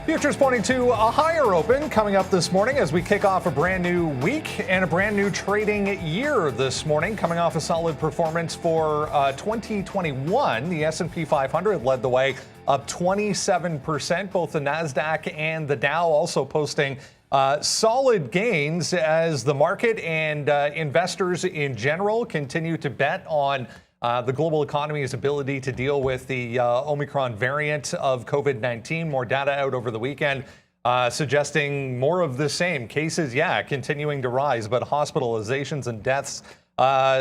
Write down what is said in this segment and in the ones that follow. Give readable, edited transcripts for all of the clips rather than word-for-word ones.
Futures pointing to a higher open coming up this morning as we kick off a brand new week and a brand new trading year this morning. Coming off a solid performance for 2021, the S&P 500 led the way, up 27%. Both the NASDAQ and the Dow also posting solid gains as the market and investors in general continue to bet on the global economy's ability to deal with the Omicron variant of COVID-19. More data out over the weekend suggesting more of the same. Cases, continuing to rise, but hospitalizations and deaths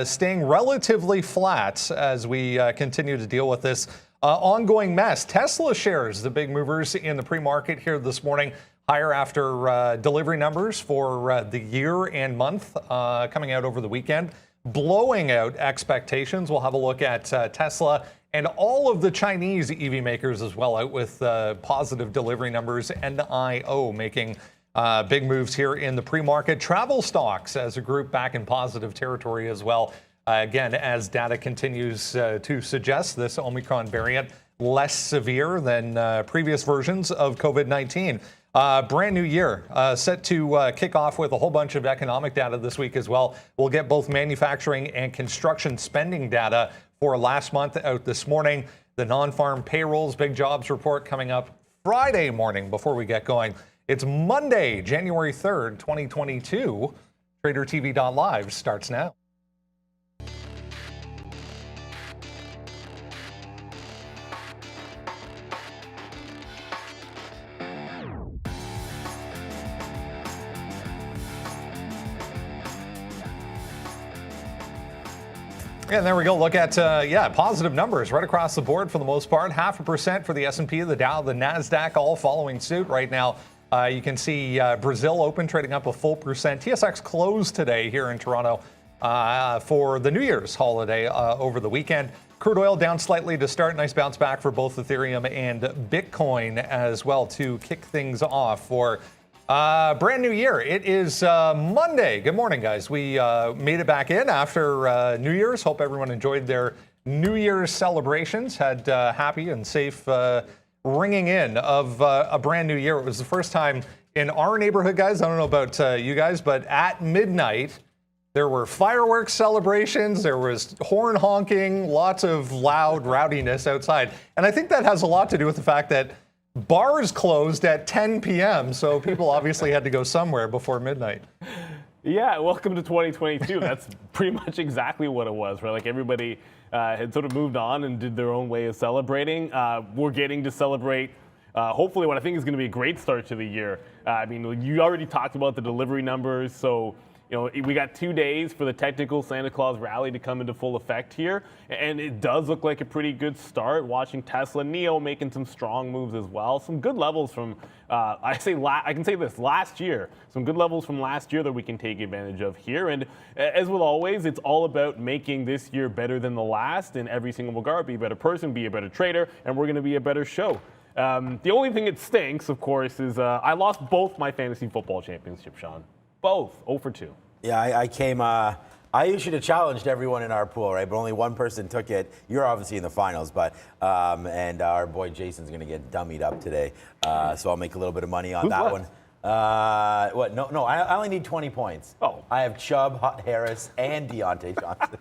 staying relatively flat as we continue to deal with this ongoing mess. Tesla shares, the big movers in the pre-market here this morning, higher after delivery numbers for the year and month coming out over the weekend, blowing out expectations. We'll have a look at Tesla and all of the Chinese EV makers as well, out with positive delivery numbers. NIO making big moves here in the pre-market. Travel stocks as a group back in positive territory as well. Again, as data continues to suggest, this Omicron variant less severe than previous versions of COVID-19. Brand new year set to kick off with a whole bunch of economic data this week as well. We'll get both manufacturing and construction spending data for last month out this morning. The non-farm payrolls, big jobs report coming up Friday morning before we get going. It's Monday, January 3rd, 2022. TraderTV.live starts now. And there we go. Look at, positive numbers right across the board for the most part. 0.5% for the S&P, the Dow, the NASDAQ, all following suit right now. You can see Brazil open trading up a full percent. TSX closed today here in Toronto for the New Year's holiday over the weekend. Crude oil down slightly to start. Nice bounce back for both Ethereum and Bitcoin as well to kick things off for brand new year. It is Monday. Good morning, guys. We made it back in after New Year's. Hope everyone enjoyed their New Year's celebrations. Had happy and safe ringing in of a brand new year. It was the first time in our neighborhood, guys. I don't know about you guys, but at midnight, there were fireworks celebrations. There was horn honking, lots of loud rowdiness outside. And I think that has a lot to do with the fact that bars closed at 10 p.m., so people obviously had to go somewhere before midnight. Yeah, welcome to 2022. That's pretty much exactly what it was, right? Like everybody had sort of moved on and did their own way of celebrating. We're getting to celebrate hopefully what I think is going to be a great start to the year. I mean, you already talked about the delivery numbers, so we got 2 days for the technical Santa Claus rally to come into full effect here, and it does look like a pretty good start. Watching Tesla, NIO making some strong moves as well. Some good levels from, I can say this, last year. Some good levels from last year that we can take advantage of here. And as with always, it's all about making this year better than the last in every single regard. Be a better person, be a better trader, and we're going to be a better show. The only thing that stinks, of course, is I lost both my fantasy football championships, Sean. Both, 0 for 2. Yeah, I issued a challenge to everyone in our pool, right? But only one person took it. You're obviously in the finals, but and our boy Jason's going to get dummied up today. So I'll make a little bit of money on that one. What? No, I only need 20 points. Oh. I have Chubb, Harris, and Deontay Johnson.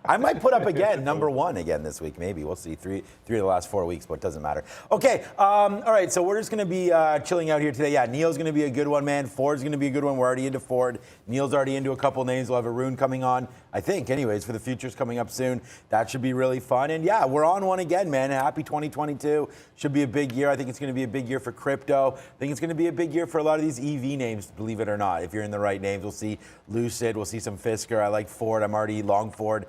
I might put up again, number one again this week, maybe. We'll see. Three of the last 4 weeks, but it doesn't matter. Okay, all right, so we're just going to be chilling out here today. Yeah, Neil's going to be a good one, man. Ford's going to be a good one. We're already into Ford. Neil's already into a couple names. We'll have Arun coming on, I think, anyways, for the futures coming up soon. That should be really fun. And, yeah, we're on one again, man. Happy 2022. Should be a big year. I think it's going to be a big year for crypto. I think it's going to be a big year for a lot of these EV names, believe it or not. If you're in the right names, we'll see Lucid. We'll see some Fisker. I like Ford. I'm already long Ford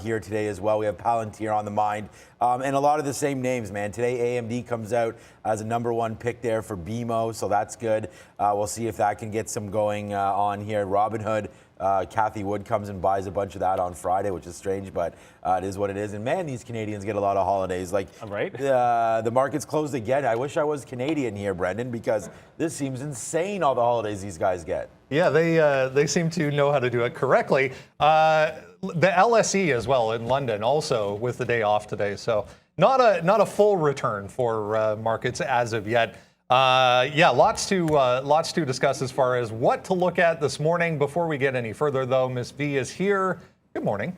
here today as well. We have Palantir on the mind. And a lot of the same names, man. Today, AMD comes out as a number one pick there for BMO, so that's good. We'll see if that can get some going on here. Robinhood, Kathy Wood comes and buys a bunch of that on Friday, which is strange, but it is what it is. And, man, these Canadians get a lot of holidays. Like, right? The market's closed again. I wish I was Canadian here, Brendan, because this seems insane, all the holidays these guys get. Yeah, they seem to know how to do it correctly. The LSE as well in London also with the day off today. So not a full return for markets as of yet. Yeah, lots to discuss as far as what to look at this morning. Before we get any further, though, Miss V is here. Good morning.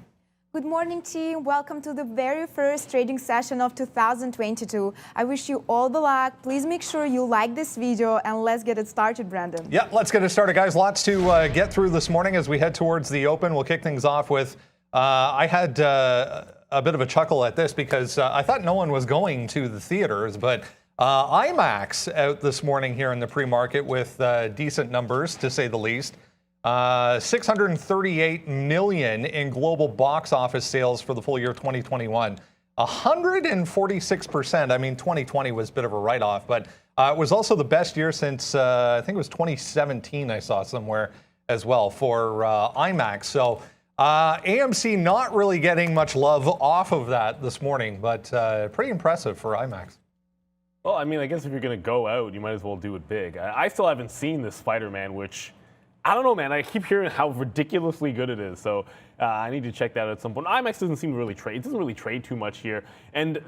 Good morning, team. Welcome to the very first trading session of 2022. I wish you all the luck. Please make sure you like this video, and let's get it started, Brandon. Yeah, let's get it started, guys. Lots to get through this morning as we head towards the open. We'll kick things off with, I had a bit of a chuckle at this because I thought no one was going to the theaters, but IMAX out this morning here in the pre-market with decent numbers, to say the least. 638 million in global box office sales for the full year 2021. 146%. I mean, 2020 was a bit of a write-off, but it was also the best year since I think it was 2017. I saw somewhere as well for IMAX. So AMC not really getting much love off of that this morning, but pretty impressive for IMAX. Well, I mean, I guess if you're going to go out, you might as well do it big. I still haven't seen this Spider-Man, which I don't know, man. I keep hearing how ridiculously good it is, so I need to check that out at some point. IMAX doesn't seem to really trade. It doesn't really trade too much here, and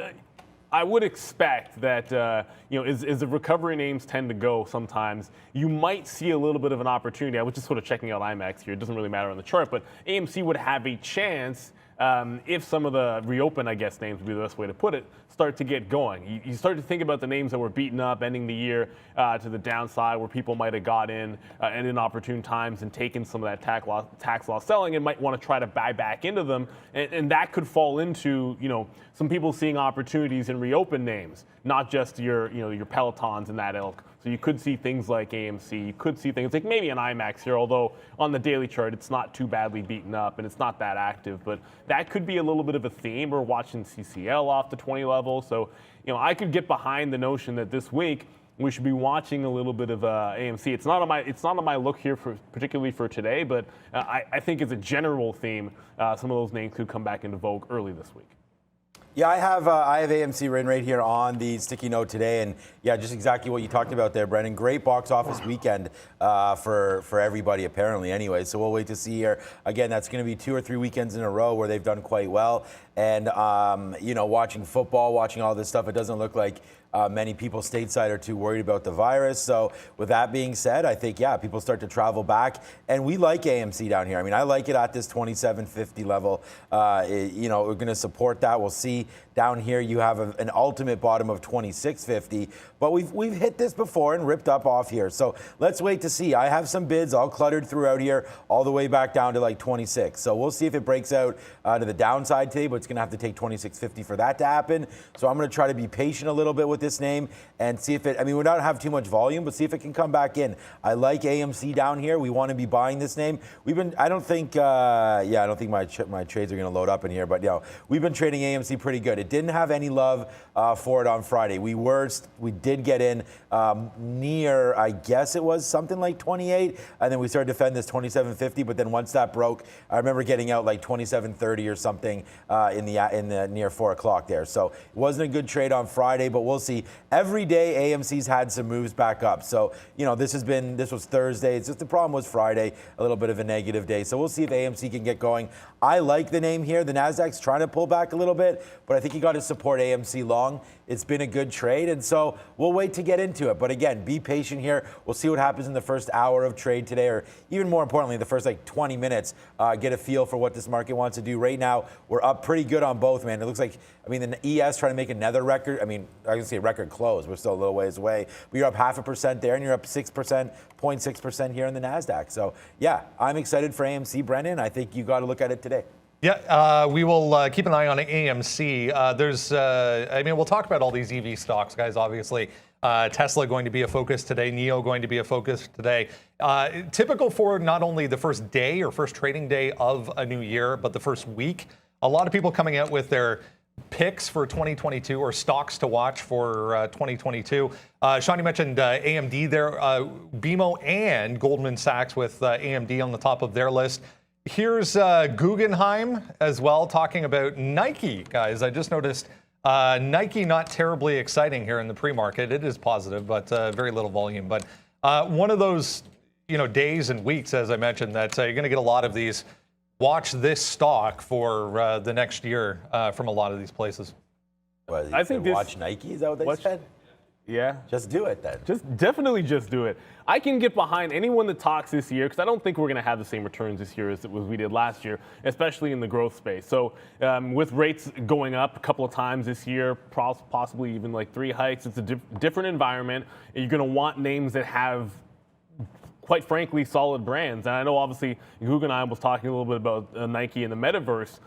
I would expect that as the recovery names tend to go, sometimes you might see a little bit of an opportunity. I was just sort of checking out IMAX here. It doesn't really matter on the chart, but AMC would have a chance. If some of the reopen, I guess, names would be the best way to put it, start to get going. You start to think about the names that were beaten up, ending the year to the downside, where people might have got in at inopportune times and taken some of that tax loss selling and might want to try to buy back into them. And that could fall into, some people seeing opportunities in reopen names, not just your Pelotons and that ilk. So you could see things like AMC, you could see things like maybe an IMAX here, although on the daily chart it's not too badly beaten up and it's not that active, but that could be a little bit of a theme. We're watching CCL off the 20 level, so I could get behind the notion that this week we should be watching a little bit of AMC. It's not on my look here particularly for today, but I think as a general theme, some of those names could come back into vogue early this week. Yeah, I have AMC written right here on the sticky note today, and yeah, just exactly what you talked about there, Brendan. Great box office weekend for everybody, apparently. Anyway, so we'll wait to see here. Again, that's going to be 2 or 3 weekends in a row where they've done quite well, and watching football, watching all this stuff, it doesn't look like many people stateside are too worried about the virus. So with that being said, I think, yeah, people start to travel back. And we like AMC down here. I mean, I like it at this 27.50 level. We're going to support that. We'll see. Down here, you have an ultimate bottom of 26.50. But we've hit this before and ripped up off here. So let's wait to see. I have some bids all cluttered throughout here, all the way back down to like 26. So we'll see if it breaks out to the downside today, but it's going to have to take 26.50 for that to happen. So I'm going to try to be patient a little bit with this name and see if we don't have too much volume, but see if it can come back in. I like AMC down here. We want to be buying this name. I don't think my trades are going to load up in here, but we've been trading AMC pretty good. It didn't have any love for it on Friday. We did get in near, I guess it was something like 28, and then we started to defend this 27.50. But then once that broke, I remember getting out like 27.30 or something in the near 4 o'clock there. So it wasn't a good trade on Friday, but we'll see. Every day AMC's had some moves back up. So this was Thursday. It's just the problem was Friday, a little bit of a negative day. So we'll see if AMC can get going. I like the name here. The Nasdaq's trying to pull back a little bit, but I think you got to support AMC long. It's been a good trade, and so we'll wait to get into it. But again, be patient here. We'll see what happens in the first hour of trade today, or even more importantly, the first 20 minutes. Get a feel for what this market wants to do. Right now, we're up pretty good on both, man. It looks like, the ES trying to make another record. I can say record close. We're still a little ways away. But you're up 0.5% there, and you're up 0.6% here in the Nasdaq. So yeah, I'm excited for AMC, Brendan. I think you got to look at it today. Yeah, we will keep an eye on AMC. We'll talk about all these EV stocks, guys, obviously. Tesla going to be a focus today, NIO going to be a focus today. Typical for not only the first day or first trading day of a new year, but the first week. A lot of people coming out with their picks for 2022 or stocks to watch for 2022. Sean, you mentioned AMD there, BMO and Goldman Sachs with AMD on the top of their list. Here's Guggenheim as well, talking about Nike, guys. I just noticed Nike not terribly exciting here in the pre-market. It is positive, but very little volume. But one of those days and weeks, as I mentioned, that you're going to get a lot of these. Watch this stock for the next year from a lot of these places. I think watch Nike. Is that what they said? Yeah. Just do it then. Definitely just do it. I can get behind anyone that talks this year because I don't think we're going to have the same returns this year as we did last year, especially in the growth space. So with rates going up a couple of times this year, possibly even like 3 hikes, it's a different environment. And you're going to want names that have, quite frankly, solid brands. And I know obviously Guggenheim was talking a little bit about Nike and the metaverse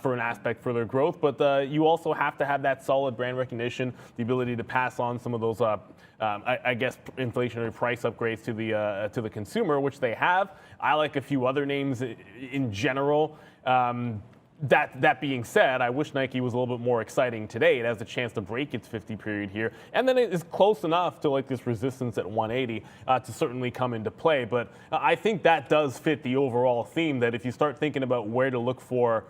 for an aspect for their growth, but you also have to have that solid brand recognition, the ability to pass on some of those, I guess, inflationary price upgrades to the consumer, which they have. I like a few other names in general. That being said, I wish Nike was a little bit more exciting today. It has a chance to break its 50 period here, and then it is close enough to like this resistance at 180 to certainly come into play. But I think that does fit the overall theme that if you start thinking about where to look for,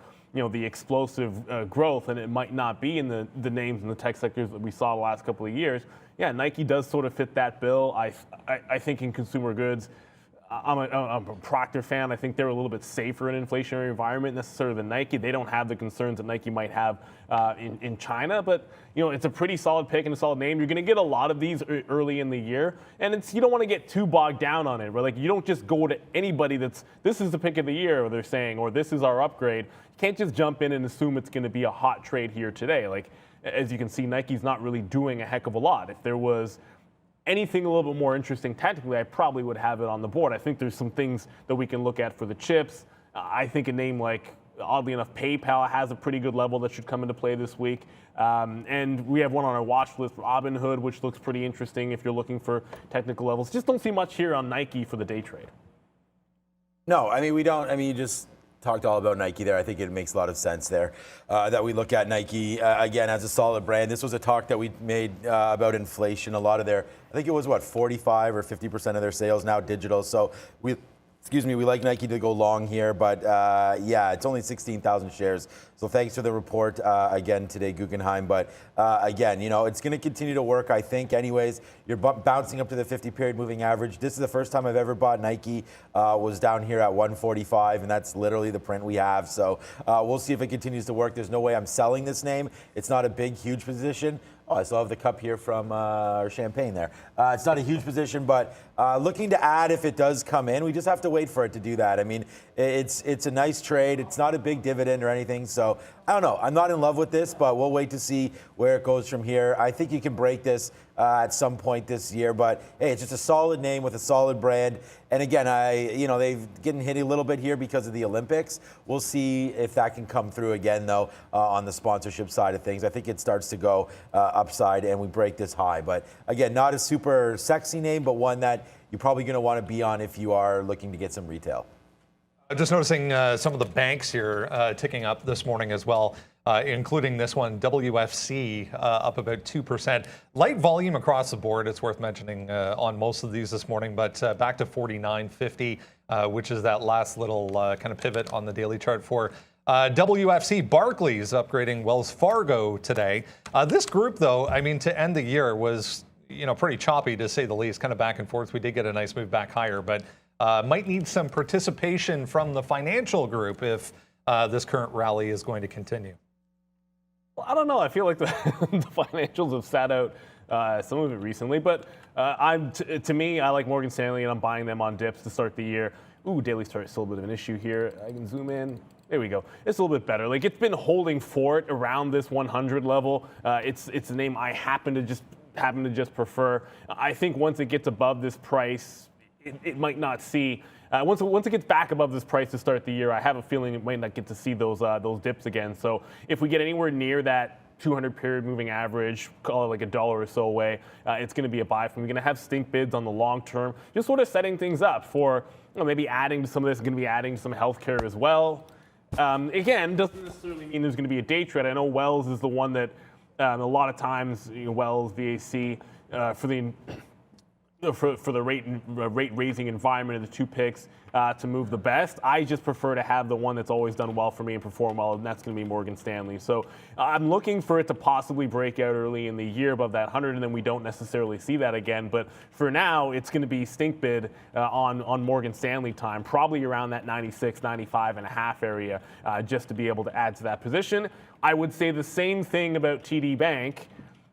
the explosive growth, and it might not be in the names in the tech sectors that we saw the last couple of years. Yeah, Nike does sort of fit that bill. I think in consumer goods, I'm a Procter fan. I think they're a little bit safer in an inflationary environment necessarily than Nike. They don't have the concerns that Nike might have in China, but it's a pretty solid pick and a solid name. You're going to get a lot of these early in the year, and you don't want to get too bogged down on it. Right? Like you don't just go to anybody this is the pick of the year, or they're saying, or this is our upgrade. You can't just jump in and assume it's going to be a hot trade here today. Like as you can see, Nike's not really doing a heck of a lot. If there was anything a little bit more interesting technically, I probably would have it on the board. I think there's some things that we can look at for the chips. I think a name like, oddly enough, PayPal has a pretty good level that should come into play this week. And we have one on our watch list, Robinhood, which looks pretty interesting if you're looking for technical levels. Just don't see much here on Nike for the day trade. No, I mean, we don't. I mean, you just talked all about Nike there. I think it makes a lot of sense there that we look at Nike again as a solid brand. This was a talk that we made about inflation. A lot of their, I think it was 45 or 50% of their sales now digital. So we like Nike to go long here, but yeah, it's only 16,000 shares. So thanks for the report again today, Guggenheim. But again, it's going to continue to work, I think. Anyways, you're bouncing up to the 50-period moving average. This is the first time I've ever bought Nike. Was down here at 145, and that's literally the print we have. So we'll see if it continues to work. There's no way I'm selling this name. It's not a big, huge position. Oh, I still have the cup here from our champagne there. It's not a huge position, but looking to add if it does come in. We just have to wait for it to do that. I mean, it's a nice trade. It's not a big dividend or anything. So I don't know. I'm not in love with this, but we'll wait to see where it goes from here. I think you can break this at some point this year, but hey, it's just a solid name with a solid brand. And again, they've getting hit a little bit here because of the Olympics. We'll see if that can come through again, though, on the sponsorship side of things. I think it starts to go upside and we break this high. But again, not a super sexy name, but one that you're probably going to want to be on if you are looking to get some retail. Just noticing some of the banks here ticking up this morning as well, including this one, WFC, up about 2%. Light volume across the board, it's worth mentioning on most of these this morning, but back to 49.50, which is that last little kind of pivot on the daily chart for WFC. Barclays upgrading Wells Fargo today. This group, though, I mean, to end the year was pretty choppy, to say the least, kind of back and forth. We did get a nice move back higher, but might need some participation from the financial group if this current rally is going to continue. Well, I don't know. I feel like the financials have sat out some of it recently, but to me, I like Morgan Stanley, and I'm buying them on dips to start the year. Ooh, daily chart is still a bit of an issue here. I can zoom in. There we go. It's a little bit better. Like it's been holding fort around this 100 level. It's a name I happen to just prefer. I think once it gets above this price, it might not see. Once it gets back above this price to start the year, I have a feeling it might not get to see those dips again. So if we get anywhere near that 200-period moving average, call it like $1 or so away, it's going to be a buy from. We're going to have stink bids on the long term, just sort of setting things up for maybe adding to some of this. Going to be adding to some healthcare as well. Again, doesn't necessarily mean there's going to be a day trade. I know Wells is the one that a lot of times Wells, VAC for the rate raising environment of the two picks to move the best. I just prefer to have the one that's always done well for me and perform well, and that's going to be Morgan Stanley. So I'm looking for it to possibly break out early in the year above that 100, and then we don't necessarily see that again. But for now, it's going to be stink bid on Morgan Stanley time, probably around that 96, 95 and a half area, just to be able to add to that position. I would say the same thing about TD Bank.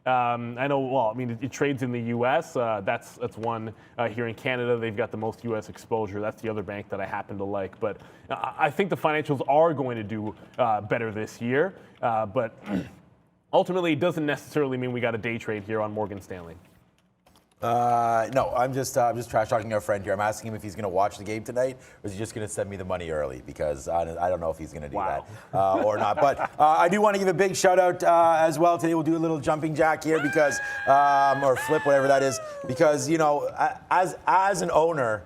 I know, well, I mean, it trades in the U.S. That's one. Here in Canada, they've got the most U.S. exposure. That's the other bank that I happen to like. But I think the financials are going to do better this year. But ultimately, it doesn't necessarily mean we got a day trade here on Morgan Stanley. No, I'm just trash talking our friend here. I'm asking him if he's going to watch the game tonight, or is he just going to send me the money early? Because I don't know if he's going to do that or not. But I do want to give a big shout out as well. Today we'll do a little jumping jack here because, or flip, whatever that is, because as an owner,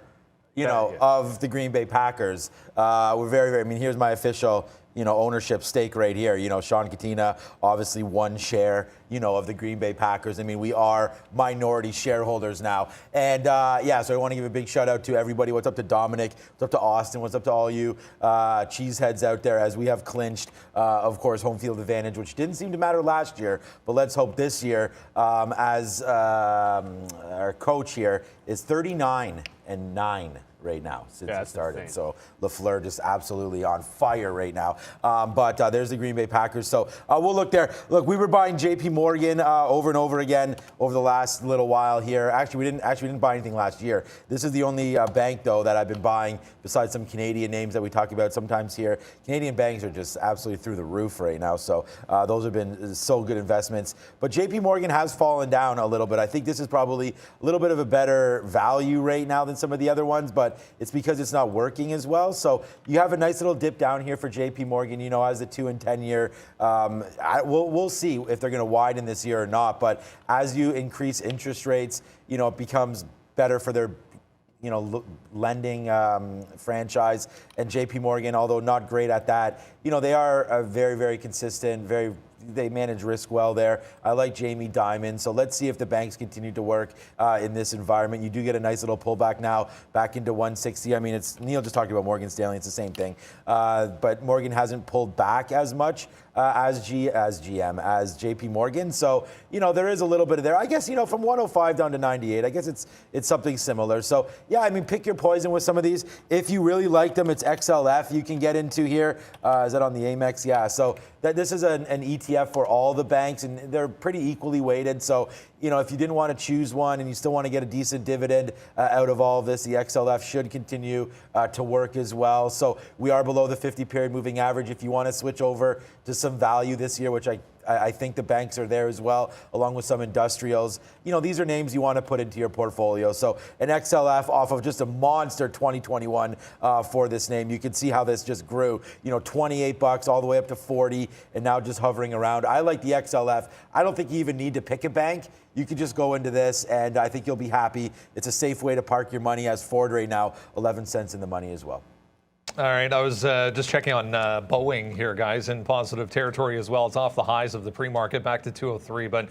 of the Green Bay Packers, we're very. I mean, here's my official ownership stake right here. Sean Katina, obviously one share, of the Green Bay Packers. I mean, we are minority shareholders now. And so I want to give a big shout out to everybody. What's up to Dominic? What's up to Austin? What's up to all you cheeseheads out there as we have clinched, of course, home field advantage, which didn't seem to matter last year. But let's hope this year, as our coach here is 39-9. Right now since it started. Insane. So LaFleur just absolutely on fire right now. But there's the Green Bay Packers. So we'll look there. Look, we were buying JP Morgan over and over again over the last little while here. Actually, we didn't buy anything last year. This is the only bank, though, that I've been buying besides some Canadian names that we talk about sometimes here. Canadian banks are just absolutely through the roof right now. So those have been so good investments. But JP Morgan has fallen down a little bit. I think this is probably a little bit of a better value right now than some of the other ones, but it's because it's not working as well. So you have a nice little dip down here for JP Morgan, as the 2 and 10 year. We'll see if they're going to widen this year or not. But as you increase interest rates, it becomes better for their lending franchise. And JP Morgan, although not great at that, they are a very, very consistent, they manage risk well there. I like Jamie Dimon. So let's see if the banks continue to work in this environment. You do get a nice little pullback now back into 160. I mean, Neil just talked about Morgan Stanley. It's the same thing. But Morgan hasn't pulled back as much as JP Morgan. So, there is a little bit of there. I guess, from 105 down to 98, I guess it's something similar. So, yeah, I mean, pick your poison with some of these. If you really like them, it's XLF you can get into here. Is that on the Amex? Yeah. So this is an ETF for all the banks, and they're pretty equally weighted. So, if you didn't want to choose one and you still want to get a decent dividend out of all of this, the XLF should continue to work as well. So we are below the 50-period moving average. If you want to switch over to some value this year, which I think the banks are there as well, along with some industrials. These are names you want to put into your portfolio. So an XLF off of just a monster 2021 for this name. You can see how this just grew, $28 all the way up to 40 and now just hovering around. I like the XLF. I don't think you even need to pick a bank. You could just go into this, and I think you'll be happy. It's a safe way to park your money, as Ford right now, 11 cents in the money as well. All right, I was just checking on Boeing here, guys, in positive territory as well. It's off the highs of the pre-market back to 203, but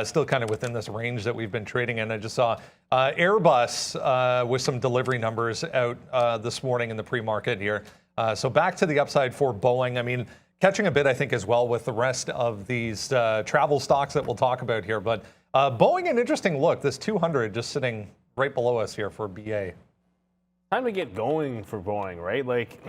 still kind of within this range that we've been trading in. I just saw Airbus with some delivery numbers out this morning in the pre-market here. So back to the upside for Boeing. I mean, catching a bit, I think, as well with the rest of these travel stocks that we'll talk about here. But Boeing, an interesting look. This 200 just sitting right below us here for BA. Time to get going for Boeing, right? Like,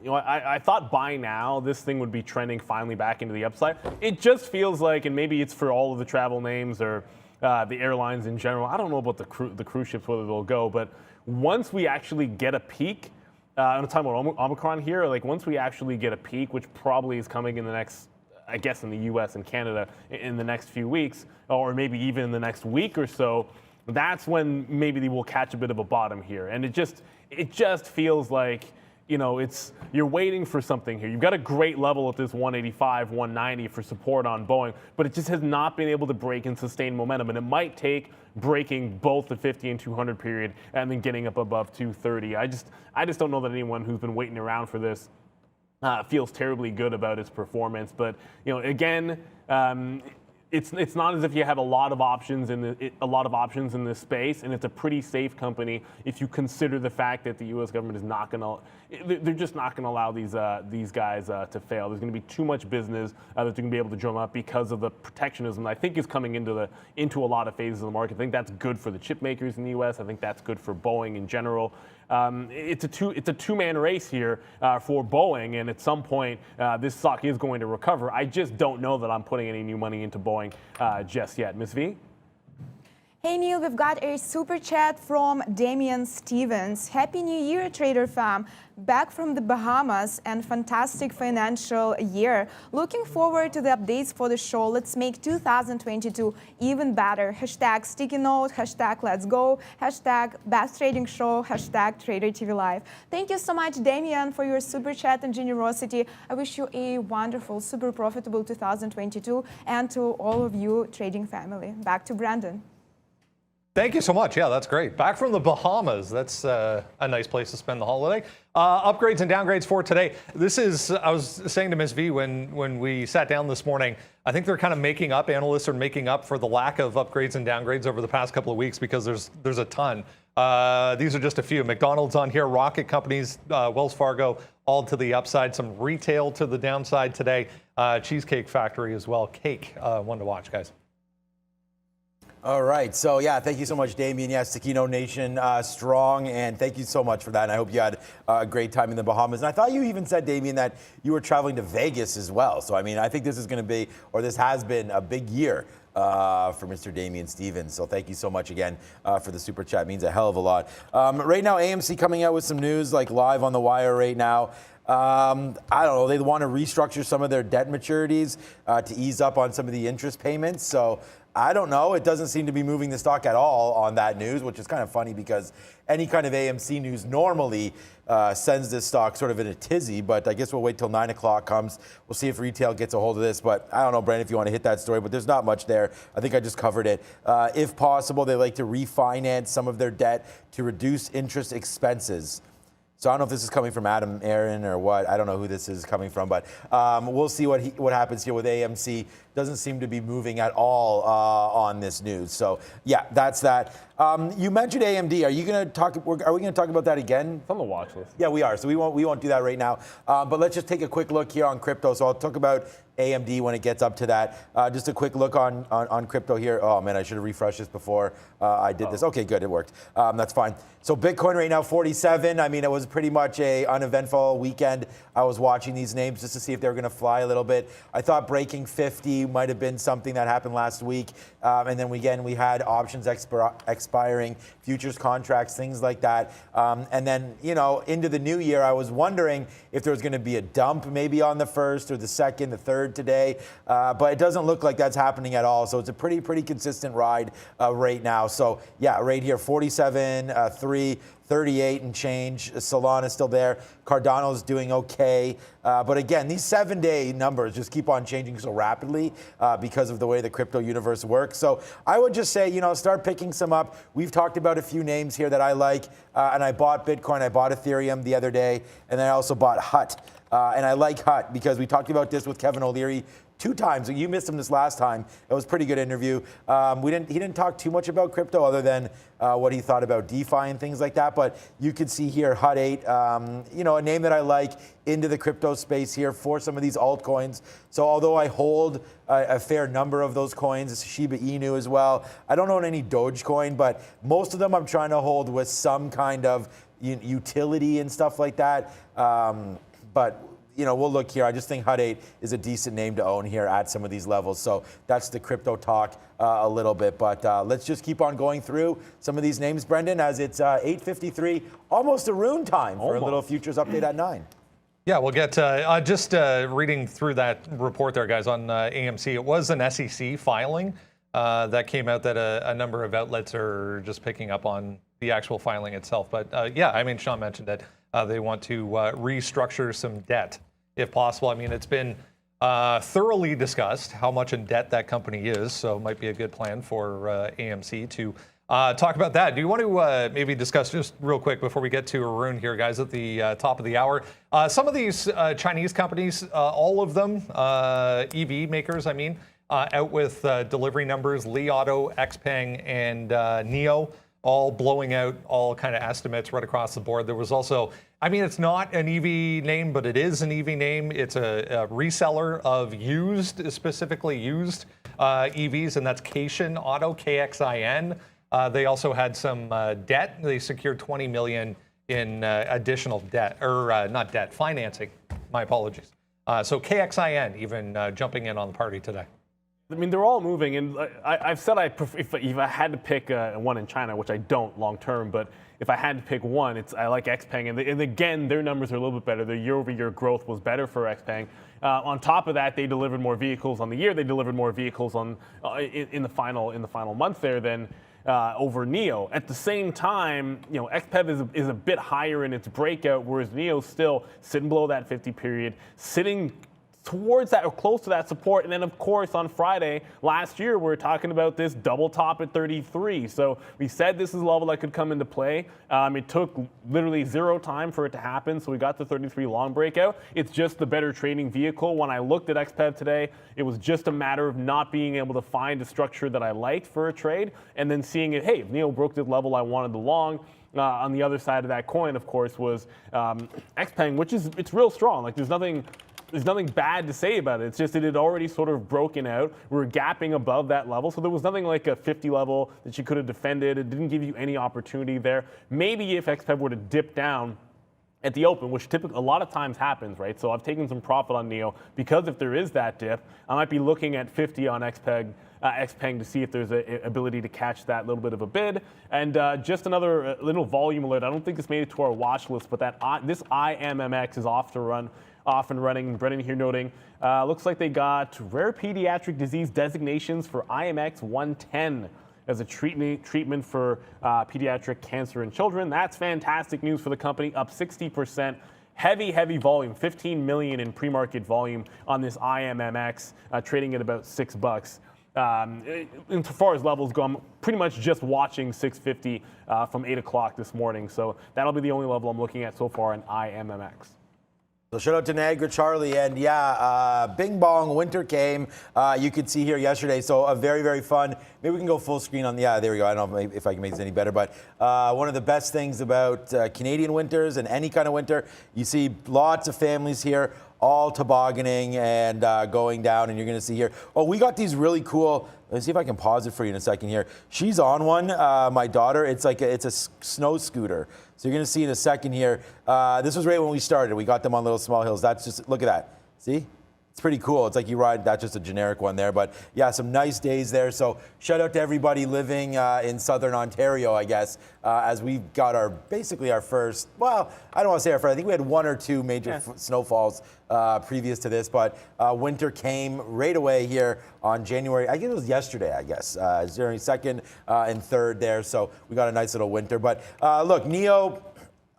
I thought by now this thing would be trending finally back into the upside. It just feels like, and maybe it's for all of the travel names or the airlines in general. I don't know about the cruise ships, whether they'll go, but once we actually get a peak, I'm talking about Omicron here, like once we actually get a peak, which probably is coming in the next, I guess in the US and Canada in the next few weeks, or maybe even in the next week or so, that's when maybe they will catch a bit of a bottom here. And it just feels like, you're waiting for something here. You've got a great level at this 185, 190 for support on Boeing, but it just has not been able to break and sustain momentum. And it might take breaking both the 50 and 200 period and then getting up above 230. I just don't know that anyone who's been waiting around for this feels terribly good about its performance. But again, it's not as if you have a lot of options in this space, and it's a pretty safe company if you consider the fact that the U.S. government is not going to, they're just not going to allow these guys to fail. There's going to be too much business that they're going to be able to drum up because of the protectionism that I think is coming into a lot of phases of the market. I think that's good for the chip makers in the U.S. I think that's good for Boeing in general. it's a two-man race here for Boeing, and at some point this stock is going to recover. I just don't know that I'm putting any new money into Boeing just yet. Ms. V? Hey Neil, we've got a super chat from Damian Stevens. Happy New Year, Trader Fam. Back from the Bahamas and fantastic financial year. Looking forward to the updates for the show. Let's make 2022 even better. Hashtag sticky note, hashtag let's go, hashtag best trading show, hashtag tradertv.live. Thank you so much, Damian, for your super chat and generosity. I wish you a wonderful, super profitable 2022, and to all of you trading family. Back to Brandon. Thank you so much. Yeah, that's great. Back from the Bahamas. That's a nice place to spend the holiday. Upgrades and downgrades for today. This is, I was saying to Ms. V when we sat down this morning, I think they're kind of making up, analysts are making up for the lack of upgrades and downgrades over the past couple of weeks because there's a ton. These are just a few. McDonald's on here, Rocket Companies, Wells Fargo, all to the upside. Some retail to the downside today. Cheesecake Factory as well. Cake, one to watch, guys. All right. So, yeah, thank you so much, Damien. Yes, Taquino Nation strong, and thank you so much for that. And I hope you had a great time in the Bahamas. And I thought you even said, Damien, that you were traveling to Vegas as well. So, I mean, I think this is going to be, or this has been, a big year for Mr. Damian Stevens. So thank you so much again for the super chat. It means a hell of a lot. Right now, AMC coming out with some news, like live on the wire right now. I don't know. They want to restructure some of their debt maturities to ease up on some of the interest payments. So I don't know. It doesn't seem to be moving the stock at all on that news, which is kind of funny because any kind of AMC news normally sends this stock sort of in a tizzy. But I guess we'll wait till 9 o'clock comes. We'll see if retail gets a hold of this. But I don't know, Brandon, if you want to hit that story. But there's not much there. I think I just covered it. If possible, they like to refinance some of their debt to reduce interest expenses. So I don't know if this is coming from Adam Aaron or what. I don't know who this is coming from, but we'll see what happens here with AMC. Doesn't seem to be moving at all on this news. So yeah, that's that. You mentioned AMD. Are you going to talk? Are we going to talk about that again? It's on the watch list. Yeah, we are. So we won't do that right now. But let's just take a quick look here on crypto. So I'll talk about AMD when it gets up to that. Just a quick look on crypto here. Oh man, I should have refreshed this before I did this. Okay, good, it worked. That's fine. So Bitcoin right now 47. I mean, it was pretty much a uneventful weekend. I was watching these names just to see if they were going to fly a little bit. I thought breaking 50 might have been something that happened last week. And then again, we had options expiring, futures contracts, things like that. And then, you know, into the new year, I was wondering if there was going to be a dump maybe on the 1st or the 2nd, the 3rd today. But it doesn't look like that's happening at all. So it's a pretty consistent ride right now. So yeah, right here, 47, 3, 38 and change. Solana's still there. Cardano's doing okay. But again, these 7-day numbers just keep on changing so rapidly because of the way the crypto universe works. So I would just say, you know, start picking some up. We've talked about a few names here that I like. And I bought Bitcoin, I bought Ethereum the other day, and then I also bought Hut. And I like Hut because we talked about this with Kevin O'Leary 2 times. You missed him this last time. It was a pretty good interview. He didn't talk too much about crypto other than what he thought about DeFi and things like that. But you could see here Hut 8, you know, a name that I like into the crypto space here for some of these altcoins. So although I hold a fair number of those coins, Shiba Inu as well, I don't own any Dogecoin, but most of them I'm trying to hold with some kind of utility and stuff like that. But you know, we'll look here. I just think Hut 8 is a decent name to own here at some of these levels. So that's the crypto talk a little bit. But let's just keep on going through some of these names, Brendan, as it's 8:53, almost a Rune time for a little futures update at 9. Yeah, we'll get just reading through that report there, guys, on AMC. It was an SEC filing that came out that a number of outlets are just picking up on the actual filing itself. But yeah, I mean, Sean mentioned that they want to restructure some debt if possible. I mean, it's been thoroughly discussed how much in debt that company is, so it might be a good plan for AMC to talk about that. Do you want to maybe discuss just real quick before we get to Arun here, guys, at the top of the hour? Some of these Chinese companies, all of them, EV makers, I mean, out with delivery numbers, Li Auto, XPeng, and NIO, all blowing out all kind of estimates right across the board. There was also, I mean, it's not an EV name, but it is an EV name. It's a reseller of used, specifically used EVs, and that's Cation Auto, KXIN. They also had some debt. They secured $20 million in additional debt, or not debt, financing. My apologies. So KXIN even jumping in on the party today. I mean, they're all moving, and I've said if I had to pick one in China, which I don't long term, but if I had to pick one, I like XPeng, and again, their numbers are a little bit better. Their year-over-year growth was better for XPeng. On top of that, they delivered more vehicles on the year. They delivered more vehicles in the final month there than over NIO. At the same time, XPEV is a bit higher in its breakout, whereas NIO's still sitting below that 50 period, sitting towards that or close to that support. And then, of course, on Friday last year, we were talking about this double top at 33. So we said this is a level that could come into play. It took literally 0 time for it to happen. So we got the 33 long breakout. It's just the better trading vehicle. When I looked at XPEV today, it was just a matter of not being able to find a structure that I liked for a trade. And then seeing it, hey, if NIO broke this level, I wanted the long. On the other side of that coin, of course, was XPeng, which it's real strong. Like there's nothing bad to say about it. It's just it had already sort of broken out. We were gapping above that level. So there was nothing like a 50 level that you could have defended. It didn't give you any opportunity there. Maybe if XPEV were to dip down at the open, which typically a lot of times happens, right? So I've taken some profit on NIO because if there is that dip, I might be looking at 50 on XPeng to see if there's an ability to catch that little bit of a bid. And just another little volume alert. I don't think this made it to our watch list, but this IMMX is off and running. Brennan here noting, looks like they got rare pediatric disease designations for IMX 110 as a treatment for pediatric cancer in children. That's fantastic news for the company, up 60%. Heavy volume, 15 million in pre-market volume on this IMMX, trading at about $6. As far as levels go, I'm pretty much just watching 650 from 8 o'clock this morning. So that'll be the only level I'm looking at so far in IMMX. So shout out to Niagara Charlie, and bing bong, winter came. You could see here yesterday, so a very, very fun. Maybe we can go full screen on there we go. I don't know if I can make this any better, but one of the best things about Canadian winters and any kind of winter, you see lots of families here, all tobogganing and going down, and you're going to see here. Oh, we got these really cool. Let's see if I can pause it for you in a second here. She's on one, my daughter. It's a snow scooter. So you're going to see in a second here. This was right when we started. We got them on little small hills. That's just, look at that. See? It's pretty cool. It's like you ride, that's just a generic one there. But yeah, some nice days there. So shout out to everybody living in Southern Ontario, I guess, as we got basically our first, well, I don't want to say our first. I think we had 1 or 2 major snowfalls previous to this. But winter came right away here on January, I think it was yesterday, I guess, January 2nd and 3rd there. So we got a nice little winter. But look, NIO,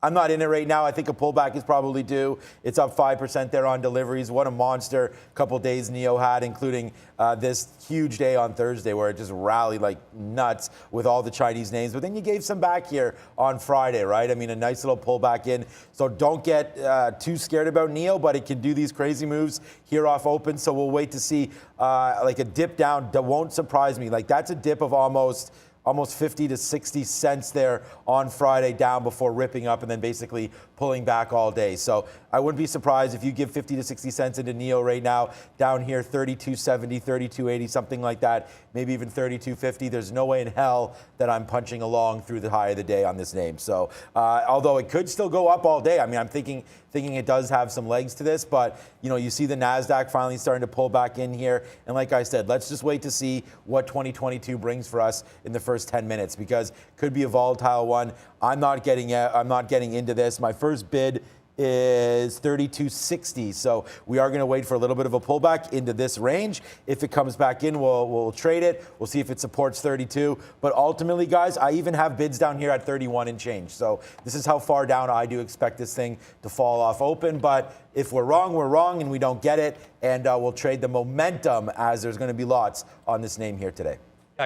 I'm not in it right now. I think a pullback is probably due. It's up 5% there on deliveries. What a monster couple days NIO had, including this huge day on Thursday where it just rallied like nuts with all the Chinese names. But then you gave some back here on Friday, right? I mean, a nice little pullback in. So don't get too scared about NIO, but it can do these crazy moves here off open. So we'll wait to see like a dip down. That won't surprise me. Like that's a dip of almost 50 to 60 cents there on Friday down before ripping up and then basically pulling back all day. So I wouldn't be surprised if you give 50 to 60 cents into NIO right now, down here 32.70, 32.80, something like that, maybe even 32.50. There's no way in hell that I'm punching along through the high of the day on this name. So although it could still go up all day, I mean, I'm thinking it does have some legs to this, but you see the NASDAQ finally starting to pull back in here. And like I said, let's just wait to see what 2022 brings for us in the first 10 minutes, because it could be a volatile one. I'm not getting into this. My first bid is 32.60. So we are going to wait for a little bit of a pullback into this range. If it comes back in, we'll trade it. We'll see if it supports 32. But ultimately, guys, I even have bids down here at 31 and change. So this is how far down I do expect this thing to fall off open. But if we're wrong, and we don't get it. And we'll trade the momentum, as there's going to be lots on this name here today.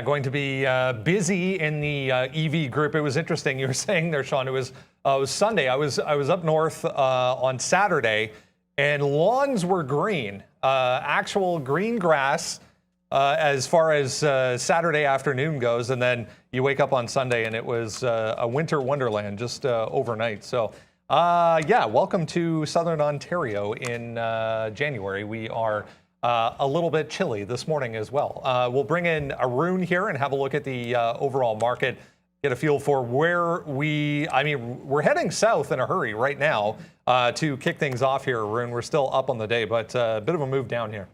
Going to be busy in the EV group. It was interesting. You were saying there, Sean, it was Sunday. I was up north on Saturday, and lawns were green, actual green grass as far as Saturday afternoon goes. And then you wake up on Sunday, and it was a winter wonderland just overnight. So, welcome to Southern Ontario in January. We are a little bit chilly this morning as well. We'll bring in Arun here and have a look at the overall market. get a feel for where we're heading south in a hurry right now to kick things off here, Arun. We're still up on the day, but a bit of a move down here.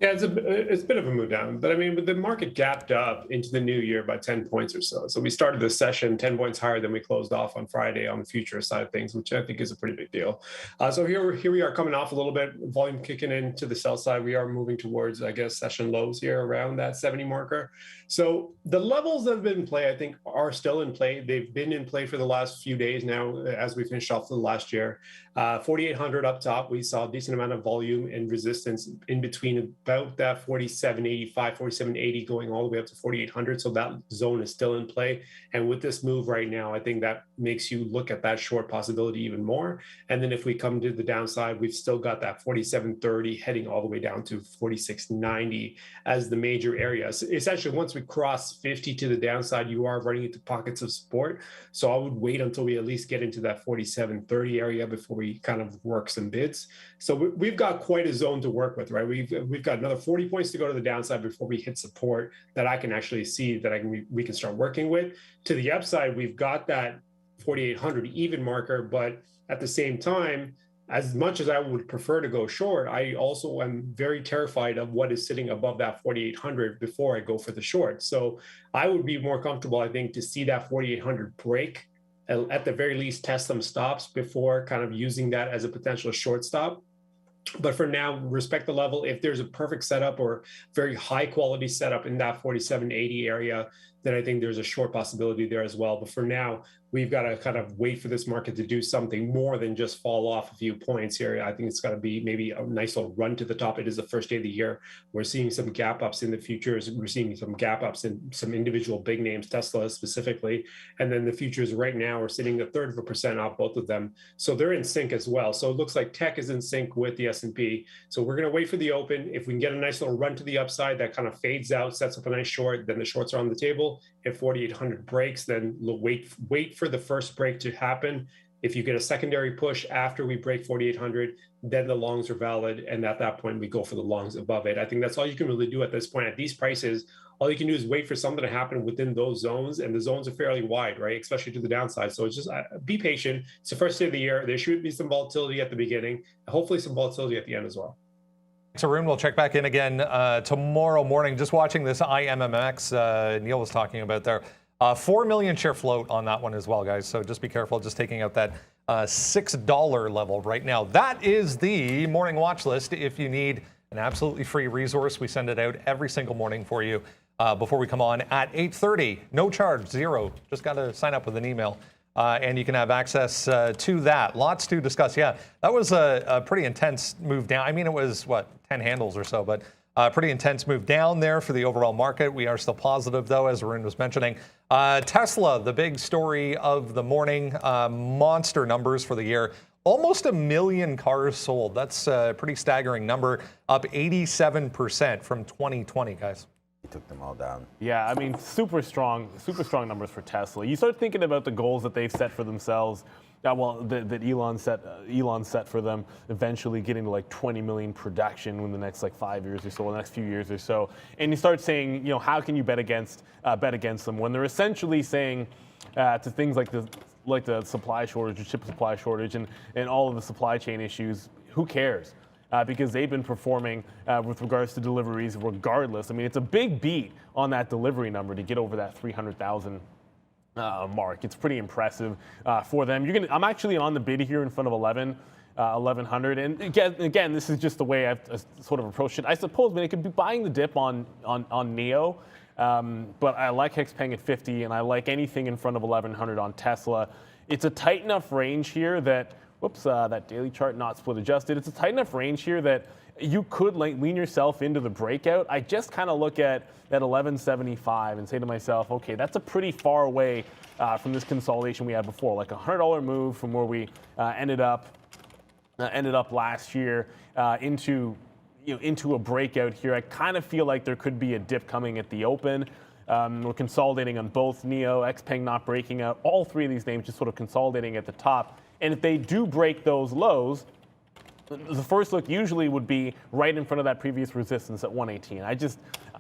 Yeah, it's a bit of a move down, but I mean, the market gapped up into the new year by 10 points or so. So we started the session 10 points higher than we closed off on Friday on the future side of things, which I think is a pretty big deal. So here we are coming off a little bit, volume kicking into the sell side. We are moving towards, I guess, session lows here around that 70 marker. So the levels that have been in play, I think, are still in play. They've been in play for the last few days now, as we finished off the last year. 4,800 up top, we saw a decent amount of volume and resistance in between about that 47.85, 47.80 going all the way up to 4,800. So that zone is still in play. And with this move right now, I think that makes you look at that short possibility even more. And then if we come to the downside, we've still got that 47.30 heading all the way down to 46.90 as the major areas. Essentially, once we cross 50 to the downside, you are running into pockets of support. So I would wait until we at least get into that 47.30 area before we kind of work some bids. So we've got quite a zone to work with, right? We've got another 40 points to go to the downside before we hit support that I can actually see that we can start working with. To the upside, we've got that 4,800 even marker, but at the same time, as much as I would prefer to go short, I also am very terrified of what is sitting above that 4,800 before I go for the short. So I would be more comfortable, I think, to see that 4,800 break, at the very least test some stops before kind of using that as a potential short stop. But for now, respect the level. If there's a perfect setup or very high quality setup in that 47.80 area, then I think there's a short possibility there as well. But for now, we've got to kind of wait for this market to do something more than just fall off a few points here. I think it's got to be maybe a nice little run to the top. It is the first day of the year. We're seeing some gap ups in the futures. We're seeing some gap ups in some individual big names, Tesla specifically. And then the futures right now are sitting 1/3% off both of them. So they're in sync as well. So it looks like tech is in sync with the S&P. So we're going to wait for the open. If we can get a nice little run to the upside that kind of fades out, sets up a nice short, then the shorts are on the table. If 4,800 breaks, then wait for the first break to happen. If you get a secondary push after we break 4,800, then the longs are valid. And at that point, we go for the longs above it. I think that's all you can really do at this point. At these prices, all you can do is wait for something to happen within those zones. And the zones are fairly wide, right? Especially to the downside. So it's just be patient. It's the first day of the year. There should be some volatility at the beginning, hopefully some volatility at the end as well. Thanks, Arun. We'll check back in again tomorrow morning. Just watching this IMMX Neil was talking about there. 4 million share float on that one as well, guys. So just be careful, just taking out that $6 level right now. That is the morning watch list. If you need an absolutely free resource, we send it out every single morning for you before we come on at 8:30. No charge, zero. Just got to sign up with an email. And you can have access to that. Lots to discuss. Yeah, that was a pretty intense move down. I mean, it was, 10 handles or so, but pretty intense move down there for the overall market. We are still positive, though, as Arun was mentioning. Tesla, the big story of the morning, monster numbers for the year. Almost 1 million cars sold. That's a pretty staggering number, up 87% from 2020, guys. He took them all down. Yeah, I mean, super strong numbers for Tesla. You start thinking about the goals that they've set for themselves. That Elon set for them, eventually getting to like 20 million production in the next 5 years or so, the next few years or so. And you start saying, how can you bet against them when they're essentially saying to things like the supply shortage, the chip supply shortage, and all of the supply chain issues. Who cares? Because they've been performing with regards to deliveries regardless. I mean, it's a big beat on that delivery number to get over that 300,000 mark. It's pretty impressive for them. I'm actually on the bid here in front of 1100. And again, this is just the way I've sort of approached it. I suppose, it could be buying the dip on NIO, but I like Hexpeng at 50, and I like anything in front of 1100 on Tesla. It's a tight enough range here that. Whoops, that daily chart not split adjusted. It's a tight enough range here that you could lean yourself into the breakout. I just kind of look at that 1175 and say to myself, okay, that's a pretty far away from this consolidation we had before, like a $100 move from where we ended up last year into a breakout here. I kind of feel like there could be a dip coming at the open. We're consolidating on both NIO, Xpeng not breaking out. All three of these names just sort of consolidating at the top. And if they do break those lows, the first look usually would be right in front of that previous resistance at 118.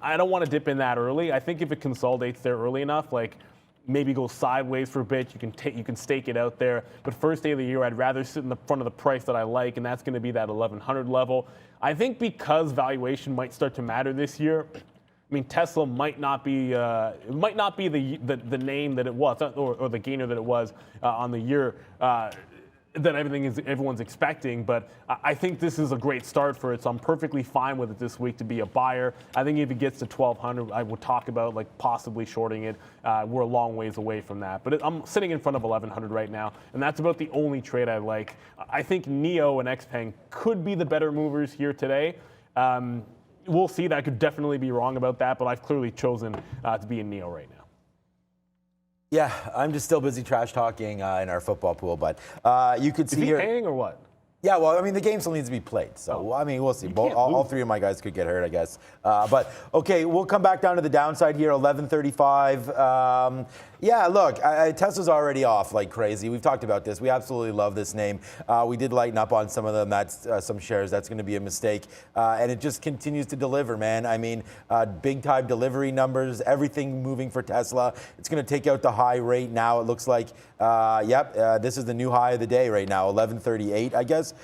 I don't want to dip in that early. I think if it consolidates there early enough, maybe go sideways for a bit. You can stake it out there. But first day of the year, I'd rather sit in the front of the price that I like, and that's going to be that 1100 level. I think because valuation might start to matter this year, I mean, Tesla might not be the name that it was, or the gainer that it was on the year that everyone's expecting. But I think this is a great start for it, so I'm perfectly fine with it this week to be a buyer. I think if it gets to 1200, I would talk about like possibly shorting it. We're a long ways away from that, but I'm sitting in front of 1100 right now, and that's about the only trade I like. I think NEO and XPeng could be the better movers here today. We'll see. I could definitely be wrong about that, but I've clearly chosen to be in NEO right now. Yeah, I'm just still busy trash talking in our football pool, but you could see Is he here. paying or what? Yeah, well, I mean, the game still needs to be played. So, I mean, we'll see. All three of my guys could get hurt, I guess. But, okay, we'll come back down to the downside here, 1135. Yeah, look, Tesla's already off like crazy. We've talked about this. We absolutely love this name. We did lighten up on some of them. That's some shares. That's going to be a mistake. And it just continues to deliver, man. I mean, big-time delivery numbers, everything moving for Tesla. It's going to take out the high rate now. It looks like, this is the new high of the day right now, 1138, I guess.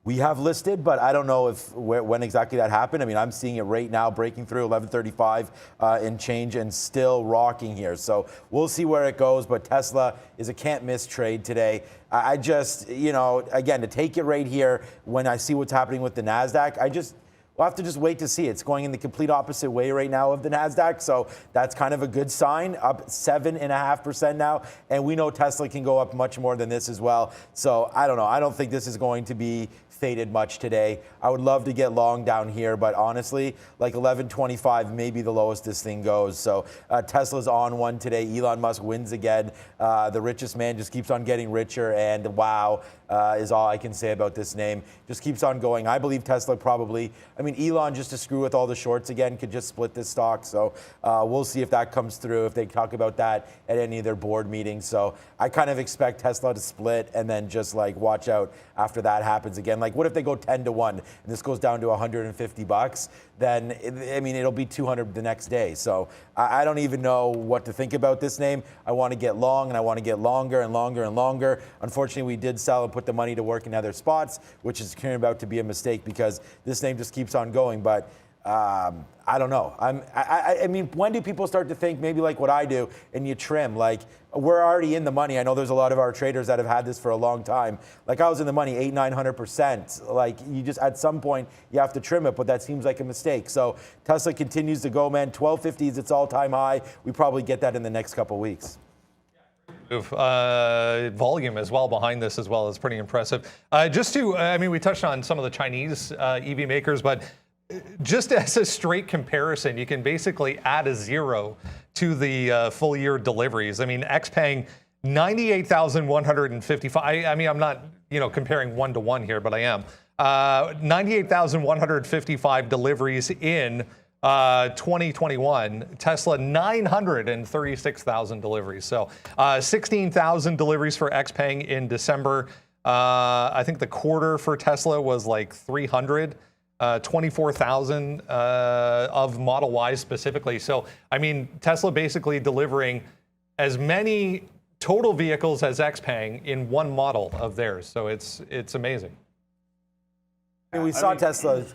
We have listed, but I don't know when exactly that happened. I mean, I'm seeing it right now breaking through 1135 and change and still rocking here. So we'll see where it goes, but Tesla is a can't-miss trade today. I just, again, to take it right here when I see what's happening with the NASDAQ, we'll have to just wait to see. It's going in the complete opposite way right now of the NASDAQ, so that's kind of a good sign, up 7.5% now, and we know Tesla can go up much more than this as well. So I don't know. I don't think this is going to be faded much today. I would love to get long down here, but honestly, like 1125 may be the lowest this thing goes. So Tesla's on one today. Elon Musk wins again. The richest man just keeps on getting richer, and wow is all I can say about this name. Just keeps on going. I believe Tesla probably, I mean, Elon, just to screw with all the shorts again, could just split this stock. So we'll see if that comes through, if they talk about that at any of their board meetings. So I kind of expect Tesla to split and then just like watch out after that happens again. Like, what if they go 10-1 and this goes down to $150? Then, I mean, it'll be 200 the next day. So I don't even know what to think about this name. I want to get long, and I want to get longer and longer and longer. Unfortunately, we did sell and put the money to work in other spots, which is turning about to be a mistake because this name just keeps on going. But I don't know. I mean, when do people start to think maybe like what I do and you trim? Like, we're already in the money. I know there's a lot of our traders that have had this for a long time. Like, I was in the money 800-900%. Like, you just, at some point, you have to trim it, but that seems like a mistake. So Tesla continues to go, man. 1250 is its all-time high. We probably get that in the next couple of weeks. Volume as well behind this as well is pretty impressive. I mean, we touched on some of the Chinese EV makers, but just as a straight comparison, you can basically add a zero to the full year deliveries. I mean, XPeng, 98,155. I mean, I'm not, comparing one to one here, but I am. 98,155 deliveries in 2021. Tesla, 936,000 deliveries. So 16,000 deliveries for XPeng in December. I think the quarter for Tesla was like 300. 24,000 of Model Y specifically. So, I mean, Tesla basically delivering as many total vehicles as XPeng in one model of theirs. So it's amazing. I mean, we saw Tesla.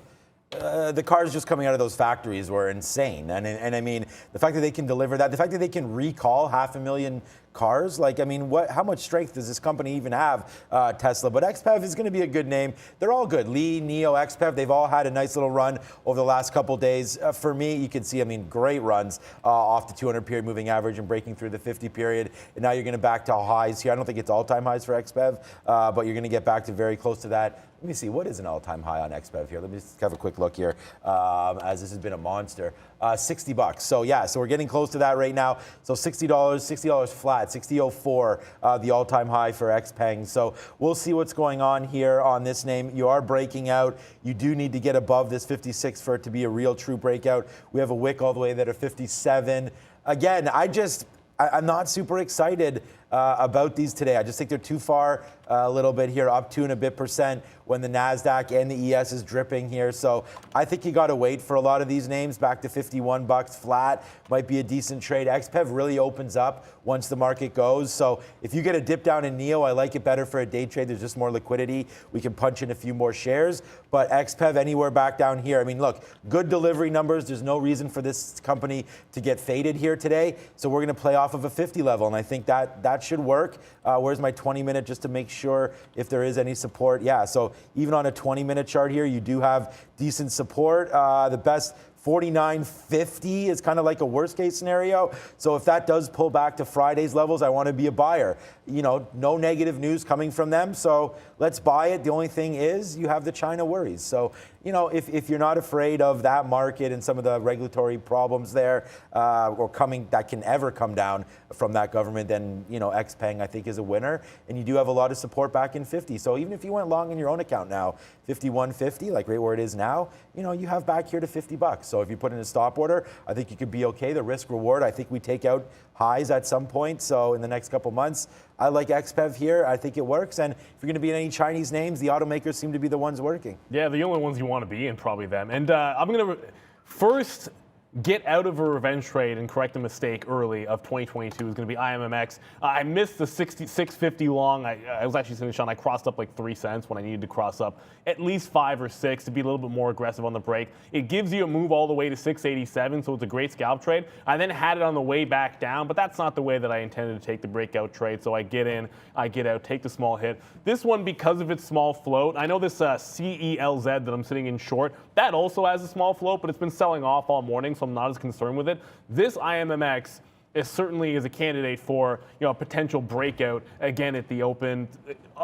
The cars just coming out of those factories were insane. And I mean, the fact that they can deliver that, the fact that they can recall 500,000 cars, like, I mean, how much strength does this company even have, Tesla? But XPEV is going to be a good name. They're all good. Lee, NEO, XPEV, they've all had a nice little run over the last couple days. For me, you can see, I mean, great runs off the 200 period moving average and breaking through the 50 period. And now you're going to back to highs here. I don't think it's all-time highs for XPEV, but you're going to get back to very close to that. Let me see, what is an all-time high on XPEV here? Let me just have a quick look here, as this has been a monster. $60. So yeah, so we're getting close to that right now. So $60 flat, 60.04, the all-time high for XPeng. So we'll see what's going on here on this name. You are breaking out. You do need to get above this 56 for it to be a real true breakout. We have a wick all the way there to 57. Again, I'm not super excited about these today. I just think they're too far a little bit here, up 2 and a bit % when the NASDAQ and the ES is dripping here. So I think you got to wait for a lot of these names. Back to 51 bucks flat might be a decent trade. XPEV really opens up once the market goes. So if you get a dip down in NEO, I like it better for a day trade. There's just more liquidity. We can punch in a few more shares. But XPEV anywhere back down here. I mean, look, good delivery numbers. There's no reason for this company to get faded here today. So we're going to play off of a 50 level. And I think that should work. Where's my 20-minute just to make sure if there is any support? Yeah, so even on a 20-minute chart here, you do have decent support. The best 49.50 is kind of like a worst case scenario. So if that does pull back to Friday's levels, I want to be a buyer. You know, no negative news coming from them. So let's buy it. The only thing is you have the China worries. So, you know, if you're not afraid of that market and some of the regulatory problems there or coming that can ever come down from that government, then, you know, XPeng I think is a winner. And you do have a lot of support back in 50. So even if you went long in your own account now, 51.50, like right where it is now, you know, you have back here to 50 bucks. So if you put in a stop order, I think you could be okay. The risk reward, I think we take out highs at some point. So in the next couple months, I like XPEV here. I think it works. And if you're going to be in any Chinese names, the automakers seem to be the ones working. Yeah, the only ones you want to be in, probably them. And I'm going to first get out of a revenge trade and correct a mistake early of 2022 is going to be IMMX. I missed the 650 long. I was actually saying, Sean, I crossed up like 3 cents when I needed to cross up at least 5 or 6 to be a little bit more aggressive on the break. It gives you a move all the way to 687, so it's a great scalp trade. I then had it on the way back down, but that's not the way that I intended to take the breakout trade. So I get in, I get out, take the small hit. This one, because of its small float, I know this CELZ that I'm sitting in short, that also has a small float, but it's been selling off all morning, so I'm not as concerned with it. This IMMX certainly is a candidate for, you know, a potential breakout again at the open.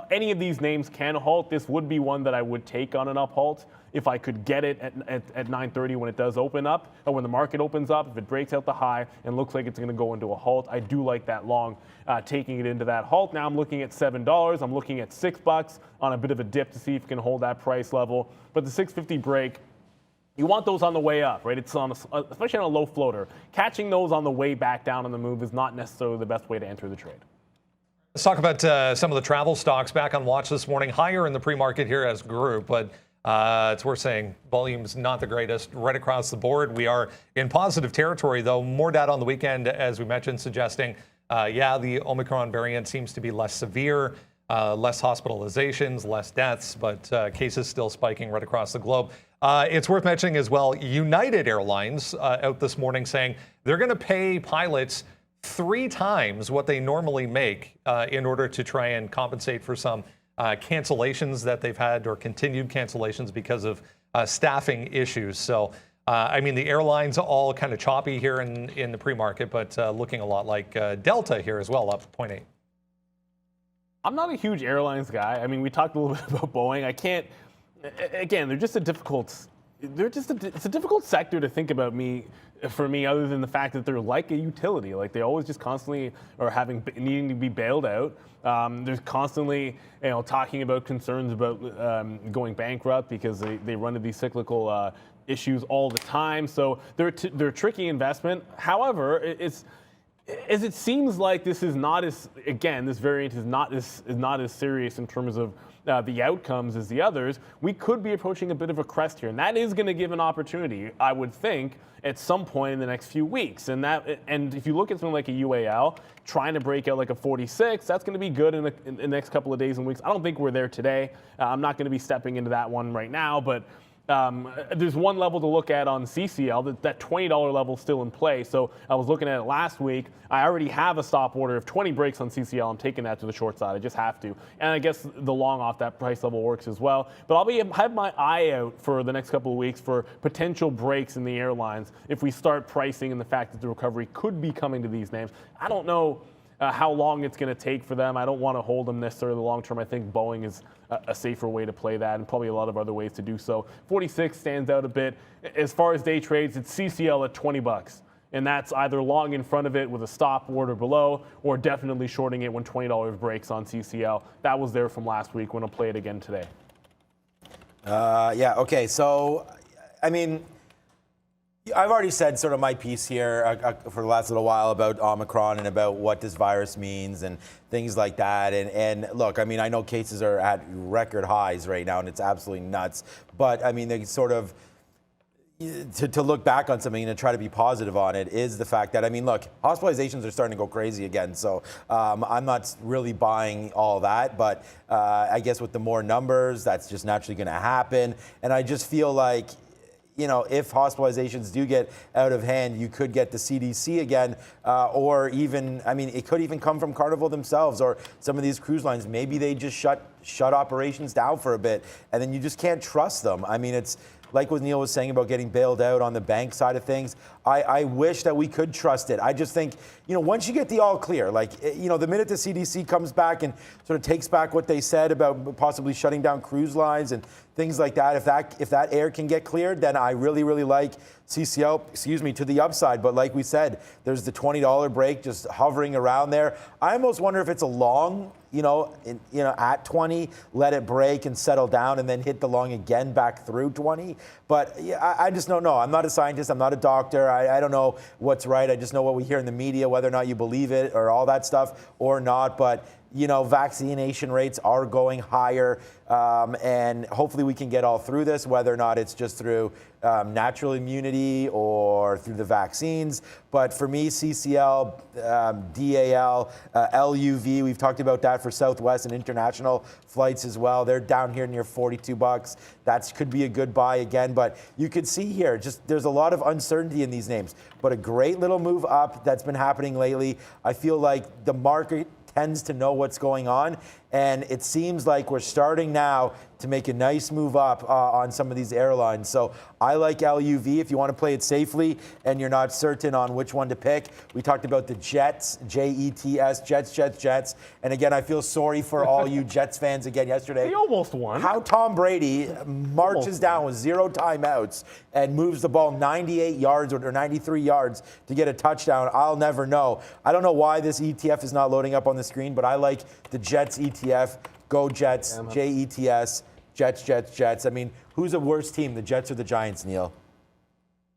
Any of these names can halt. This would be one that I would take on an up halt if I could get it at 9:30 when it does open up, or when the market opens up. If it breaks out the high and looks like it's going to go into a halt, I do like that long, taking it into that halt. Now I'm looking at $7. I'm looking at $6 on a bit of a dip to see if it can hold that price level. But the 650 break, you want those on the way up, right? It's on, especially on a low floater. Catching those on the way back down on the move is not necessarily the best way to enter the trade. Let's talk about some of the travel stocks back on watch this morning. Higher in the pre-market here as a group, but it's worth saying volume's not the greatest right across the board. We are in positive territory, though. More data on the weekend, as we mentioned, suggesting, the Omicron variant seems to be less severe, less hospitalizations, less deaths, but cases still spiking right across the globe. It's worth mentioning as well, United Airlines out this morning saying they're going to pay pilots 3 times what they normally make in order to try and compensate for some cancellations that they've had, or continued cancellations because of staffing issues. So, I mean, the airlines all kind of choppy here in the pre-market, but looking a lot like Delta here as well, up 0.8. I'm not a huge airlines guy. I mean, we talked a little bit about Boeing. I can't. Again, it's a difficult sector to think about for me, other than the fact that they're like a utility. Like, they always just constantly are needing to be bailed out. There's constantly, talking about concerns about going bankrupt because they run into these cyclical issues all the time. So they're a tricky investment. However, it seems like this variant is not as serious in terms of the outcomes as the others. We could be approaching a bit of a crest here, and that is going to give an opportunity, I would think, at some point in the next few weeks. And if you look at something like a UAL trying to break out like a 46, that's going to be good in the next couple of days and weeks. I don't think we're there today. I'm not going to be stepping into that one right now, but there's one level to look at on CCL, that $20 level still in play. So I was looking at it last week. I already have a stop order of 20 breaks on CCL. I'm taking that to the short side. I just have to. And I guess the long off that price level works as well. But I'll have my eye out for the next couple of weeks for potential breaks in the airlines if we start pricing in the fact that the recovery could be coming to these names. I don't know how long it's going to take for them. I don't want to hold them necessarily long term. I think Boeing is a safer way to play that, and probably a lot of other ways to do so. 46 stands out a bit. As far as day trades, it's CCL at $20. And that's either long in front of it with a stop order below, or definitely shorting it when $20 breaks on CCL. That was there from last week. When I'll play it again today. Okay. So, I mean, I've already said sort of my piece here for the last little while about Omicron and about what this virus means and things like that. And look, I mean, I know cases are at record highs right now, and it's absolutely nuts. But I mean, they sort of to look back on something and to try to be positive on it is the fact that, I mean, look, hospitalizations are starting to go crazy again. So I'm not really buying all that, but I guess with the more numbers, that's just naturally going to happen. And I just feel like, you know, if hospitalizations do get out of hand, you could get the CDC again, or even, I mean, it could even come from Carnival themselves or some of these cruise lines. Maybe they just shut operations down for a bit, and then you just can't trust them. I mean, it's like what Neil was saying about getting bailed out on the bank side of things. I wish that we could trust it. I just think, you know, once you get the all clear, like, you know, the minute the CDC comes back and sort of takes back what they said about possibly shutting down cruise lines and things like that, if that air can get cleared, then I really, really like CCL, to the upside. But like we said, there's the $20 break just hovering around there. I almost wonder if it's a long, at 20, let it break and settle down and then hit the long again back through 20. But yeah, I just don't know. I'm not a scientist. I'm not a doctor. I don't know what's right. I just know what we hear in the media, whether or not you believe it or all that stuff or not. But, you know, vaccination rates are going higher. And hopefully we can get all through this, whether or not it's just through natural immunity or through the vaccines. But for me, CCL, DAL, LUV, we've talked about that for Southwest and international flights as well. They're down here near $42. That could be a good buy again. But you could see here, just there's a lot of uncertainty in these names. But a great little move up that's been happening lately. I feel like the market tends to know what's going on, and it seems like we're starting now to make a nice move up on some of these airlines. So I like LUV if you want to play it safely and you're not certain on which one to pick. We talked about the Jets, Jets, Jets. And again, I feel sorry for all you Jets fans again yesterday. They almost won. How Tom Brady marches down with 0 timeouts and moves the ball 98 yards or 93 yards to get a touchdown, I'll never know. I don't know why this ETF is not loading up on the screen, but I like the Jets ETF. Go Jets, Jets, Jets. I mean, who's a worse team, the Jets or the Giants, Neil?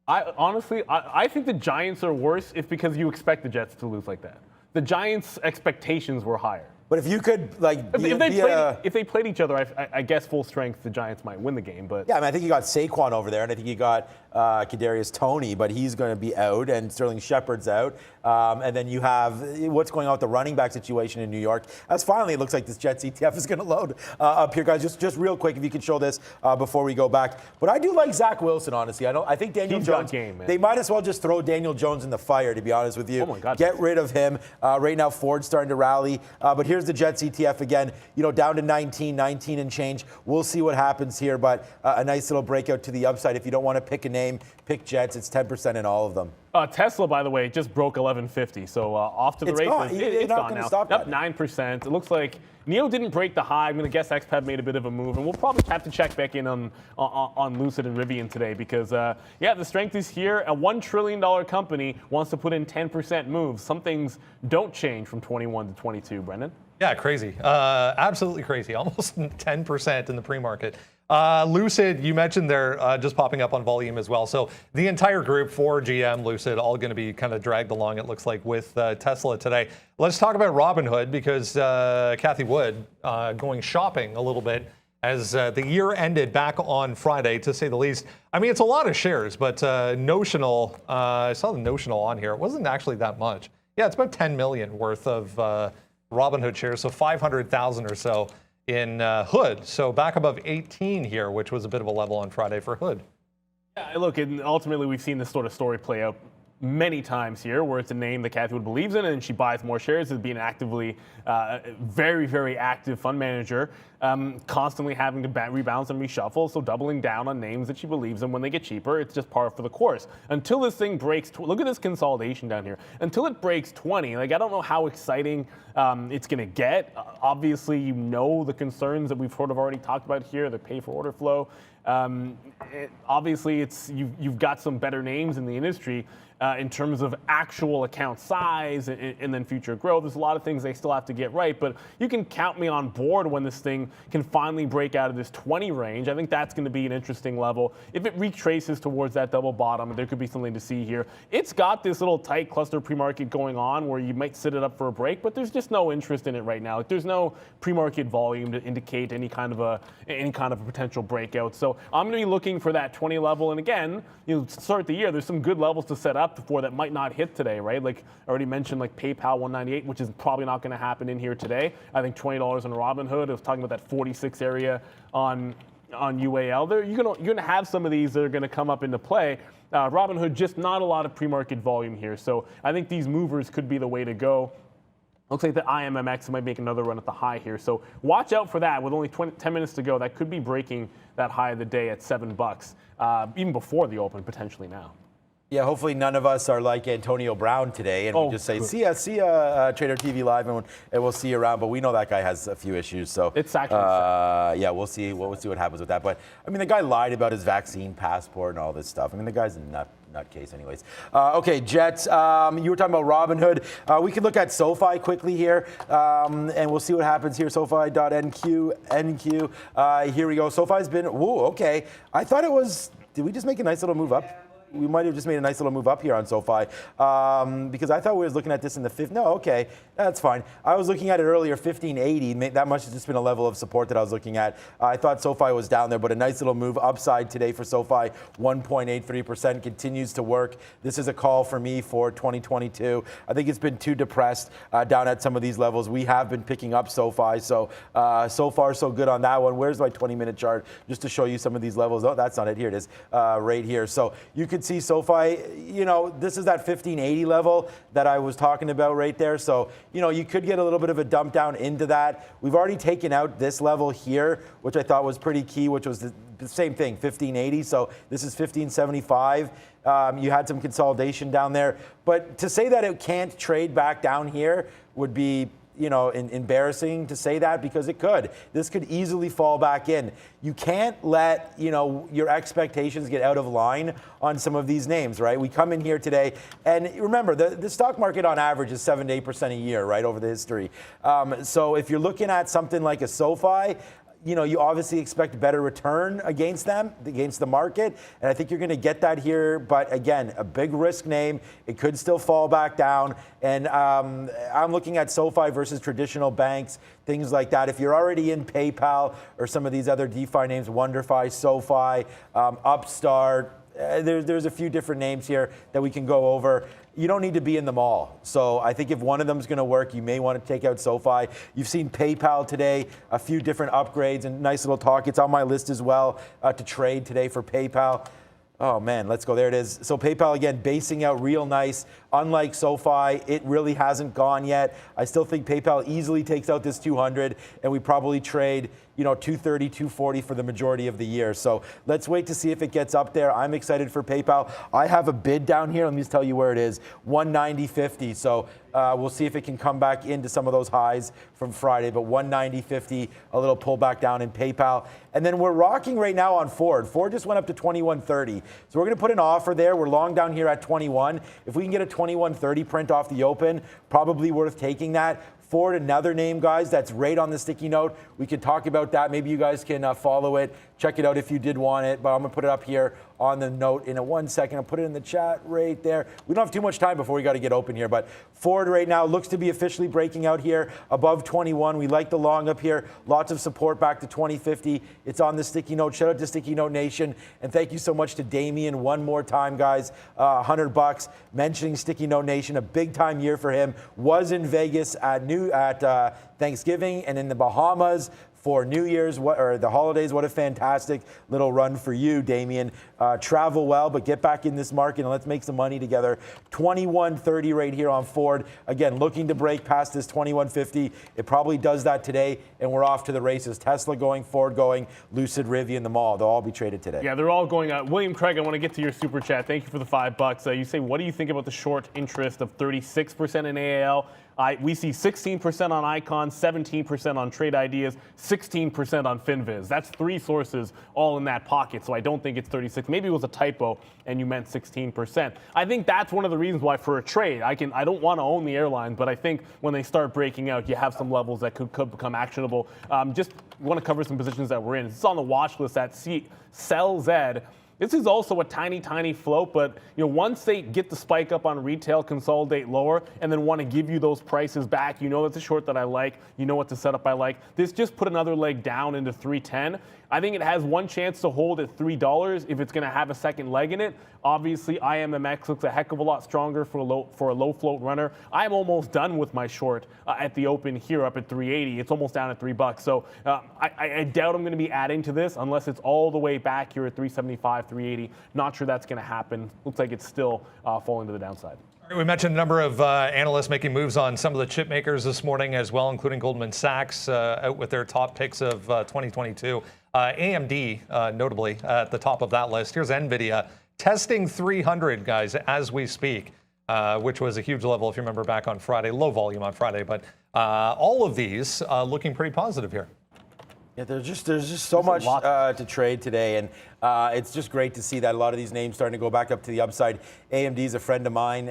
I think the Giants are worse if because you expect the Jets to lose like that. The Giants' expectations were higher. But if you could, like, if they played each other, I guess full strength, the Giants might win the game. But yeah, I mean, I think you got Saquon over there, and I think you got Kadarius Toney, but he's going to be out, and Sterling Shepard's out. And then you have what's going on with the running back situation in New York. As finally, it looks like this Jets ETF is going to load up here, guys. Just real quick, if you could show this before we go back. But I do like Zach Wilson, honestly. I think Daniel Jones. Game, man. They might as well just throw Daniel Jones in the fire, to be honest with you. Oh my God. Get rid of him. Right now, Ford's starting to rally. But here's the Jets ETF again. Down to 19 and change. We'll see what happens here, but a nice little breakout to the upside. If you don't want to pick a name, pick Jets. It's 10% in all of them. Tesla, by the way, just broke 1150, so off to the races. It's gone now. Up 9%. It looks like Neo didn't break the high. I'm going to guess XPEB made a bit of a move, and we'll probably have to check back in on Lucid and Rivian today because, the strength is here. A $1 trillion company wants to put in 10% moves. Some things don't change from 21 to 22, Brendan. Yeah, crazy. Absolutely crazy. Almost 10% in the pre-market. Lucid, you mentioned they're just popping up on volume as well. So the entire group, Ford, GM, Lucid, all going to be kind of dragged along, it looks like, with Tesla today. Let's talk about Robinhood because Kathy Wood going shopping a little bit as the year ended back on Friday, to say the least. I mean, it's a lot of shares, but notional, I saw the notional on here. It wasn't actually that much. Yeah, it's about 10 million worth of Robinhood shares, so 500,000 or so in Hood. So back above 18 here, which was a bit of a level on Friday for Hood. Yeah, look, and ultimately we've seen this sort of story play out many times here where it's a name that Kathy Wood believes in and she buys more shares as being actively, very, very active fund manager, constantly having to rebalance and reshuffle, so doubling down on names that she believes in when they get cheaper. It's just par for the course. Until this thing breaks, look at this consolidation down here. Until it breaks 20, like I don't know how exciting it's going to get. Obviously, the concerns that we've sort of already talked about here, the pay for order flow. Obviously, you've got some better names in the industry. in terms of actual account size and then future growth. There's a lot of things they still have to get right, but you can count me on board when this thing can finally break out of this 20 range. I think that's going to be an interesting level. If it retraces towards that double bottom, there could be something to see here. It's got this little tight cluster pre-market going on where you might sit it up for a break, but there's just no interest in it right now. Like, there's no pre-market volume to indicate any kind of a potential breakout. So I'm going to be looking for that 20 level. And again, to start the year, there's some good levels to set up before that might not hit today, right? Like I already mentioned, like PayPal 198, which is probably not going to happen in here today. I think $20 on Robinhood. I was talking about that 46 area on UAL. You're going to have some of these that are going to come up into play. Robinhood, just not a lot of pre-market volume here. So I think these movers could be the way to go. Looks like the IMMX might make another run at the high here. So watch out for that. With only 10 minutes to go, that could be breaking that high of the day at $7, even before the open, potentially now. Yeah, hopefully none of us are like Antonio Brown today, and we just say, see ya, Trader TV Live, and we'll see you around. But we know that guy has a few issues, so it's actually yeah, we'll see what happens with that. But I mean, the guy lied about his vaccine passport and all this stuff. I mean, the guy's a nutcase, anyways. Okay, Jets. You were talking about Robinhood. We could look at SoFi quickly here, and we'll see what happens here. SoFi.NQ. Here we go. SoFi's been. Whoa. Okay. I thought it was. Did we just make a nice little move up? We might have just made a nice little move up here on SoFi because I thought we was looking at this in the fifth. No, okay, that's fine. I was looking at it earlier, 1580. That must have just been a level of support that I was looking at. I thought SoFi was down there, but a nice little move upside today for SoFi. 1.83% continues to work. This is a call for me for 2022. I think it's been too depressed down at some of these levels. We have been picking up SoFi, so so far so good on that one. Where's my 20-minute chart just to show you some of these levels? Oh, that's not it. Here it is, right here. So you could see SoFi, this is that 1580 level that I was talking about right there. So, you could get a little bit of a dump down into that. We've already taken out this level here, which I thought was pretty key, which was the same thing, 1580. So this is 1575. You had some consolidation down there. But to say that it can't trade back down here would be embarrassing to say that, because it could. This could easily fall back in. You can't let, your expectations get out of line on some of these names, right? We come in here today, and remember, the stock market on average is 7 to 8% a year, right, over the history. So if you're looking at something like a SoFi, you obviously expect better return against the market. And I think you're going to get that here. But again, a big risk name. It could still fall back down. And I'm looking at SoFi versus traditional banks, things like that. If you're already in PayPal or some of these other DeFi names, WonderFi, SoFi, Upstart, there's a few different names here that we can go over. You don't need to be in them all. So I think if one of them is going to work, you may want to take out SoFi. You've seen PayPal today, a few different upgrades and nice little talk. It's on my list as well to trade today for PayPal. Oh man, let's go. There it is. So PayPal again, basing out real nice. Unlike SoFi, it really hasn't gone yet. I still think PayPal easily takes out this 200, and we probably trade 230, 240 for the majority of the year. So let's wait to see if it gets up there. I'm excited for PayPal. I have a bid down here. Let me just tell you where it is, 190.50. So we'll see if it can come back into some of those highs from Friday. But 190.50, a little pullback down in PayPal. And then we're rocking right now on Ford. Ford just went up to 21.30. So we're going to put an offer there. We're long down here at 21. If we can get a 21.30 print off the open, probably worth taking that. Ford, another name, guys, that's right on the sticky note. We could talk about that. Maybe you guys can follow it. Check it out if you did want it. But I'm going to put it up here on the note in 1 second. I'll put it in the chat right there. We don't have too much time before we got to get open here. But Ford right now looks to be officially breaking out here above 21. We like the long up here. Lots of support back to 2050. It's on the sticky note. Shout out to Sticky Note Nation. And thank you so much to Damien one more time, guys. $100 mentioning Sticky Note Nation. A big time year for him. Was in Vegas at Thanksgiving and in the Bahamas for New Year's or the holidays. What a fantastic little run for you, Damien. Travel well, but get back in this market and let's make some money together. 21.30 right here on Ford. Again, looking to break past this 21.50. It probably does that today, and we're off to the races. Tesla going, Ford going, Lucid, Rivian, them all. They'll all be traded today. Yeah, they're all going out. William Craig, I want to get to your super chat. Thank you for the $5. You say, what do you think about the short interest of 36% in AAL? We see 16% on Icon, 17% on Trade Ideas, 16% on FinViz. That's 3 sources all in that pocket. So I don't think it's 36. Maybe it was a typo and you meant 16%. I think that's one of the reasons why for a trade, I don't want to own the airlines, but I think when they start breaking out, you have some levels that could become actionable. Just want to cover some positions that we're in. This is on the watch list at Sell Z. This is also a tiny float, but once they get the spike up on retail, consolidate lower, and then want to give you those prices back, that's a short that I like. You know what the setup I like. This just put another leg down into 310. I think it has one chance to hold at $3 if it's going to have a second leg in it. Obviously, IMMX looks a heck of a lot stronger for a low float runner. I'm almost done with my short at the open here up at 380. It's almost down at $3. So I doubt I'm going to be adding to this unless it's all the way back here at 375, 380. Not sure that's going to happen. Looks like it's still falling to the downside. We mentioned a number of analysts making moves on some of the chip makers this morning as well, including Goldman Sachs out with their top picks of 2022. AMD, notably, at the top of that list. Here's NVIDIA testing 300, guys, as we speak, which was a huge level, if you remember, back on Friday. Low volume on Friday, but all of these looking pretty positive here. Yeah, there's just so much to trade today, and it's just great to see that a lot of these names starting to go back up to the upside. AMD is a friend of mine.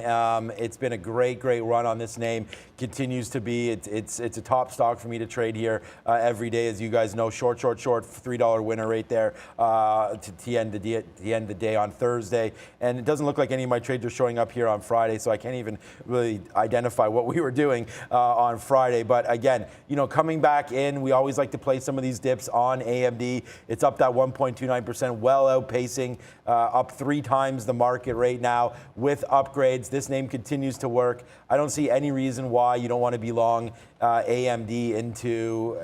It's been a great run on this name. Continues to be. It's a top stock for me to trade here every day, as you guys know. Short, $3 winner right there to end the day on Thursday. And it doesn't look like any of my trades are showing up here on Friday, so I can't even really identify what we were doing on Friday. But again, coming back in, we always like to play some of these dips on AMD. It's up that 1.29%, well outpacing, up 3 times the market right now with upgrades. This name continues to work. I don't see any reason why you don't want to be long AMD into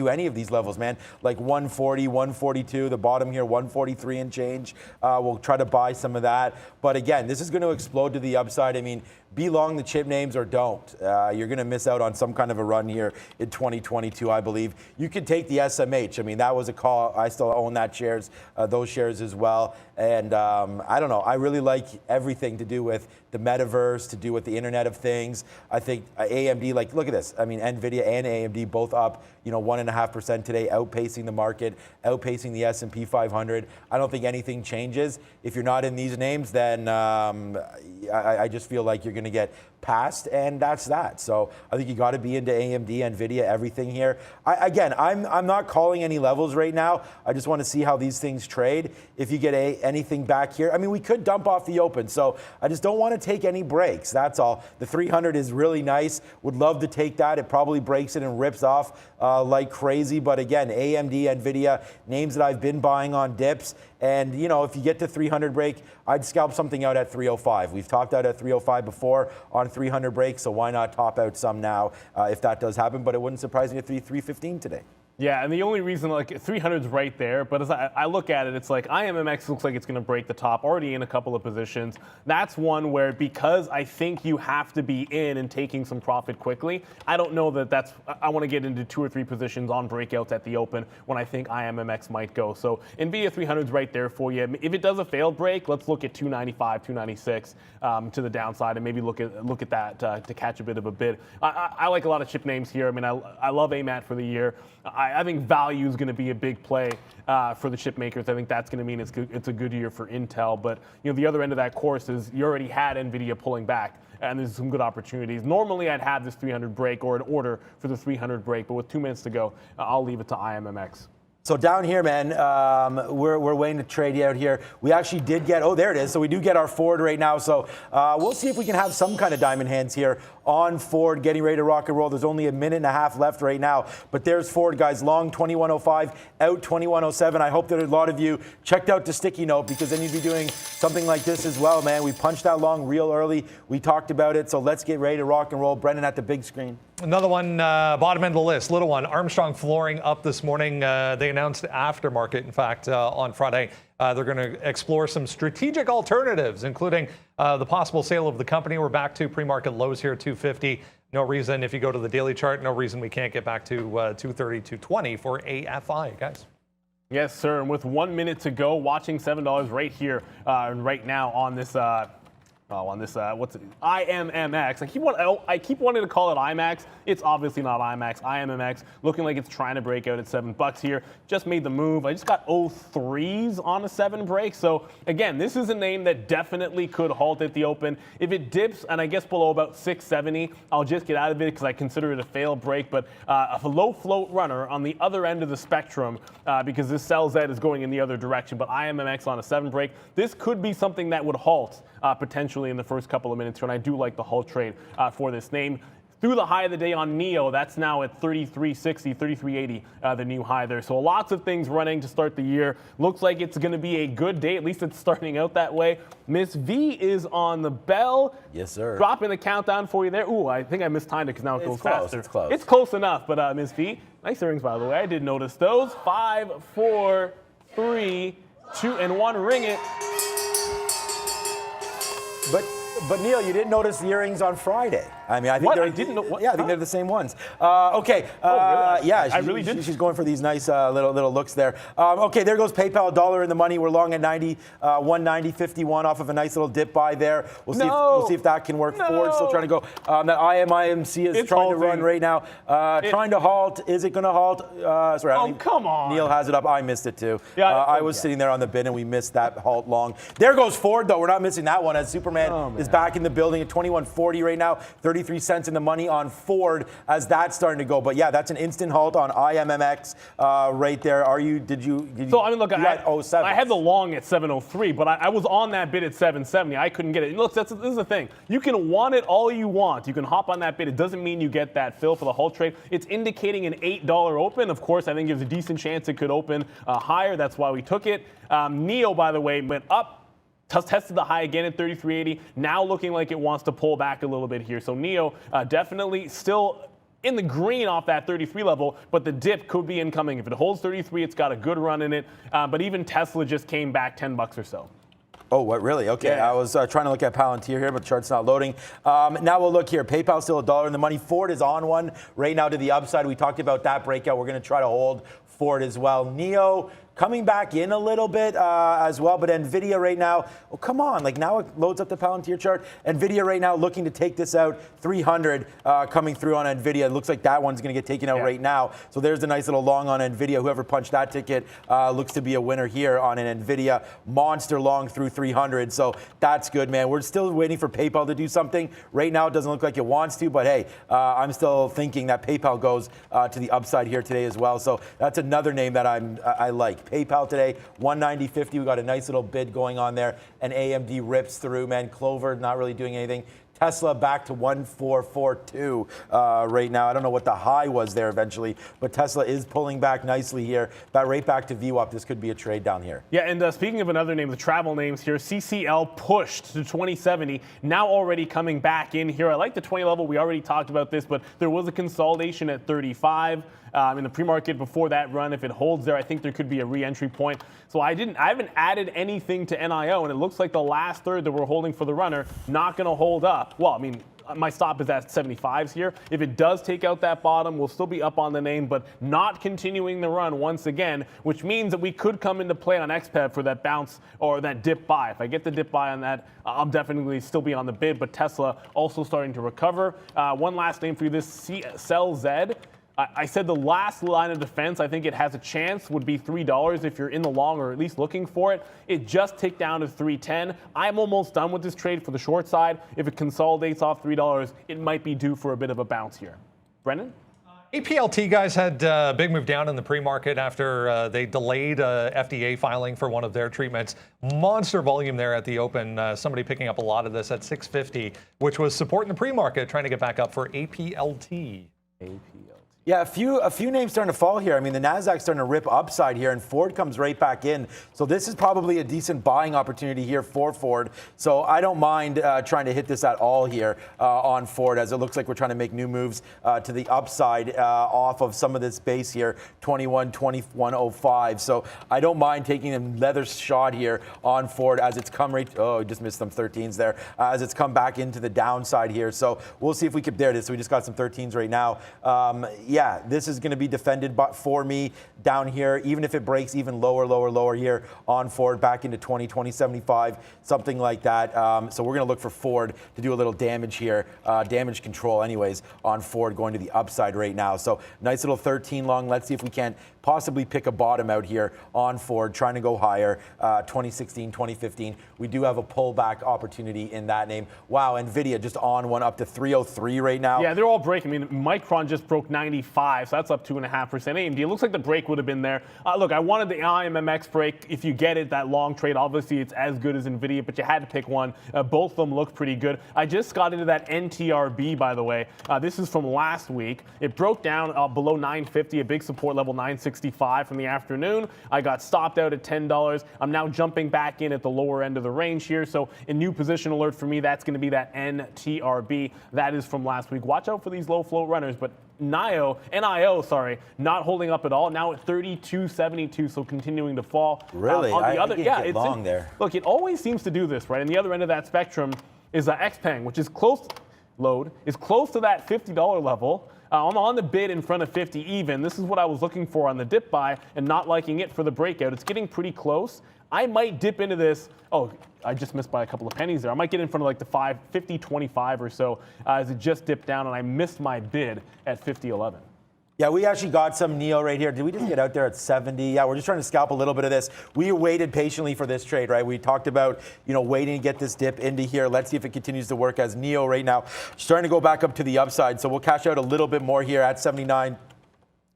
any of these levels, man. Like 140, 142, the bottom here, 143 and change. We'll try to buy some of that. But again, this is going to explode to the upside. I mean, be long the chip names or don't. You're going to miss out on some kind of a run here in 2022, I believe. You could take the SMH. I mean, that was a call. I still own those shares as well. And I don't know. I really like everything to do with the metaverse, to do with the Internet of Things. I think AMD, like, look at this. I mean, NVIDIA and AMD both up, 1.5% today, outpacing the market, outpacing the S&P 500. I don't think anything changes. If you're not in these names, then I just feel like you're going to get passed, and that's that. So I think you got to be into AMD, NVIDIA, everything here. I'm not calling any levels right now. I just want to see how these things trade. If you get anything back here, I mean, we could dump off the open. So I just don't want to take any breaks. That's all. The 300 is really nice. Would love to take that. It probably breaks it and rips off like crazy. But again, AMD, NVIDIA, names that I've been buying on dips. And, if you get to 300 break, I'd scalp something out at 305. We've topped out at 305 before on 300 break, so why not top out some now if that does happen? But it wouldn't surprise me at 315 today. Yeah, and the only reason, 300's right there, but as I look at it, it's like IMMX looks like it's going to break the top, already in a couple of positions. That's one where, because I think you have to be in and taking some profit quickly, I don't know that I want to get into 2 or 3 positions on breakouts at the open when I think IMMX might go. So NVIDIA 300's right there for you. If it does a failed break, let's look at 295, 296 to the downside and maybe look at that to catch a bit of a bid. I like a lot of chip names here. I mean, I love AMAT for the year. I think value is going to be a big play for the chip makers. I think that's going to mean it's a good year for Intel. But the other end of that course is you already had NVIDIA pulling back, and there's some good opportunities. Normally, I'd have this 300 break or an order for the 300 break, but with 2 minutes to go, I'll leave it to IMMX. So down here, man, we're waiting to trade you out here. We actually did get, there it is. So we do get our Ford right now. So we'll see if we can have some kind of diamond hands here on Ford, getting ready to rock and roll. There's only a minute and a half left right now. But there's Ford, guys. Long 2105, out 2107. I hope that a lot of you checked out the sticky note, because then you'd be doing something like this as well, man. We punched that long real early. We talked about it. So let's get ready to rock and roll. Brendan at the big screen. Another one, bottom end of the list, little one. Armstrong Flooring up this morning. They announced aftermarket, in fact, on Friday. They're going to explore some strategic alternatives, including the possible sale of the company. We're back to pre-market lows here, 250. No reason, if you go to the daily chart, no reason we can't get back to 230, 220 for AFI, guys. Yes, sir. And with 1 minute to go, watching $7 right here, right now on this on this, what's it? IMMX. I keep wanting to call it IMAX. It's obviously not IMAX. IMMX looking like it's trying to break out at $7 here. Just made the move. I just got 03s on a 7 break. So again, this is a name that definitely could halt at the open. If it dips and I guess below about 670, I'll just get out of it because I consider it a failed break. But a low float runner on the other end of the spectrum because this sell Z is going in the other direction. But IMMX on a 7 break, this could be something that would halt potentially in the first couple of minutes here, and I do like the halt trade for this name. Through the high of the day on NEO, that's now at 33.60, 33.80, the new high there. So lots of things running to start the year. Looks like it's going to be a good day. At least it's starting out that way. Miss V is on the bell. Yes, sir. Dropping the countdown for you there. Ooh, I think I mistimed it because now it goes faster. It's close. It's close enough, but Miss V, nice earrings, by the way. I did notice those. 5, 4, 3, 2, and 1. Ring it. But Neil, you didn't notice the earrings on Friday. I mean, I think I didn't know. What? Yeah, I think they're the same ones. Okay. Really? Yeah, I really did. She's going for these nice little looks there. Okay, there goes PayPal, $1 in the money. We're long at 190.51 off of a nice little dip buy there. We'll see if that can work forward. Still trying to go. That IMC is trying to run right now. Trying to halt. Is it going to halt? Sorry. Come on. Neil has it up. I missed it too. Yeah, I was sitting there on the bin and we missed that halt long. There goes Ford though. We're not missing that one as Superman is back in the building at 21.40 right now. 33 cents in the money on Ford as that's starting to go. But yeah, that's an instant halt on IMMX right there. Did you? So I mean, look, I had the long at 703, but I was on that bid at 770. I couldn't get it. Look, this is the thing. You can want it all you want. You can hop on that bid. It doesn't mean you get that fill for the halt trade. It's indicating an $8 open. Of course, I think there's a decent chance it could open higher. That's why we took it. NEO, by the way, went up. Tested the high again at 33.80. Now looking like it wants to pull back a little bit here. So NEO definitely still in the green off that 33 level, but the dip could be incoming. If it holds 33, it's got a good run in it. But even Tesla just came back $10 or so. Oh, what, really? Okay, yeah. I was trying to look at Palantir here, but the chart's not loading. Now we'll look here. PayPal still $1 in the money. Ford is on one right now to the upside. We talked about that breakout. We're going to try to hold Ford as well. NEO coming back in a little bit as well, but NVIDIA right now, oh, come on, like now it loads up the Palantir chart. NVIDIA right now looking to take this out, 300 coming through on NVIDIA. It looks like that one's going to get taken out right now. So there's a nice little long on NVIDIA. Whoever punched that ticket looks to be a winner here on an NVIDIA monster long through 300. So that's good, man. We're still waiting for PayPal to do something. Right now it doesn't look like it wants to, but hey, I'm still thinking that PayPal goes to the upside here today as well. So that's another name that I like. PayPal today, 190.50. We got a nice little bid going on there. And AMD rips through, man. Clover not really doing anything. Tesla back to 1442 right now. I don't know what the high was there eventually, but Tesla is pulling back nicely here. Right back to VWAP. This could be a trade down here. Yeah, and speaking of another name, the travel names here, CCL pushed to 2070, now already coming back in here. I like the 20 level. We already talked about this, but there was a consolidation at 35. In the pre-market before that run. If it holds there, I think there could be a re-entry point. So I haven't added anything to NIO, and it looks like the last third that we're holding for the runner not going to hold up. Well, I mean, my stop is at 75s here. If it does take out that bottom, we'll still be up on the name, but not continuing the run once again, which means that we could come into play on XPEV for that bounce or that dip buy. If I get the dip buy on that, I'll definitely still be on the bid, but Tesla also starting to recover. One last name for you, this Sell Z. I said the last line of defense, I think it has a chance, would be $3 if you're in the long or at least looking for it. It just ticked down to 310. I'm almost done with this trade for the short side. If it consolidates off $3, it might be due for a bit of a bounce here. Brendan? APLT guys had a big move down in the pre-market after they delayed FDA filing for one of their treatments. Monster volume there at the open. Somebody picking up a lot of this at 650, which was supporting the pre-market, trying to get back up for APLT. Yeah, a few names starting to fall here. I mean, the NASDAQ's starting to rip upside here, and Ford comes right back in. So this is probably a decent buying opportunity here for Ford. So I don't mind trying to hit this at all here on Ford, as it looks like we're trying to make new moves to the upside off of some of this base here, 21.05. So I don't mind taking a leather shot here on Ford as it's come right. Oh, just missed some 13s there as it's come back into the downside here. So we'll see if we could. There it is. So we just got some 13s right now. yeah, this is going to be defended for me down here, even if it breaks even lower here on Ford back into 2075, something like that. So we're going to look for Ford to do a little damage here, damage control anyways, on Ford going to the upside right now. So nice little 13 long. Let's see if we can't possibly pick a bottom out here on Ford, trying to go higher, 2016, 2015. We do have a pullback opportunity in that name. Wow, NVIDIA just on one up to 303 right now. Yeah, they're all breaking. I mean, Micron just broke 95, so that's up 2.5%. AMD, it looks like the break would have been there. Look, I wanted the IMMX break. If you get it, that long trade, obviously it's as good as NVIDIA, but you had to pick one. Both of them look pretty good. I just got into that NTRB, by the way. This is from last week. It broke down below 950, a big support level 965 from the afternoon. I got stopped out at $10. I'm now jumping back in at the lower end of the range here. So a new position alert for me, that's going to be that NTRB. That is from last week. Watch out for these low float runners, but NIO, not holding up at all. Now at 32.72, so continuing to fall. Really? On the other, yeah, it's long there. Look, it always seems to do this, right? And the other end of that spectrum is XPeng, which is close to that $50 level. I'm on the bid in front of 50 even. This is what I was looking for on the dip buy and not liking it for the breakout. It's getting pretty close. I might dip into this. Oh, I just missed by a couple of pennies there. I might get in front of like the 50.25 or so as it just dipped down, and I missed my bid at 50.11. Yeah, we actually got some NEO right here. Did we just get out there at 70? Yeah, we're just trying to scalp a little bit of this. We waited patiently for this trade, right? We talked about, waiting to get this dip into here. Let's see if it continues to work as NEO right now starting to go back up to the upside. So we'll cash out a little bit more here at 79.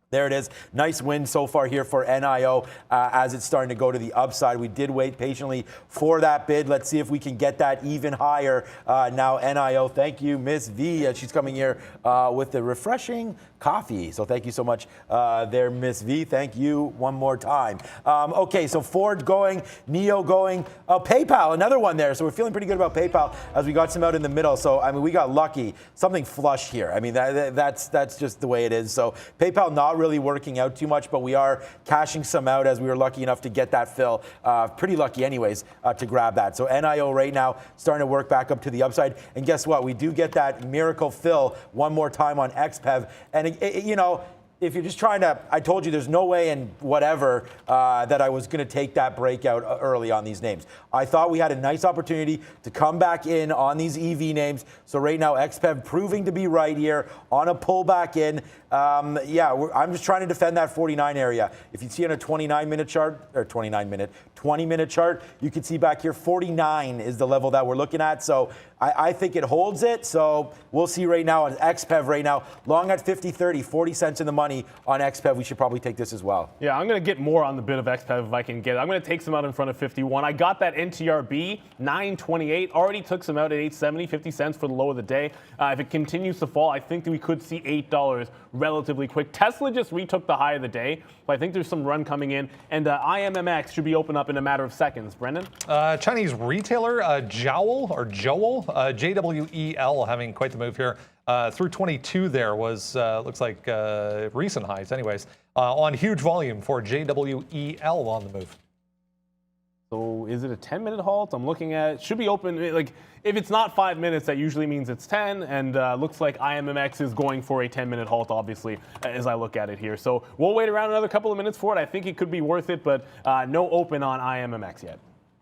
There it is. Nice win so far here for NIO as it's starting to go to the upside. We did wait patiently for that bid. Let's see if we can get that even higher. Now NIO, thank you, Miss V. She's coming here with the refreshing coffee. So thank you so much there, Miss V. Thank you one more time. Okay, so Ford going, NEO going, PayPal, another one there. So we're feeling pretty good about PayPal as we got some out in the middle. So, I mean, we got lucky. Something flush here. I mean, that's just the way it is. So PayPal not really working out too much, but we are cashing some out as we were lucky enough to get that fill. Pretty lucky anyways to grab that. So NIO right now starting to work back up to the upside. And guess what? We do get that miracle fill one more time on XPEV. And, if you're just trying to, I told you there's no way in whatever that I was going to take that breakout early on these names. I thought we had a nice opportunity to come back in on these EV names. So right now, XPEV proving to be right here on a pullback in. I'm just trying to defend that 49 area. If you see on a 29-minute chart, or 20-minute chart, you can see back here 49 is the level that we're looking at. So I think it holds it. So we'll see right now on XPEV right now. Long at 50.30, 40 cents in the money on XPEV. We should probably take this as well. Yeah, I'm going to get more on the bid of XPEV if I can get it. I'm going to take some out in front of 51. I got that NTRB, 928. Already took some out at 870, 50 cents for the low of the day. If it continues to fall, I think that we could see $8 relatively quick. Tesla just retook the high of the day, but I think there's some run coming in. And IMMX should be open up in a matter of seconds. Brendan? Chinese retailer Jowl, JWEL, having quite the move here. Through 22 there was, looks like recent highs anyways, on huge volume for JWEL on the move. So is it a 10-minute halt? I'm looking at, should be open, like if it's not 5 minutes, that usually means it's 10, and looks like IMMX is going for a 10-minute halt, obviously, as I look at it here. So we'll wait around another couple of minutes for it. I think it could be worth it, but no open on IMMX yet.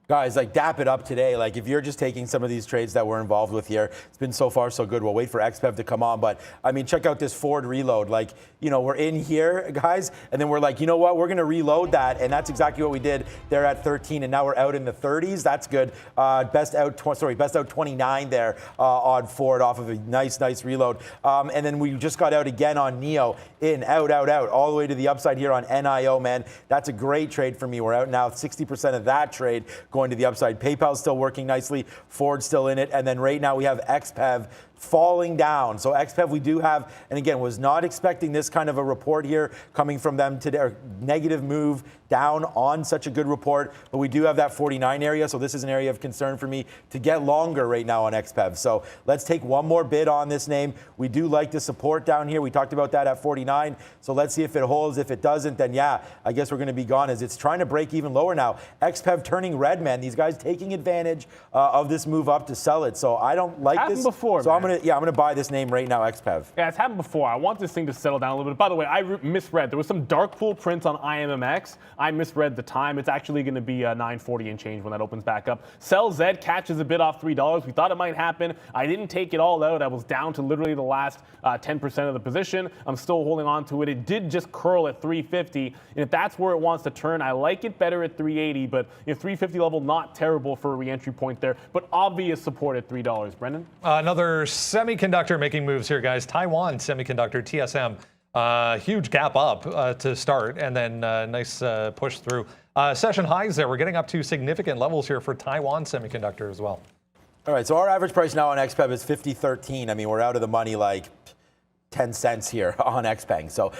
Guys, dap it up today. If you're just taking some of these trades that we're involved with here, it's been so far so good. We'll wait for XPEV to come on. But, I mean, check out this Ford reload. We're in here, guys, and then we're like, you know what? We're going to reload that. And that's exactly what we did there at 13. And now we're out in the 30s. That's good. Best out 29 there on Ford off of a nice reload. And then we just got out again on NEO. In, out, all the way to the upside here on NIO, man. That's a great trade for me. We're out now 60% of that trade going to the upside. PayPal's still working nicely. Ford's still in it. And then right now we have XPEV falling down. So XPEV we do have, and again, was not expecting this kind of a report here coming from them today, or negative move down on such a good report, but we do have that 49 area, so this is an area of concern for me to get longer right now on XPEV. So let's take one more bid on this name. We do like the support down here. We talked about that at 49, so let's see if it holds. If it doesn't, then yeah, I guess we're going to be gone as it's trying to break even lower now. XPEV turning red, man. These guys taking advantage of this move up to sell it. So I don't like this. Before, so man. I'm going gonna buy this name right now, XPEV. Yeah, it's happened before. I want this thing to settle down a little bit. By the way, I misread. There was some dark pool prints on IMMX. I misread the time. It's actually going to be 9:40 and change when that opens back up. Sell Z catches a bit off $3. We thought it might happen. I didn't take it all out. I was down to literally the last 10% of the position. I'm still holding on to it. It did just curl at 350, and if that's where it wants to turn, I like it better at 380. But 350 level, not terrible for a re-entry point there, but obvious support at $3. Brendan? Another semiconductor making moves here, guys. Taiwan Semiconductor, TSM. Huge gap up to start, and then nice push through. Session highs there. We're getting up to significant levels here for Taiwan Semiconductor as well. All right, so our average price now on XPEV is 50.13. I mean, we're out of the money like 10 cents here on XPeng. So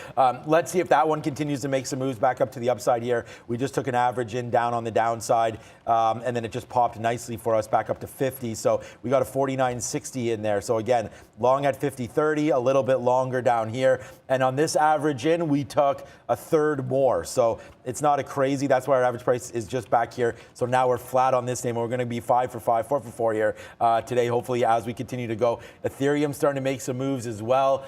let's see if that one continues to make some moves back up to the upside here. We just took an average in down on the downside, and then it just popped nicely for us back up to 50. So we got a 49.60 in there. So again, long at 50.30, a little bit longer down here. And on this average in, we took a third more. So it's not a crazy. That's why our average price is just back here. So now we're flat on this name. We're going to be 5 for 5, 4 for 4 here today, hopefully, as we continue to go. Ethereum starting to make some moves as well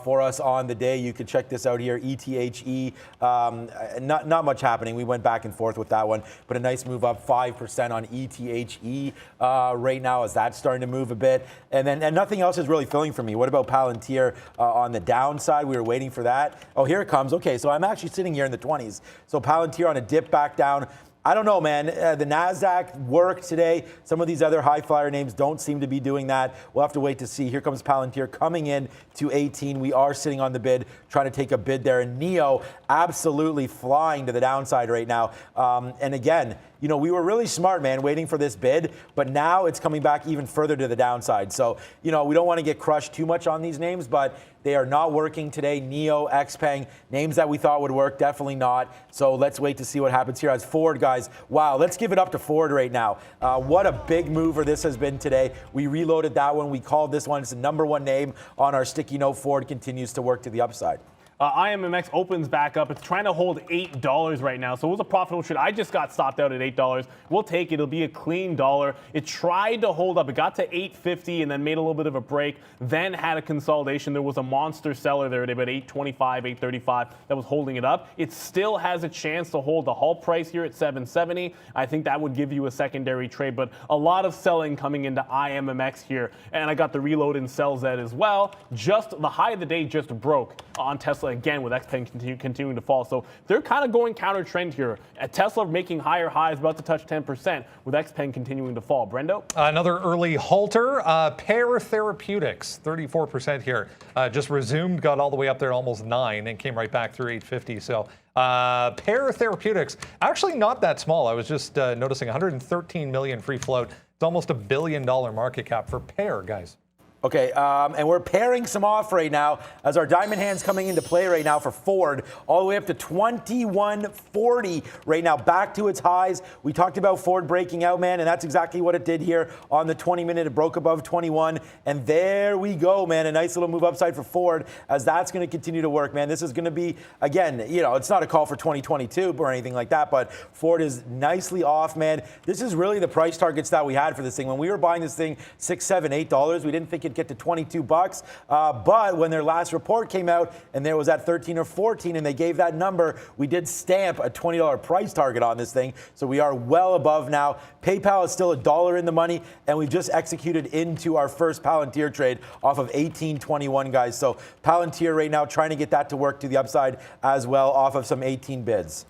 for us on the day. You can check this out here, ETHE. Not much happening. We went back and forth with that one, but a nice move up 5% on ETHE right now as that's starting to move a bit. And nothing else is really filling for me. What about Palantir on the downside? We were waiting for that. Oh, here it comes. Okay, so I'm actually sitting here in the 20s. So Palantir on a dip back down. I don't know, man. The NASDAQ worked today. Some of these other high flyer names don't seem to be doing that. We'll have to wait to see. Here comes Palantir coming in to 18. We are sitting on the bid, trying to take a bid there. And NEO absolutely flying to the downside right now. And again, we were really smart, man, waiting for this bid, but now it's coming back even further to the downside. So, we don't want to get crushed too much on these names, but they are not working today. NEO, XPeng, names that we thought would work, definitely not. So let's wait to see what happens here. As Ford, guys, wow, let's give it up to Ford right now. What a big mover this has been today. We reloaded that one. We called this one. It's the #1 name on our sticky note. Ford continues to work to the upside. IMMX opens back up. It's trying to hold $8 right now. So it was a profitable trade. I just got stopped out at $8. We'll take it. It'll be a clean dollar. It tried to hold up. It got to $8.50 and then made a little bit of a break. Then had a consolidation. There was a monster seller there at about $8.25, $8.35 that was holding it up. It still has a chance to hold the halt price here at $7.70. I think that would give you a secondary trade. But a lot of selling coming into IMMX here. And I got the reload and sell Z as well. Just the high of the day just broke on Tesla again with XPeng continuing to fall. So they're kind of going counter trend here. At Tesla making higher highs, about to touch 10%, with XPeng continuing to fall. Brendo? Another early halter, Pear Therapeutics, 34% here. Just resumed, got all the way up there almost 9 and came right back through 850. So Pear Therapeutics, actually not that small. I was just noticing 113 million free float. It's almost $1 billion market cap for Pear, guys. Okay, and we're pairing some off right now as our diamond hand's coming into play right now for Ford, all the way up to 2140 right now, back to its highs. We talked about Ford breaking out, man, and that's exactly what it did here on the 20-minute. It broke above 21, and there we go, man. A nice little move upside for Ford as that's going to continue to work, man. This is going to be, again, it's not a call for 2022 or anything like that, but Ford is nicely off, man. This is really the price targets that we had for this thing. When we were buying this thing $6, $7, $8, we didn't think it get to $22, but when their last report came out and there was at 13 or 14 and they gave that number, we did stamp a $20 price target on this thing. So we are well above now. PayPal is still $1 in the money, and we've just executed into our first Palantir trade off of 1821, guys. So Palantir right now trying to get that to work to the upside as well off of some 18 bids.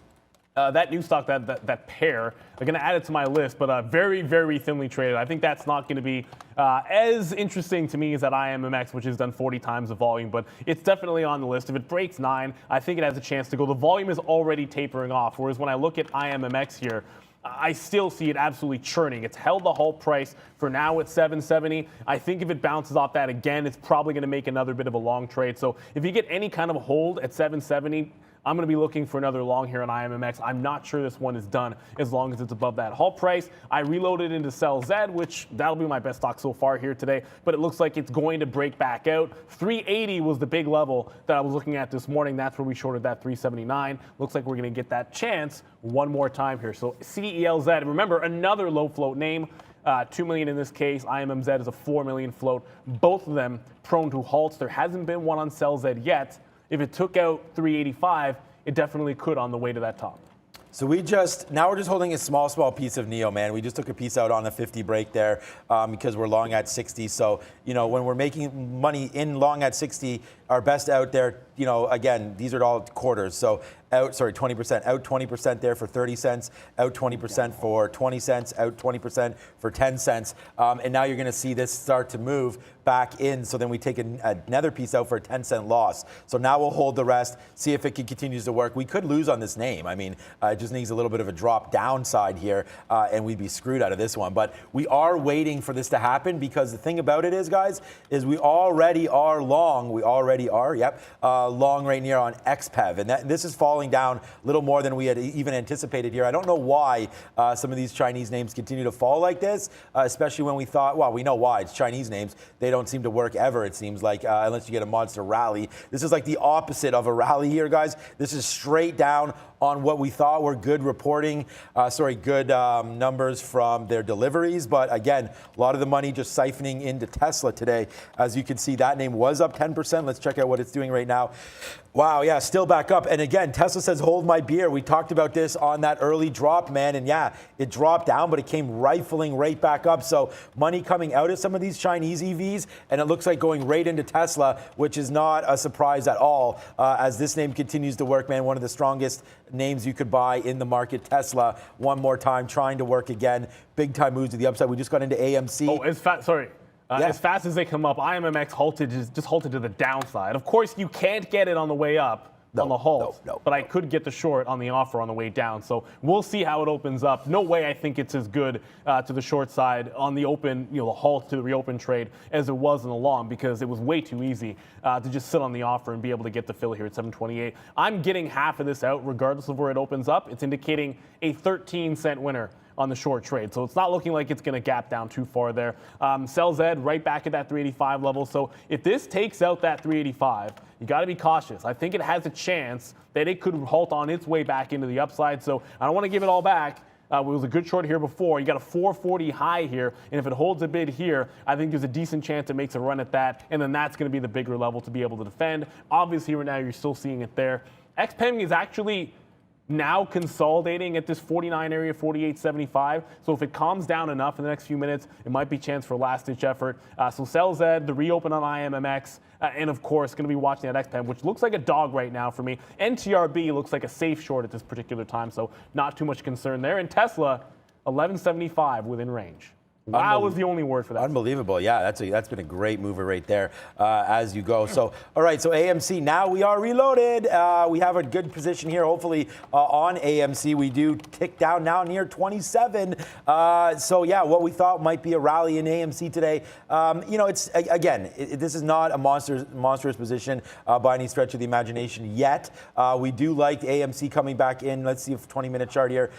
That new stock, that Pear, I'm going to add it to my list, but very, very thinly traded. I think that's not going to be as interesting to me as that IMMX, which has done 40 times the volume, but it's definitely on the list. If it breaks 9, I think it has a chance to go. The volume is already tapering off, whereas when I look at IMMX here, I still see it absolutely churning. It's held the halt price for now at 770. I think if it bounces off that again, it's probably going to make another bit of a long trade. So if you get any kind of a hold at 770, I'm going to be looking for another long here on IMMX. I'm not sure this one is done as long as it's above that halt price. I reloaded into Sell Z, which that'll be my best stock so far here today, but it looks like it's going to break back out. 380 was the big level that I was looking at this morning. That's where we shorted that 379. Looks like we're going to get that chance one more time here. So CELZ, remember, another low float name. 2 million in this case. IMMZ is a 4 million float. Both of them prone to halts. There hasn't been one on SellZ yet. If it took out 385, it definitely could on the way to that top. So now we're just holding a small piece of NEO, man. We just took a piece out on the 50 break there because we're long at 60. So, when we're making money in long at 60, our best out there, again, these are all quarters. So 20%, out 20% there for 30 cents, out 20% for 20 cents, out 20% for 10 cents. And now you're going to see this start to move back in. So then we take another piece out for a 10-cent loss. So now we'll hold the rest, see if it continues to work. We could lose on this name. I mean, it just needs a little bit of a drop downside here, and we'd be screwed out of this one. But we are waiting for this to happen because the thing about it is, guys, is we already are long. We already are, long right near on XPEV. And this is falling down a little more than we had even anticipated here. I don't know why some of these Chinese names continue to fall like this, especially when we thought, well, we know why. It's Chinese names. They don't seem to work ever, it seems like, unless you get a monster rally. This is like the opposite of a rally here, guys. This is straight down on what we thought were good reporting, good numbers from their deliveries. But again, a lot of the money just siphoning into Tesla today. As you can see, that name was up 10%. Let's check out what it's doing right now. Wow, yeah, still back up. And again, Tesla says, hold my beer. We talked about this on that early drop, man. And yeah, it dropped down, but it came rifling right back up. So money coming out of some of these Chinese EVs, and it looks like going right into Tesla, which is not a surprise at all, as this name continues to work, man. One of the strongest names you could buy in the market. Tesla, one more time, trying to work again. Big time moves to the upside. We just got into AMC. Oh, it's fat. Sorry. As fast as they come up, IMMX just halted to the downside. Of course, you can't get it on the way up on the halt, but I could get the short on the offer on the way down. So we'll see how it opens up. No way I think it's as good to the short side on the open, the halt to the reopen trade as it was in the long, because it was way too easy to just sit on the offer and be able to get the fill here at 728. I'm getting half of this out regardless of where it opens up. It's indicating a 13-cent winner on the short trade. So it's not looking like it's going to gap down too far there. SellZ right back at that 385 level. So if this takes out that 385, you got to be cautious. I think it has a chance that it could halt on its way back into the upside. So I don't want to give it all back. It was a good short here before. You got a 440 high here, and if it holds a bid here, I think there's a decent chance it makes a run at that, and then that's going to be the bigger level to be able to defend. Obviously, right now you're still seeing it there. XPEM is actually now consolidating at this 49 area, 48.75. So if it calms down enough in the next few minutes, it might be a chance for a last-ditch effort. So SellZ, the reopen on IMMX, and of course, going to be watching that XPEM, which looks like a dog right now for me. NTRB looks like a safe short at this particular time, so not too much concern there. And Tesla, 11.75 within range. Wow was the only word for that. Unbelievable. Yeah, that's been a great mover right there as you go. So, all right, so AMC, now we are reloaded. We have a good position here, hopefully, on AMC. We do tick down now near 27. So, yeah, what we thought might be a rally in AMC today, it's, again, this is not a monstrous position by any stretch of the imagination yet. We do like AMC coming back in. Let's see if 20-minute chart here,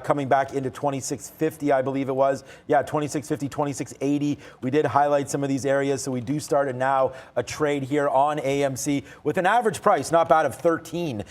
coming back into 26.50, I believe it was. Yeah, 26.50, 26.80. We did highlight some of these areas, so we do start now a trade here on AMC with an average price, not bad, of 13.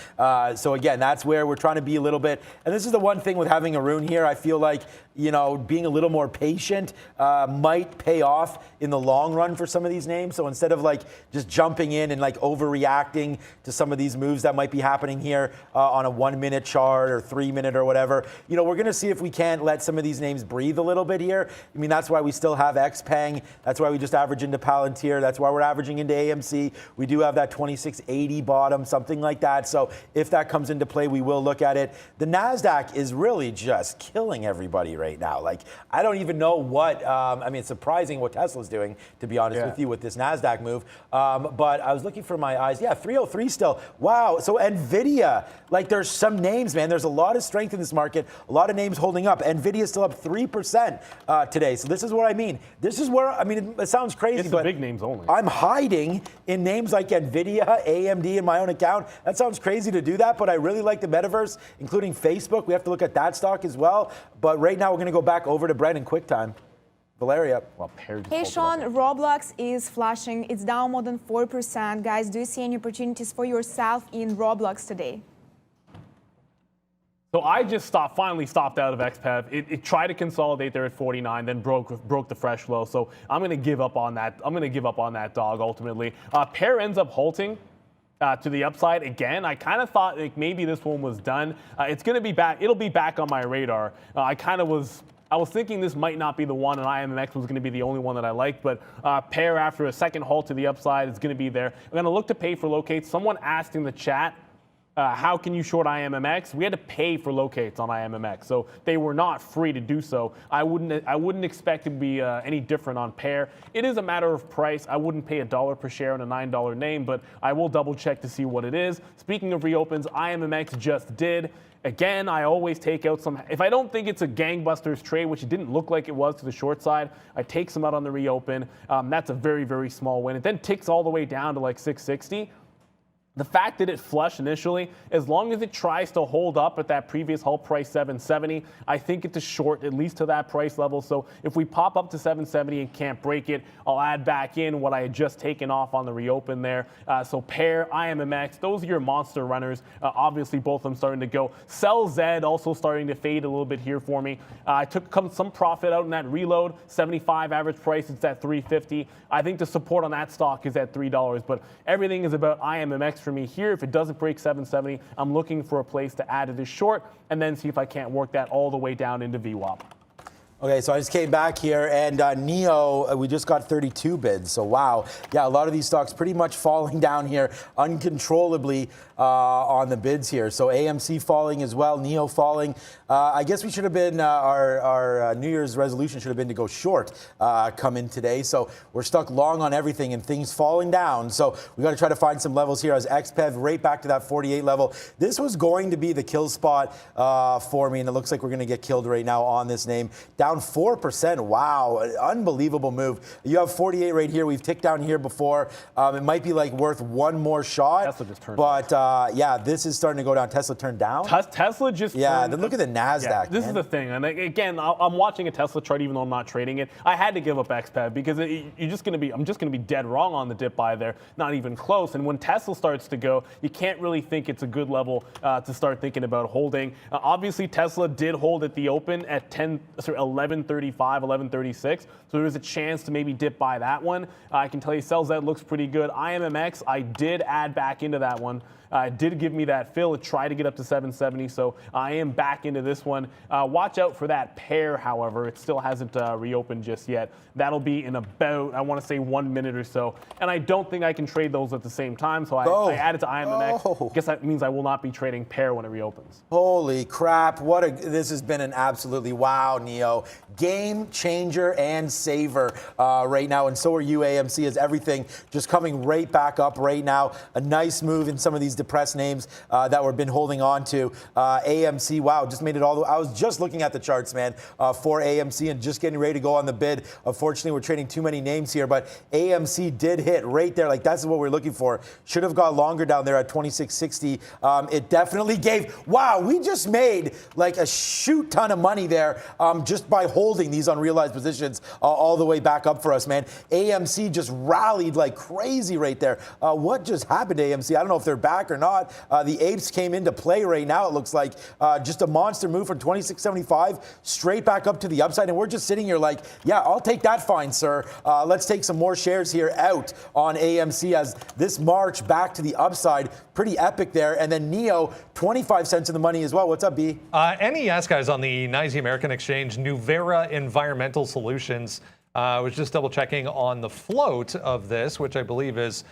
So again, that's where we're trying to be a little bit. And this is the one thing with having Arun here. I feel like, being a little more patient might pay off in the long run for some of these names. So instead of just jumping in and overreacting to some of these moves that might be happening here on a 1-minute chart or 3-minute or whatever, we're going to see if we can't let some of these names breathe a little bit here. I mean, that's why we still have XPeng. That's why we just average into Palantir. That's why we're averaging into AMC. We do have that 26.80 bottom, something like that. So if that comes into play, we will look at it. The NASDAQ is really just killing everybody right now. I don't even know what, it's surprising what Tesla's doing, to be honest with you, with this NASDAQ move. But I was looking for my eyes. Yeah, 303 still. Wow. So NVIDIA, there's some names, man. There's a lot of strength in this market, a lot of names holding up. NVIDIA still up 3% today. So this is what I mean. This is where, it sounds crazy, it's but the big names only. I'm hiding in names like NVIDIA, AMD in my own account. That sounds crazy to do that, but I really like the metaverse, including Facebook. We have to look at that stock as well. But right now, we're going to go back over to Brent in quick time. Valeria. Well, hey, Sean, Roblox is flashing. It's down more than 4%. Guys, do you see any opportunities for yourself in Roblox today? So I just finally stopped out of XPEV. It tried to consolidate there at 49, then broke the fresh low. So I'm going to give up on that. I'm going to give up on that dog ultimately. Pair ends up halting to the upside again. I kind of thought like maybe this one was done. It's going to be back. It'll be back on my radar. I was thinking this might not be the one, and IMMX was going to be the only one that I liked, but pair after a second halt to the upside is going to be there. I'm going to look to pay for locates. Someone asked in the chat, how can you short IMMX? We had to pay for locates on IMMX, so they were not free to do so. I wouldn't expect it to be any different on pair. It is a matter of price. I wouldn't pay $1 per share on a $9 name, but I will double check to see what it is. Speaking of reopens, IMMX just did. Again, I always take out some. If I don't think it's a gangbusters trade, which it didn't look like it was to the short side, I take some out on the reopen. That's a very, very small win. It then ticks all the way down to like 660. The fact that it flushed initially, as long as it tries to hold up at that previous halt price 770, I think it's a short at least to that price level. So if we pop up to 770 and can't break it, I'll add back in what I had just taken off on the reopen there. So pair, IMMX, those are your monster runners. Obviously, both of them starting to go. Sell Z also starting to fade a little bit here for me. I took some profit out in that reload. 75 average price, it's at 350. I think the support on that stock is at $3, but everything is about IMMX for me here. If it doesn't break 770, I'm looking for a place to add to this short and then see if I can't work that all the way down into VWAP. Okay, so I just came back here, and NEO, we just got 32 bids. So wow, yeah, a lot of these stocks pretty much falling down here uncontrollably on the bids here. So AMC falling as well, NEO falling. I guess we should have been, our New Year's resolution should have been to go short come in today. So we're stuck long on everything and things falling down. So we got to try to find some levels here as XPEV right back to that 48 level. This was going to be the kill spot for me, and it looks like we're going to get killed right now on this name. Down 4%. Wow, unbelievable move. You have 48 right here. We've ticked down here before. It might be like worth one more shot. Tesla just turned but yeah, this is starting to go down. Tesla turned down. Tesla just then look at the NASDAQ. Yeah, this is the thing, and again, I'm watching a Tesla chart even though I'm not trading it. I had to give up XPEV because I'm just going to be dead wrong on the dip buy there, not even close. And when Tesla starts to go, you can't really think it's a good level to start thinking about holding. Obviously, Tesla did hold at the open at 1135, 1136. So there was a chance to maybe dip by that one. I can tell you, CellZ looks pretty good. IMMX, I did add back into that one. It did give me that fill. It tried to get up to 770, so I am back into this one. Watch out for that pair, however. It still hasn't reopened just yet. That'll be in about, I want to say, 1 minute or so. And I don't think I can trade those at the same time, so I added to IMMX. Guess that means I will not be trading pair when it reopens. Holy crap. This has been an absolutely wow, NEO. Game changer and saver right now, and so are you, AMC, as everything just coming right back up right now. A nice move in some of these depressed names that we've been holding on to. AMC, wow, just made it all. I was just looking at the charts, man, for AMC and just getting ready to go on the bid. Unfortunately, we're trading too many names here, but AMC did hit right there. Like, that's what we're looking for. Should have got longer down there at 2660. It definitely gave, wow, we just made like a shoot ton of money there just by holding these unrealized positions all the way back up for us, man. AMC just rallied like crazy right there. What just happened to AMC? I don't know if they're back or not. The apes came into play right now. It looks like just a monster move from 2675 straight back up to the upside. And we're just sitting here like, yeah, I'll take that fine, sir. Let's take some more shares here out on AMC as this march back to the upside. Pretty epic there. And then NEO, 25 cents in the money as well. What's up, B? NES, guys, on the NYSE American Exchange, Nuvera Environmental Solutions. I was just double checking on the float of this, which I believe is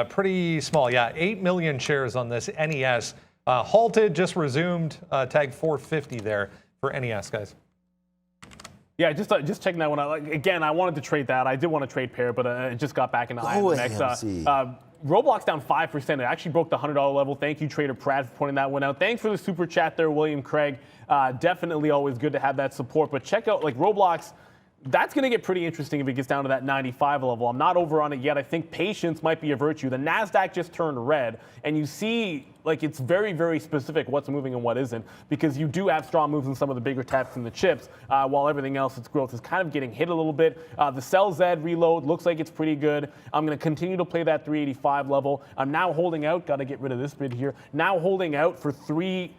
pretty small. Yeah, 8 million shares on this NES. Halted, just resumed, tag 450 there for NES, guys. Yeah, just checking that one out. Again, I wanted to trade that. I did want to trade pair, but it just got back into IMX. Roblox down 5%. It actually broke the $100 level. Thank you, Trader Pratt, for pointing that one out. Thanks for the super chat there, William Craig. Definitely always good to have that support. But check out Roblox. That's going to get pretty interesting if it gets down to that 95 level. I'm not over on it yet. I think patience might be a virtue. The NASDAQ just turned red, and you see like it's very, very specific what's moving and what isn't, because you do have strong moves in some of the bigger techs and the chips, while everything else, its growth is kind of getting hit a little bit. The sell Z reload looks like it's pretty good. I'm going to continue to play that 385 level. I'm now holding out. Got to get rid of this bid here. Now holding out for $3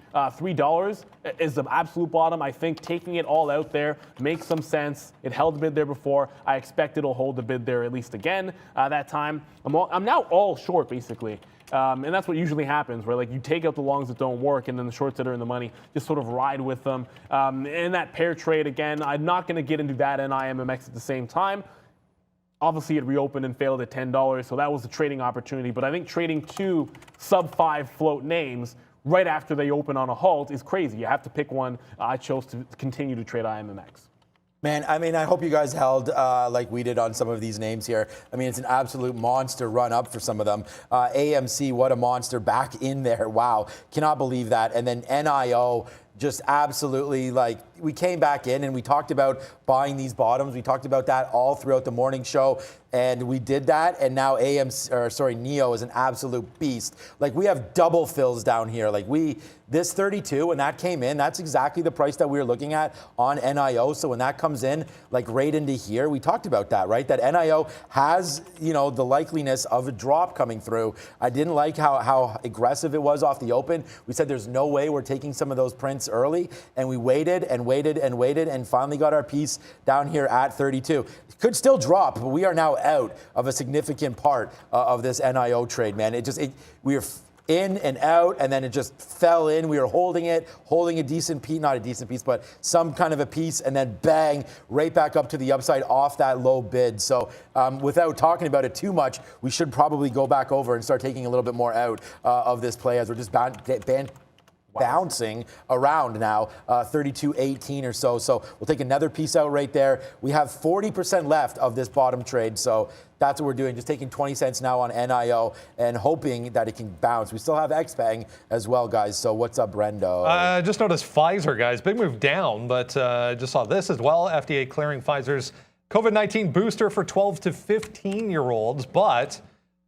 is the absolute bottom. I think taking it all out there makes some sense. It held the bid there before. I expect it'll hold the bid there at least again that time. I'm now all short basically. And that's what usually happens, where like you take out the longs that don't work, and then the shorts that are in the money just sort of ride with them. And that pair trade, again, I'm not going to get into that and IMMX at the same time. Obviously, it reopened and failed at $10, so that was a trading opportunity. But I think trading 2 sub-5 float names right after they open on a halt is crazy. You have to pick one. I chose to continue to trade IMMX. Man, I mean, I hope you guys held like we did on some of these names here. I mean, it's an absolute monster run up for some of them. AMC, what a monster, back in there. Wow, cannot believe that. And then NIO, just absolutely, like, we came back in and we talked about buying these bottoms. We talked about that all throughout the morning show, and we did that. And now NEO is an absolute beast. Like, we have double fills down here. Like, this 32, when that came in, that's exactly the price that we were looking at on NIO. So when that comes in, like right into here, we talked about that, right? That NIO has, you know, the likeliness of a drop coming through. I didn't like how aggressive it was off the open. We said there's no way we're taking some of those prints early, and we waited and waited and waited and finally got our piece down here at 32. It could still drop, but we are now out of a significant part of this NIO trade, man. We were in and out, and then it just fell in. We were holding a decent piece, not a decent piece, but some kind of a piece, and then bang, right back up to the upside off that low bid. So without talking about it too much, we should probably go back over and start taking a little bit more out of this play, as we're just bouncing around now, 32.18 or so. So we'll take another piece out right there. We have 40% left of this bottom trade. So that's what we're doing, just taking 20 cents now on NIO and hoping that it can bounce. We still have XPeng as well, guys. So what's up, Brendo? Just noticed Pfizer, guys. Big move down, but just saw this as well. FDA clearing Pfizer's COVID-19 booster for 12 to 15-year-olds. But,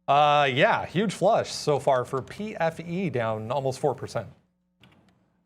yeah, huge flush so far for PFE, down almost 4%.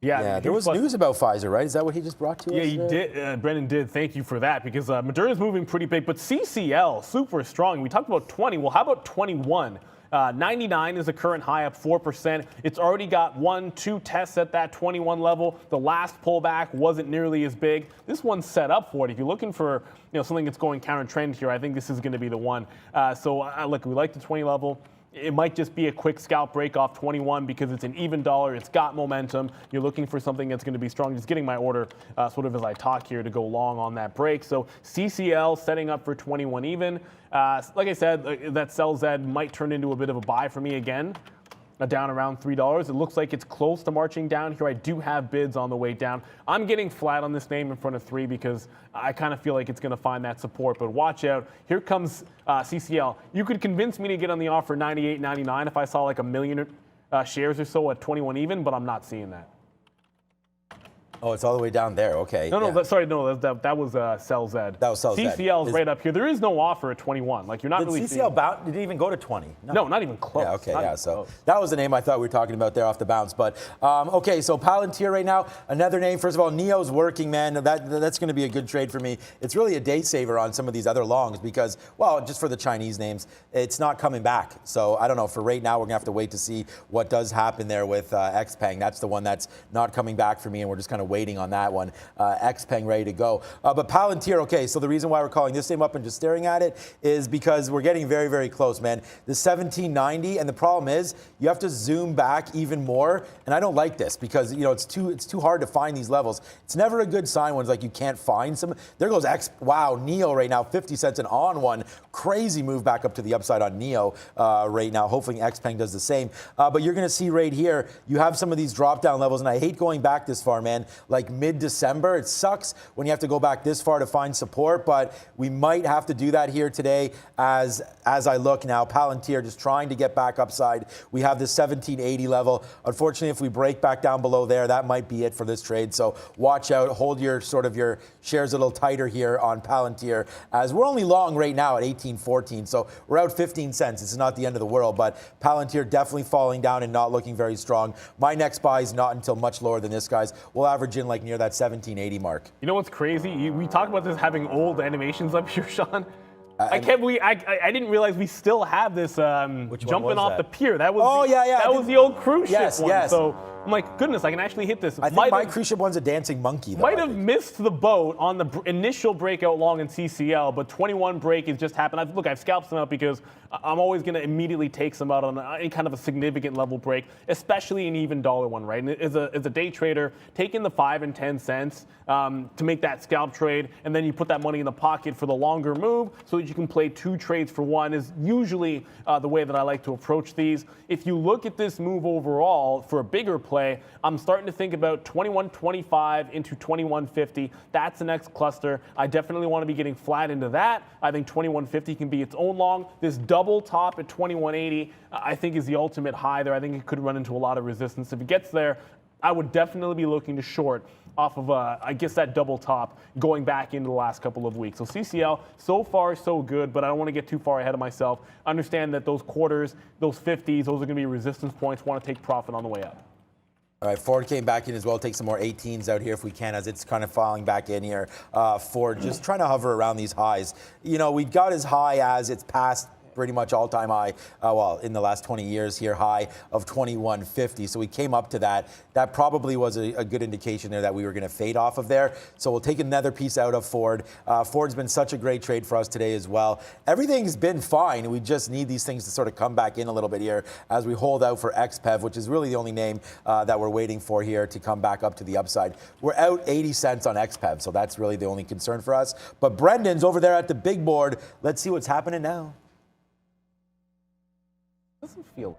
Yeah, there was news about Pfizer, right? Is that what he just brought to us? Yeah, he did. Brendan did. Thank you for that, because Moderna's moving pretty big, but CCL, super strong. We talked about 20. Well, how about 21? 99 is the current high, up 4%. It's already got 1-2 tests at that 21 level. The last pullback wasn't nearly as big. This one's set up for it. If you're looking for something that's going counter trend here, I think this is going to be the one. Look, we like the 20 level. It might just be a quick scalp break off 21 because it's an even dollar. It's got momentum. You're looking for something that's going to be strong. Just getting my order sort of as I talk here to go long on that break. So CCL setting up for 21 even. Like I said, that sell Z might turn into a bit of a buy for me again. Down around $3. It looks like it's close to marching down here. I do have bids on the way down. I'm getting flat on this name in front of 3 because I kind of feel like it's going to find that support. But watch out. Here comes CCL. You could convince me to get on the offer $98.99 if I saw like 1 million shares or so at 21 even, but I'm not seeing that. Oh, it's all the way down there. Okay. No, that was sell Z. That was sell Z. CCL is right up here. There is no offer at 21. Like, you're not really CCL did it even go to 20? No, not even close. Yeah, okay, yeah. So that was the name I thought we were talking about there off the bounce. But okay, so Palantir right now, another name. First of all, Neo's working, man. That's going to be a good trade for me. It's really a day saver on some of these other longs because, well, just for the Chinese names, it's not coming back. So I don't know. For right now, we're going to have to wait to see what does happen there with XPeng. That's the one that's not coming back for me, and we're just kind of waiting on that one. XPeng ready to go. But Palantir, okay, so the reason why we're calling this name up and just staring at it is because we're getting very, very close, man. The 1790, and the problem is you have to zoom back even more, and I don't like this because, it's too hard to find these levels. It's never a good sign when it's like you can't find some. There goes Neo right now, 50 cents and on one. Crazy move back up to the upside on Neo right now. Hopefully XPeng does the same. But you're going to see right here, you have some of these drop down levels, and I hate going back this far, man. like mid-December. It sucks when you have to go back this far to find support, but we might have to do that here today as I look now. Palantir just trying to get back upside. We have this 1780 level. Unfortunately, if we break back down below there, that might be it for this trade. So watch out, hold your shares a little tighter here on Palantir, as we're only long right now at 18.14. So we're out 15 cents. It's not the end of the world, but Palantir definitely falling down and not looking very strong. My next buy is not until much lower than this, guys. We'll average in like near that 1780 mark. You know what's crazy? We talk about this having old animations up here, Sean. I can't believe I didn't realize we still have this jumping off the pier. That was that was the old cruise ship one. Yes. So I'm like, goodness, I can actually hit this. I think my cruise ship one's a dancing monkey, though. Might have missed the boat on the initial breakout long in CCL, but 21 break has just happened. I've scalped some out because I'm always going to immediately take some out on any kind of a significant level break, especially an even dollar one, right? And as a day trader, taking the 5 and 10 cents to make that scalp trade, and then you put that money in the pocket for the longer move so that you can play 2 trades for 1 is usually the way that I like to approach these. If you look at this move overall for a bigger play, I'm starting to think about 21.25 into 21.50. That's the next cluster. I definitely want to be getting flat into that. I think 21.50 can be its own long. This double top at 21.80, I think, is the ultimate high there. I think it could run into a lot of resistance. If it gets there, I would definitely be looking to short off of, I guess, that double top going back into the last couple of weeks. So CCL, so far, so good, but I don't want to get too far ahead of myself. Understand that those quarters, those 50s, those are going to be resistance points. Want to take profit on the way up. All right, Ford came back in as well. Take some more 18s out here if we can, as it's kind of falling back in here. Ford just trying to hover around these highs. You know, we got as high as it's past pretty much all-time high, in the last 20 years here, high of 21.50. So we came up to that. That probably was a good indication there that we were going to fade off of there. So we'll take another piece out of Ford. Ford's been such a great trade for us today as well. Everything's been fine. We just need these things to sort of come back in a little bit here as we hold out for XPEV, which is really the only name that we're waiting for here to come back up to the upside. We're out 80 cents on XPEV, so that's really the only concern for us. But Brendan's over there at the big board. Let's see what's happening now. Doesn't feel.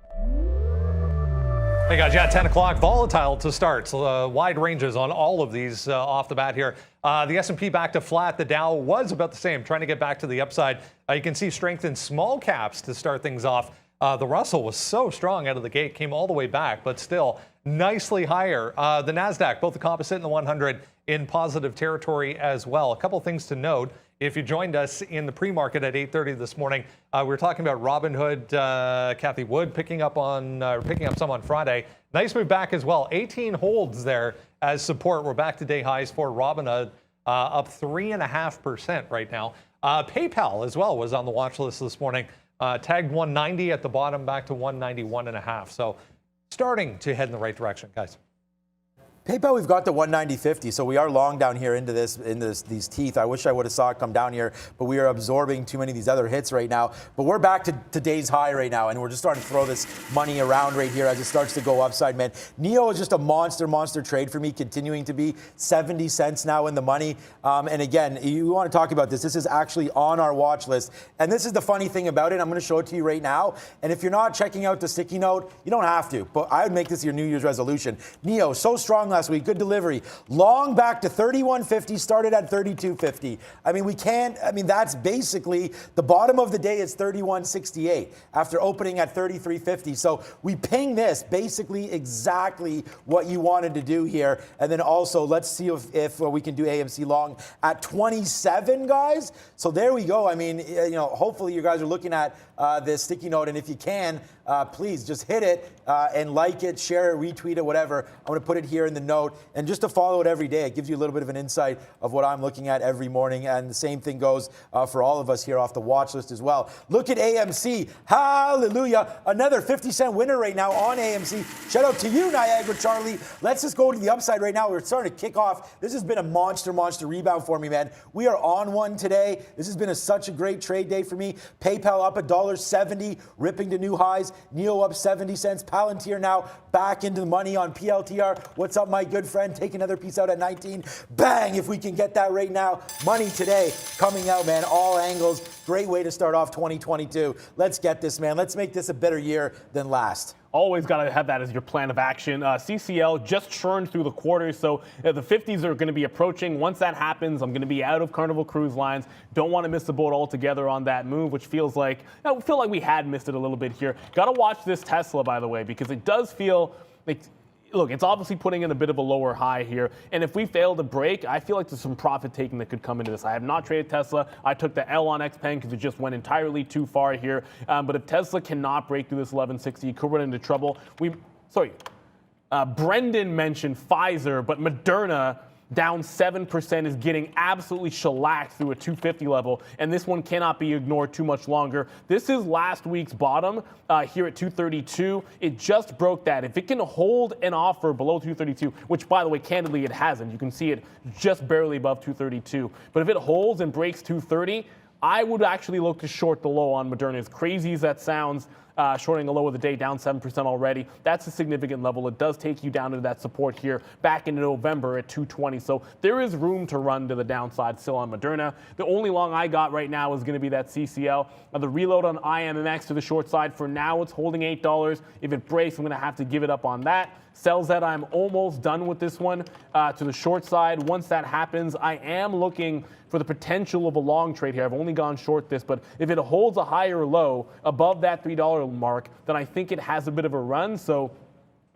Hey guys, 10 o'clock, volatile to start. So, wide ranges on all of these off the bat here. The S&P back to flat. The Dow was about the same, trying to get back to the upside. You can see strength in small caps to start things off. The Russell was so strong out of the gate, came all the way back, but still nicely higher. The NASDAQ, both the composite and the 100 in positive territory as well. A couple things to note. If you joined us in the pre-market at 8:30 this morning, we were talking about Robinhood, Kathy Wood picking up some on Friday. Nice move back as well. 18 holds there as support. We're back to day highs for Robinhood, up 3.5% right now. PayPal as well was on the watch list this morning. Tagged 190 at the bottom, back to 191.5. So starting to head in the right direction, guys. PayPal, we've got the 190.50, so we are long down here into these teeth. I wish I would have saw it come down here, but we are absorbing too many of these other hits right now. But we're back to today's high right now, and we're just starting to throw this money around right here as it starts to go upside, man. NEO is just a monster trade for me, continuing to be 70 cents now in the money. And again, you want to talk about this. This is actually on our watch list. And this is the funny thing about it. I'm going to show it to you right now. And if you're not checking out the sticky note, you don't have to, but I would make this your New Year's resolution. NEO, so strong last week, good delivery. Long back to 31.50, started at 32.50. That's basically the bottom of the day is 31.68 after opening at 33.50. So we ping this, basically exactly what you wanted to do here. And then also, let's see if we can do AMC long at 27, guys. So there we go. Hopefully you guys are looking at this sticky note, and if you can, please just hit it and like it, share it, retweet it, whatever. I'm going to put it here in the note. And just to follow it every day, it gives you a little bit of an insight of what I'm looking at every morning. And the same thing goes for all of us here off the watch list as well. Look at AMC. Hallelujah. Another 50-cent winner right now on AMC. Shout out to you, Niagara Charlie. Let's just go to the upside right now. We're starting to kick off. This has been a monster rebound for me, man. We are on one today. This has been such a great trade day for me. PayPal up $1.70, ripping to new highs. NEO up 70 cents. Palantir now back into the money on PLTR. What's up, my good friend? Take another piece out at 19. Bang, if we can get that right now. Money today coming out, man. All angles. Great way to start off 2022. Let's get this, man. Let's make this a better year than last. always got to have that as your plan of action. CCL just churned through the quarters, so the 50s are going to be approaching. Once that happens, I'm going to be out of Carnival Cruise Lines. Don't want to miss the boat altogether on that move, which feels like, I feel like we had missed it a little bit here. Got to watch this Tesla, by the way, because it does feel like, look, it's obviously putting in a bit of a lower high here. And if we fail to break, I feel like there's some profit taking that could come into this. I have not traded Tesla. I took the L on XPeng because it just went entirely too far here. But if Tesla cannot break through this 1160, you could run into trouble. Brendan mentioned Pfizer, but Moderna down 7% is getting absolutely shellacked through a 250 level, and this one cannot be ignored too much longer. This is last week's bottom here at 232. It just broke that. If it can hold an offer below 232, which, by the way, candidly, it hasn't. You can see it just barely above 232. But if it holds and breaks 230, I would actually look to short the low on Moderna. As crazy as that sounds, shorting the low of the day down 7% already. That's a significant level. It does take you down to that support here back in November at 220. So there is room to run to the downside still on Moderna. The only long I got right now is going to be that CCL. The reload on IMMX to the short side. For now, it's holding $8. If it breaks, I'm going to have to give it up on that. Sells that, I'm almost done with this one to the short side. Once that happens, I am looking for the potential of a long trade here. I've only gone short this, but if it holds a higher low above that $3 mark, then I think it has a bit of a run. So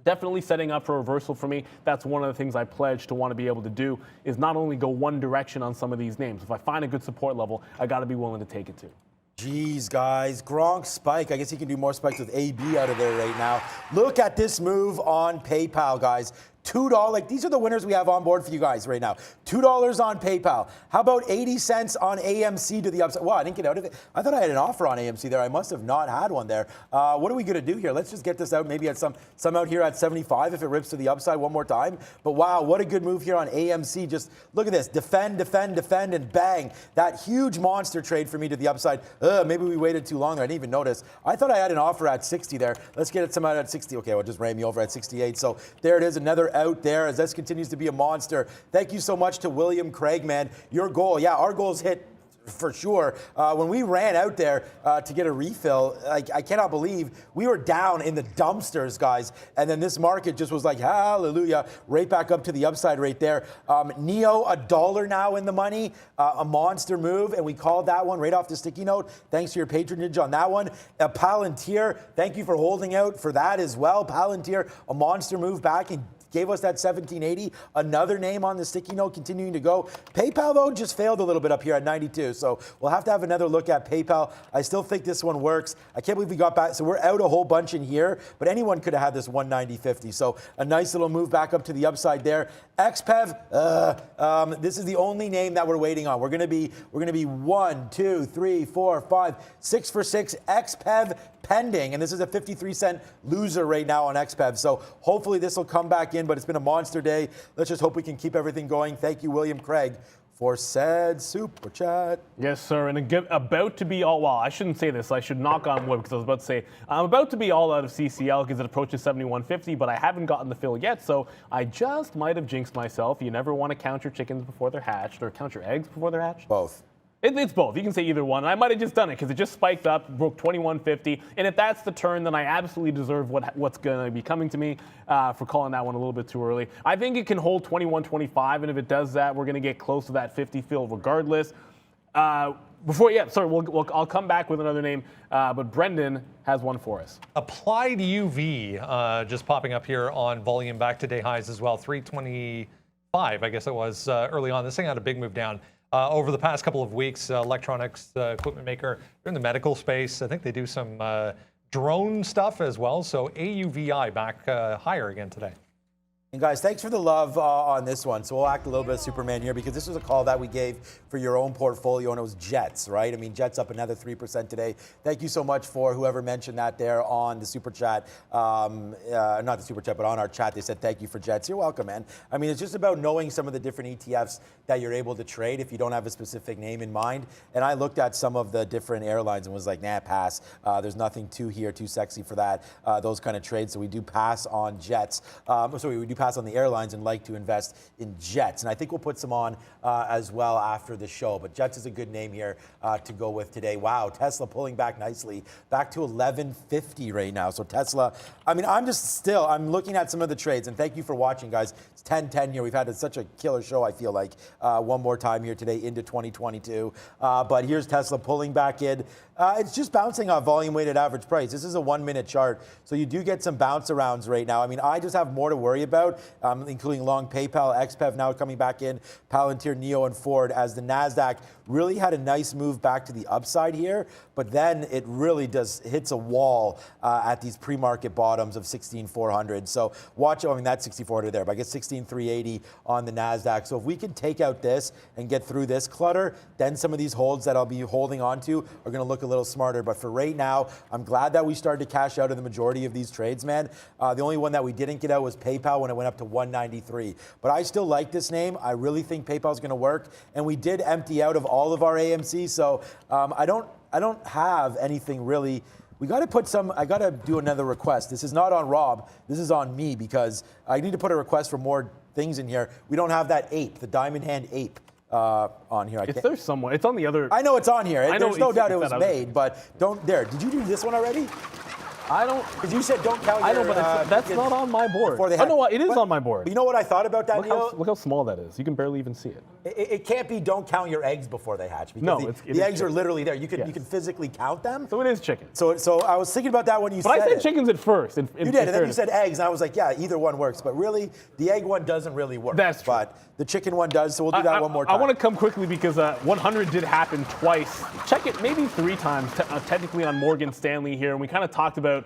definitely setting up for a reversal for me. That's one of the things I pledge to want to be able to do, is not only go one direction on some of these names. If I find a good support level, I got to be willing to take it too. Jeez, guys. Gronk spike. I guess he can do more spikes with AB out of there right now. Look at this move on PayPal, guys. $2. Like, these are the winners we have on board for you guys right now. $2 on PayPal. How about 80 cents on AMC to the upside? Wow, I didn't get out of it. I thought I had an offer on AMC there. I must have not had one there. What are we going to do here? Let's just get this out. Maybe at some out here at 75 if it rips to the upside one more time. But wow, what a good move here on AMC. Just look at this. Defend, defend, defend, and bang. That huge monster trade for me to the upside. Maybe we waited too long. I didn't even notice. I thought I had an offer at 60 there. Let's get it some out at 60. Okay, well, just ran me over at 68. So there it is. Another out there as this continues to be a monster. Thank you so much to William Craig, man. Your goal, yeah, our goals hit for sure. When we ran out there to get a refill, I cannot believe we were down in the dumpsters, guys. And then this market just was like, hallelujah, right back up to the upside right there. NEO, $1 now in the money, a monster move. And we called that one right off the sticky note. Thanks for your patronage on that one. Palantir, thank you for holding out for that as well. Palantir, a monster move back and gave us that 1780. Another name on the sticky note continuing to go. PayPal, though, just failed a little bit up here at 92. So we'll have to have another look at PayPal. I still think this one works. I can't believe we got back. So we're out a whole bunch in here, but anyone could have had this 190.50. So a nice little move back up to the upside there. XPEV, this is the only name that we're waiting on. We're going to be 1, 2, 3, 4, 5, 6 for 6. XPEV pending, and this is a 53-cent loser right now on XPEV. So hopefully this will come back in, but it's been a monster day. Let's just hope we can keep everything going. Thank you, William Craig, for said super chat. Yes, sir. And about to be all, well, I shouldn't say this. I should knock on wood because I was about to say I'm about to be all out of CCL because it approaches 71.50, but I haven't gotten the fill yet. So I just might have jinxed myself. You never want to count your chickens before they're hatched, or count your eggs before they're hatched. Both. It's both. You can say either one. I might have just done it because it just spiked up, broke 21.50. And if that's the turn, then I absolutely deserve what's going to be coming to me for calling that one a little bit too early. I think it can hold 21.25, and if it does that, we're going to get close to that 50 fill regardless. I'll come back with another name, but Brendan has one for us. Applied UV just popping up here on volume back to day highs as well. 325, I guess it was early on. This thing had a big move down. Over the past couple of weeks, electronics equipment maker, they're in the medical space. I think they do some drone stuff as well. So AUVI back higher again today. And guys, thanks for the love on this one. So we'll act a little bit of Superman here because this was a call that we gave for your own portfolio, and it was Jets, right? I mean, Jets up another 3% today. Thank you so much for whoever mentioned that there on the Super Chat. Not the Super Chat, but on our chat, they said thank you for Jets. You're welcome, man. I mean, it's just about knowing some of the different ETFs that you're able to trade if you don't have a specific name in mind. And I looked at some of the different airlines and was like, nah, pass. There's nothing too sexy for that, those kind of trades. So we do pass on Jets. We do pass pass on the airlines and like to invest in jets. And I think we'll put some on as well after the show. But jets is a good name here to go with today. Wow, Tesla pulling back nicely, back to 1150 right now. So Tesla, I mean, I'm looking at some of the trades, and thank you for watching, guys. It's 10:10 here. We've had such a killer show, I feel like, one more time here today into 2022. But here's Tesla pulling back in. It's just bouncing off volume-weighted average price. This is a 1-minute chart, so you do get some bounce arounds right now. I mean, I just have more to worry about, including long PayPal, XPEV now coming back in, Palantir, NEO, and Ford, as the NASDAQ really had a nice move back to the upside here, but then it really hits a wall at these pre-market bottoms of 16,400. So watch, I mean, that's 6,400 there, but I guess 16,380 on the NASDAQ. So if we can take out this and get through this clutter, then some of these holds that I'll be holding on to are going to look a little smarter. But for right now, I'm glad that we started to cash out of the majority of these trades, man. The only one that we didn't get out was PayPal when it went up to 193. But I still like this name. I really think PayPal is going to work. And we did empty out of all of our AMC. So I don't have anything really. I got to do another request. This is not on Rob. This is on me, because I need to put a request for more things in here. We don't have that ape, the diamond hand ape. On here. It's there somewhere. It's on the other. I know it's on here. There's no doubt it was made, but don't there. Did you do this one already? I don't. Because you said don't count your. I know, but that's not on my board. Oh, no, it is on my board. You know what I thought about that, Neil? Look how small that is. You can barely even see it. It can't be don't count your eggs before they hatch. Because no, the eggs are literally there. You can physically count them. So it is chicken. So I was thinking about that when you said it. But I said chickens at first. You did, and then you said eggs, and I was like, yeah, either one works. But really, the egg one doesn't really work. That's true. But the chicken one does, so we'll do that one more time. I want to come quickly because 100 did happen twice. Check it maybe 3 times, technically on Morgan Stanley here, and we kind of talked about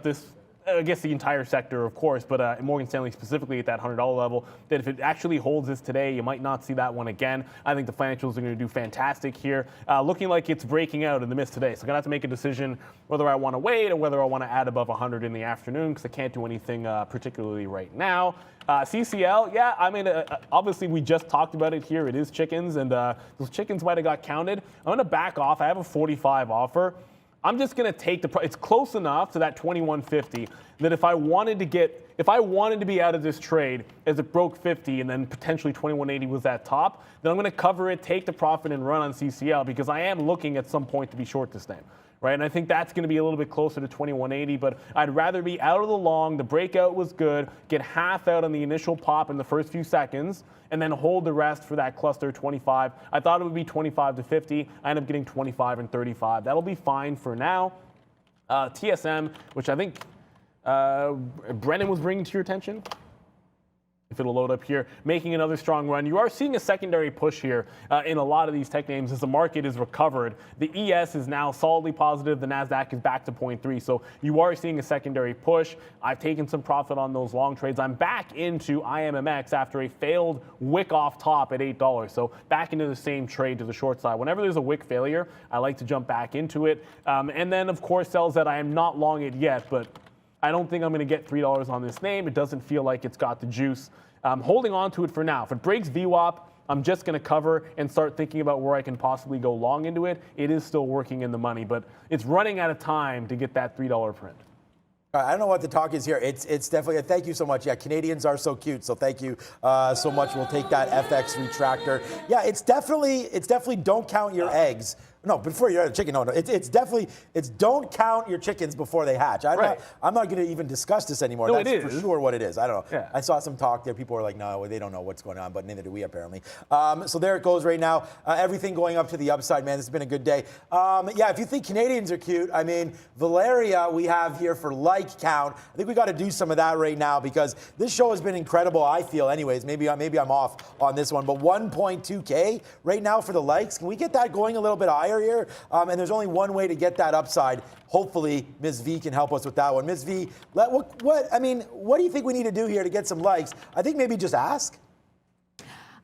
this. I guess the entire sector, of course, but Morgan Stanley specifically at that $100 level, that if it actually holds this today, you might not see that one again. I think the financials are going to do fantastic here. Looking like it's breaking out in the midst today. So I'm going to have to make a decision whether I want to wait or whether I want to add above 100 in the afternoon, because I can't do anything particularly right now. CCL, yeah, I mean, obviously we just talked about it here. It is chickens, and those chickens might have got counted. I'm going to back off. I have a 45 offer. I'm just going to take it's close enough to that 2150 that if I wanted to be out of this trade as it broke 50 and then potentially 2180 was that top, then I'm going to cover it, take the profit, and run on CCL, because I am looking at some point to be short this name. Right, and I think that's going to be a little bit closer to 2180, but I'd rather be out of the long. The breakout was good. Get half out on the initial pop in the first few seconds, and then hold the rest for that cluster 25. I thought it would be 25 to 50. I ended up getting 25 and 35. That'll be fine for now. TSM, which I think Brennan was bringing to your attention. If it'll load up here, making another strong run. You are seeing a secondary push here in a lot of these tech names as the market is recovered. The ES is now solidly positive. The NASDAQ is back to 0.3. So you are seeing a secondary push. I've taken some profit on those long trades. I'm back into IMMX after a failed wick off top at $8. So back into the same trade to the short side. Whenever there's a wick failure, I like to jump back into it. And then, of course, sells that I am not long it yet, but I don't think I'm going to get $3 on this name. It doesn't feel like it's got the juice. I'm holding on to it for now. If it breaks VWAP, I'm just going to cover and start thinking about where I can possibly go long into it. It is still working in the money, but it's running out of time to get that $3 print. I don't know what the talk is here. It's definitely, thank you so much. Yeah, Canadians are so cute, so thank you so much. We'll take that FX retractor. Yeah, it's definitely don't count your eggs. No, before you're a chicken, no. It's definitely don't count your chickens before they hatch. I'm not going to even discuss this anymore. No, That's for sure what it is. I don't know. Yeah. I saw some talk there. People were like, no, they don't know what's going on, but neither do we apparently. So there it goes right now. Everything going up to the upside, man. This has been a good day. Yeah, if you think Canadians are cute, I mean, Valeria we have here for like count. I think we got to do some of that right now, because this show has been incredible, I feel anyways. Maybe I'm off on this one, but 1.2K right now for the likes. Can we get that going a little bit higher here? And there's only one way to get that upside. Hopefully, Ms. V can help us with that one. Ms. V, what do you think we need to do here to get some likes? I think maybe just ask.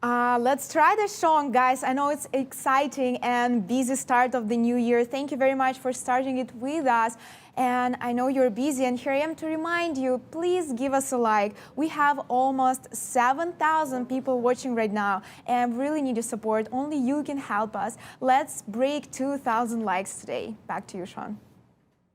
Let's try this, Sean, guys. I know it's exciting and busy start of the new year. Thank you very much for starting it with us. And I know you're busy, and here I am to remind you, please give us a like. We have almost 7,000 people watching right now, and really need your support. Only you can help us. Let's break 2,000 likes today. Back to you, Sean.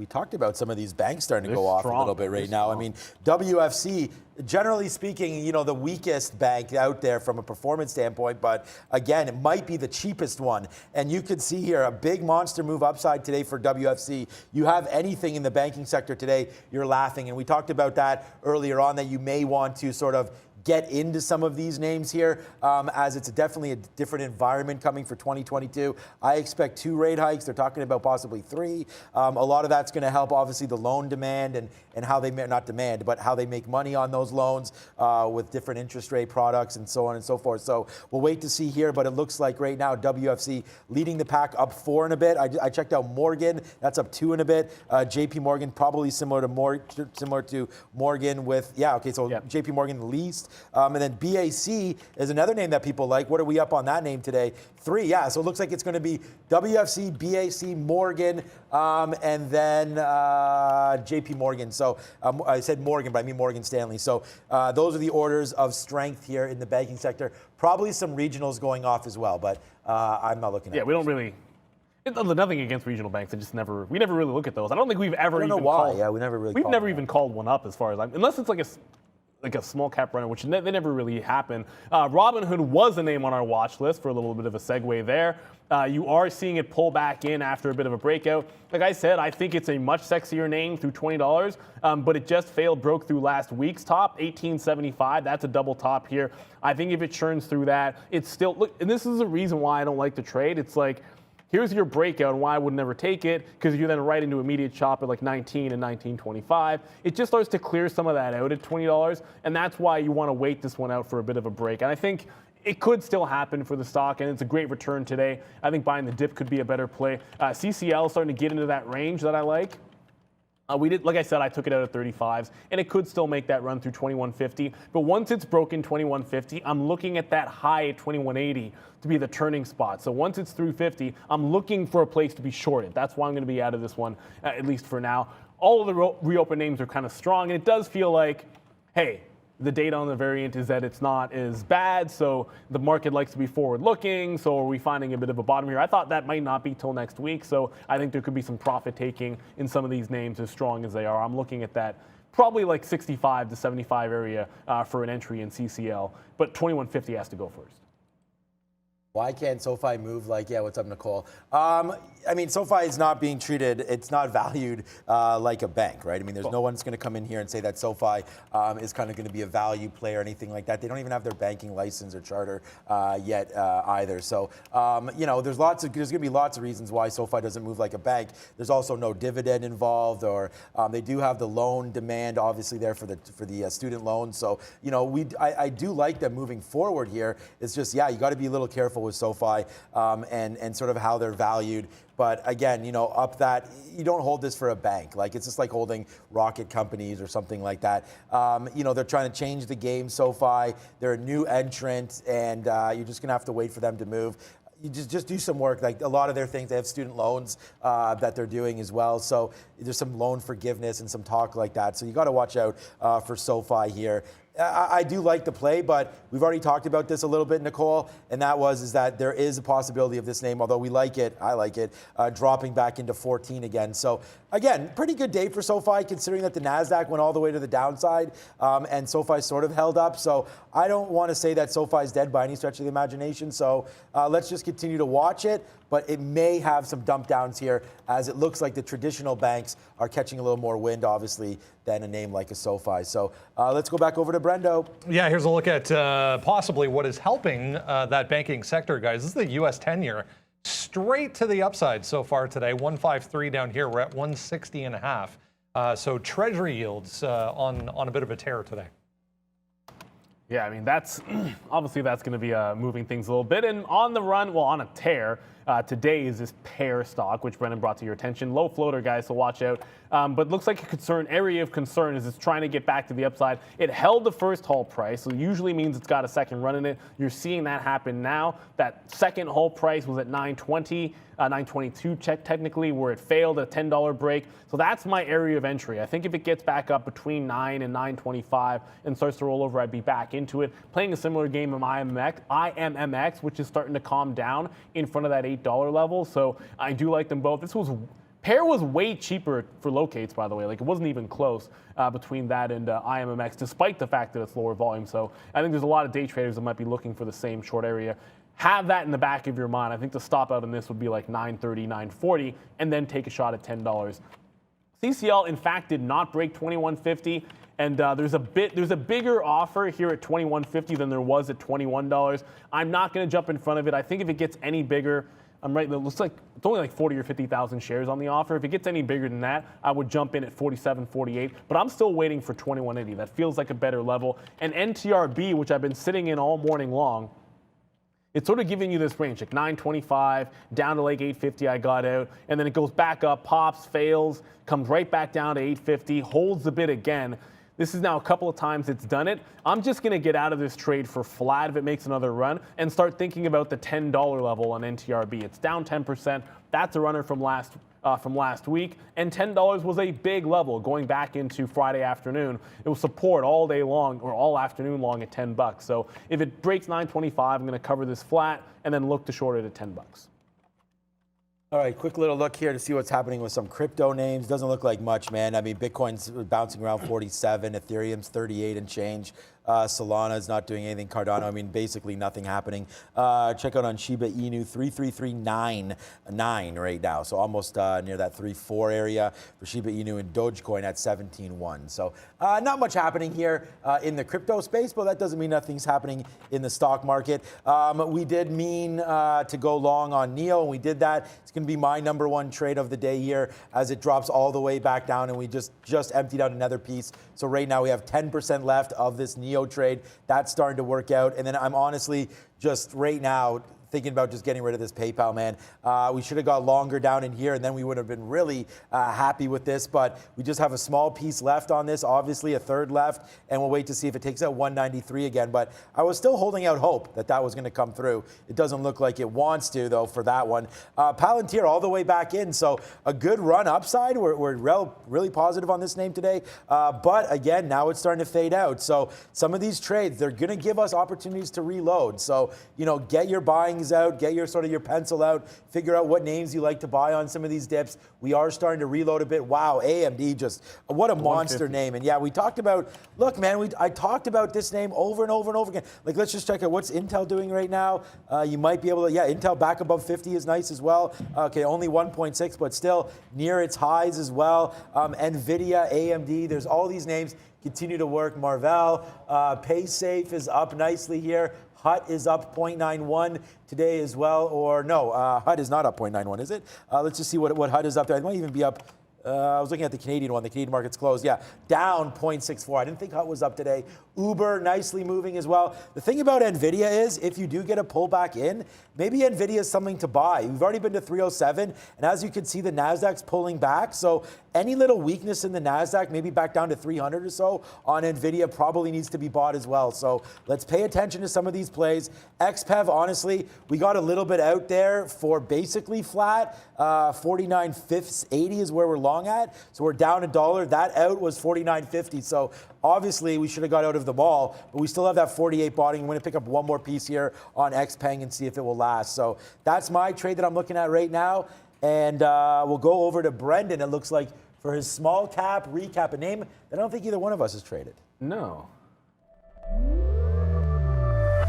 we talked about some of these banks starting to They're go off a strong. little bit right now. I mean, WFC, generally speaking, the weakest bank out there from a performance standpoint, but again, it might be the cheapest one. And you can see here a big monster move upside today for WFC. You have anything in the banking sector today, you're laughing. And we talked about that earlier on, that you may want to sort of get into some of these names here, as it's definitely a different environment coming for 2022. I expect 2 rate hikes. They're talking about possibly 3. A lot of that's going to help, obviously, the loan demand and how they, not demand, but how they make money on those loans with different interest rate products and so on and so forth. So we'll wait to see here, but it looks like right now WFC leading the pack, up 4 and a bit. I checked out Morgan. That's up 2 and a bit. JP Morgan, probably similar to Morgan with, JP Morgan the least. And then BAC is another name that people like. What are we up on that name today? 3, yeah. So it looks like it's going to be WFC, BAC, Morgan, and then JP Morgan. So I said Morgan, but I mean Morgan Stanley. So those are the orders of strength here in the banking sector. Probably some regionals going off as well, but I'm not looking at it. Yeah, we don't really. Nothing against regional banks. We never really look at those. I don't think we've ever I don't know even why. called. Yeah, we never really. We've called never them even out. called one up, as far as unless it's like a small cap runner, which they never really happen. Robinhood was a name on our watch list for a little bit of a segue there. You are seeing it pull back in after a bit of a breakout. Like I said, I think it's a much sexier name through $20, but it just broke through last week's top, $18.75. That's a double top here. I think if it churns through that, it's still, look, and this is the reason why I don't like to trade. It's like, here's your breakout and why I would never take it, because you're then right into immediate chop at like 19 and 19.25. It just starts to clear some of that out at $20, and that's why you want to wait this one out for a bit of a break. And I think it could still happen for the stock, and it's a great return today. I think buying the dip could be a better play. CCL is starting to get into that range that I like. Like I said, I took it out at 35s, and it could still make that run through 2150. But once it's broken 2150, I'm looking at that high at 2180 to be the turning spot. So once it's through 50, I'm looking for a place to be shorted. That's why I'm going to be out of this one, at least for now. All of the reopen names are kind of strong, and it does feel like, hey, the data on the variant is that it's not as bad, so the market likes to be forward-looking, so are we finding a bit of a bottom here? I thought that might not be till next week, so I think there could be some profit-taking in some of these names as strong as they are. I'm looking at that probably like 65 to 75 area for an entry in CCL, but 2150 has to go first. Why can't SoFi move like, what's up, Nicole? I mean, SoFi is not being treated, it's not valued like a bank, right? I mean, there's no one's going to come in here and say that SoFi is kind of going to be a value play or anything like that. They don't even have their banking license or charter yet either. So, there's going to be lots of reasons why SoFi doesn't move like a bank. There's also no dividend involved, or they do have the loan demand, obviously, there for the student loans. So, I do like them moving forward here. It's just, you got to be a little careful with SoFi and sort of how they're valued. But again, up that, you don't hold this for a bank. Like, it's just like holding rocket companies or something like that. They're trying to change the game, SoFi. They're a new entrant, and you're just going to have to wait for them to move. You just do some work. Like, a lot of their things, they have student loans that they're doing as well. So there's some loan forgiveness and some talk like that. So you got to watch out for SoFi here. I do like the play, but we've already talked about this a little bit, Nicole, and that is that there is a possibility of this name, although I like it, dropping back into 14 again. So again, pretty good day for SoFi, considering that the NASDAQ went all the way to the downside, and SoFi sort of held up. So I don't want to say that SoFi is dead by any stretch of the imagination. So let's just continue to watch it, but it may have some dump downs here, as it looks like the traditional banks are catching a little more wind, obviously, than a name like a SoFi. So let's go back over to Brendo. Yeah, here's a look at possibly what is helping that banking sector, guys. This is the U.S. 10-year, straight to the upside so far today. 153 down here. We're at 160.5. So Treasury yields on a bit of a tear today. Yeah, I mean, that's obviously that's going to be moving things a little bit. And on the run, on a tear, today is this pair stock, which Brendan brought to your attention. Low floater, guys, so watch out. But looks like area of concern is it's trying to get back to the upside. It held the first haul price, so usually means it's got a second run in it. You're seeing that happen now. That second haul price was at 920. 922 check technically, where it failed a $10 break. So that's my area of entry. I think if it gets back up between 9 and 925 and starts to roll over, I'd be back into it. Playing a similar game of IMMX, which is starting to calm down in front of that $8 level. So I do like them both. This was Pair was way cheaper for locates, by the way. Like, it wasn't even close between that and IMMX, despite the fact that it's lower volume. So I think there's a lot of day traders that might be looking for the same short area. Have that in the back of your mind. I think the stop out on this would be like 930, 940, and then take a shot at $10. CCL, in fact, did not break 2150, and there's a bigger offer here at 2150 than there was at $21. I'm not going to jump in front of it. I think if it gets any bigger, I'm right. It looks like it's only like 40 or 50,000 shares on the offer. If it gets any bigger than that, I would jump in at 47, 48. But I'm still waiting for 2180. That feels like a better level. And NTRB, which I've been sitting in all morning long, it's sort of giving you this range, like 925, down to like 850 I got out, and then it goes back up, pops, fails, comes right back down to 850, holds the bid again. This is now a couple of times it's done it. I'm just going to get out of this trade for flat if it makes another run and start thinking about the $10 level on NTRB. It's down 10%. That's a runner from last week, and $10 was a big level going back into Friday afternoon. It was support all day long or all afternoon long at $10. So if it breaks 925, I'm going to cover this flat and then look to short it at $10. All right, quick little look here to see what's happening with some crypto names. Doesn't look like much, man. I mean, Bitcoin's bouncing around 47, Ethereum's 38 and change. Solana's not doing anything. Cardano, I mean, basically nothing happening. Check out on Shiba Inu, 33399 right now. So almost near that 3.4 area for Shiba Inu, and Dogecoin at 17.1. So not much happening here in the crypto space, but that doesn't mean nothing's happening in the stock market. We did mean to go long on NEO, and we did that. It's going to be my number one trade of the day here as it drops all the way back down, and we just emptied out another piece. So right now we have 10% left of this NEO trade. That's starting to work out. And then I'm honestly just right now thinking about just getting rid of this PayPal, man. We should have got longer down in here, and then we would have been really happy with this. But we just have a small piece left on this, obviously a third left, and we'll wait to see if it takes out 193 again. But I was still holding out hope that that was going to come through. It doesn't look like it wants to, though, for that one. Palantir all the way back in, so a good run upside. We're really positive on this name today. But again, now it's starting to fade out. So some of these trades, they're going to give us opportunities to reload. So, you know, get your buying out, get your sort of your pencil out, figure out what names you like to buy on some of these dips. We are starting to reload a bit. Wow, AMD, just what a monster name. And yeah, we talked about, look, man, I talked about this name over and over and over again. Like, let's just check out what's Intel doing right now. You might be able to, yeah, Intel back above 50 is nice as well. Okay, only 1.6, but still near its highs as well. NVIDIA, AMD, there's all these names continue to work. Marvell, PaySafe is up nicely here. HUT is up 0.91 today as well, or no, HUT is not up 0.91, is it? Let's just see what HUT is up to. It might even be up. I was looking at the Canadian one. The Canadian market's closed. Yeah, down 0.64. I didn't think HUT was up today. Uber nicely moving as well. The thing about NVIDIA is if you do get a pullback in, maybe NVIDIA is something to buy. We've already been to 307, and as you can see, the NASDAQ's pulling back. So any little weakness in the NASDAQ, maybe back down to 300 or so on NVIDIA, probably needs to be bought as well. So let's pay attention to some of these plays. XPEV, honestly, we got a little bit out there for basically flat. 49.80 is where we're long at. So we're down $1. That out was 49.50. So obviously we should have got out of the ball, but we still have that 48 botting. I'm going to pick up one more piece here on XPeng and see if it will last. So that's my trade that I'm looking at right now. And we'll go over to Brendan, it looks like, for his small cap recap, a name that I don't think either one of us has traded. No.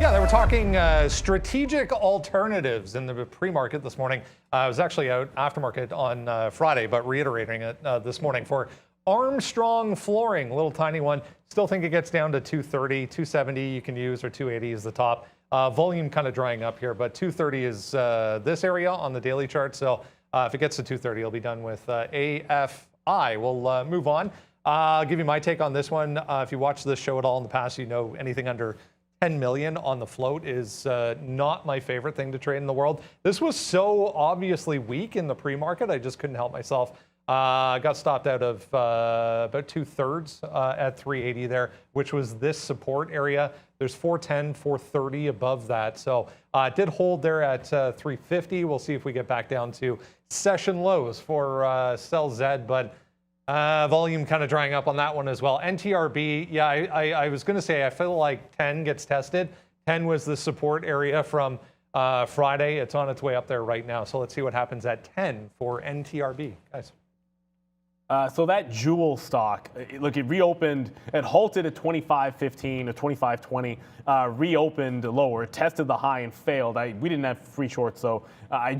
Yeah, they were talking strategic alternatives in the pre-market this morning. I was actually out aftermarket on Friday, but reiterating it this morning for Armstrong Flooring, a little tiny one. Still think it gets down to 230, 270 you can use, or 280 is the top. Volume kind of drying up here, but 230 is this area on the daily chart. So if it gets to 230, it'll be done with AFI. We'll move on. I'll give you my take on this one. If you watched this show at all in the past, you know anything under 10 million on the float is not my favorite thing to trade in the world. This was so obviously weak in the pre-market, I just couldn't help myself. Got stopped out of about 2/3 at 380 there, which was this support area. There's 410, 430 above that. So it did hold there at 350. We'll see if we get back down to session lows for Cell Z, but volume kind of drying up on that one as well. NTRB, yeah, I was going to say I feel like 10 gets tested. 10 was the support area from Friday. It's on its way up there right now. So let's see what happens at 10 for NTRB, guys. So that Jewel stock, look, it reopened, it halted at 25.15 or 25.20, reopened lower, tested the high and failed. We didn't have free shorts, so I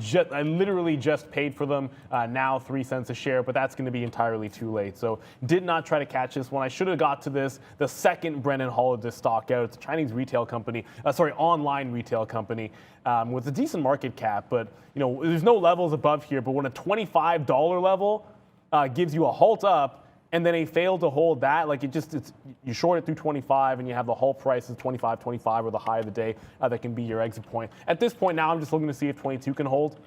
literally just paid for them, now 3 cents a share, but that's going to be entirely too late. So did not try to catch this one. I should have got to this the second Brennan hollowed this stock out. It's a Chinese retail company, online retail company with a decent market cap, but there's no levels above here. But when a $25 level gives you a halt up and then a fail to hold that, you short it through 25 and you have the halt price is 25.25 or the high of the day that can be your exit point. At this point now, I'm just looking to see if 22 can hold.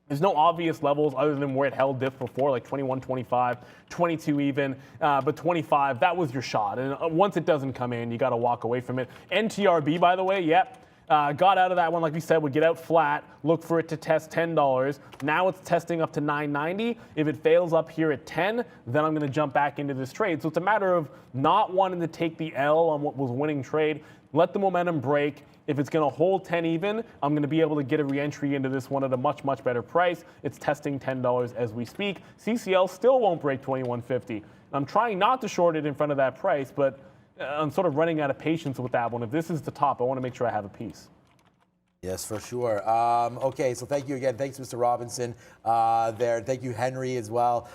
There's no obvious levels other than where it held dips before, like 21, 25, 22 even, but 25, that was your shot. And once it doesn't come in, you got to walk away from it. NTRB, by the way, yep. Got out of that one, like we said, would get out flat, look for it to test $10. Now it's testing up to $9.90. If it fails up here at 10, then I'm going to jump back into this trade. So it's a matter of not wanting to take the L on what was winning trade. Let the momentum break. If it's going to hold 10 even, I'm going to be able to get a re-entry into this one at a much, much better price. It's testing $10 as we speak. CCL still won't break 21.50. I'm trying not to short it in front of that price, but I'm sort of running out of patience with that one. If this is the top, I want to make sure I have a piece. Yes, for sure. Okay, so thank you again. Thanks, Mr. Robinson there. Thank you, Henry, as well,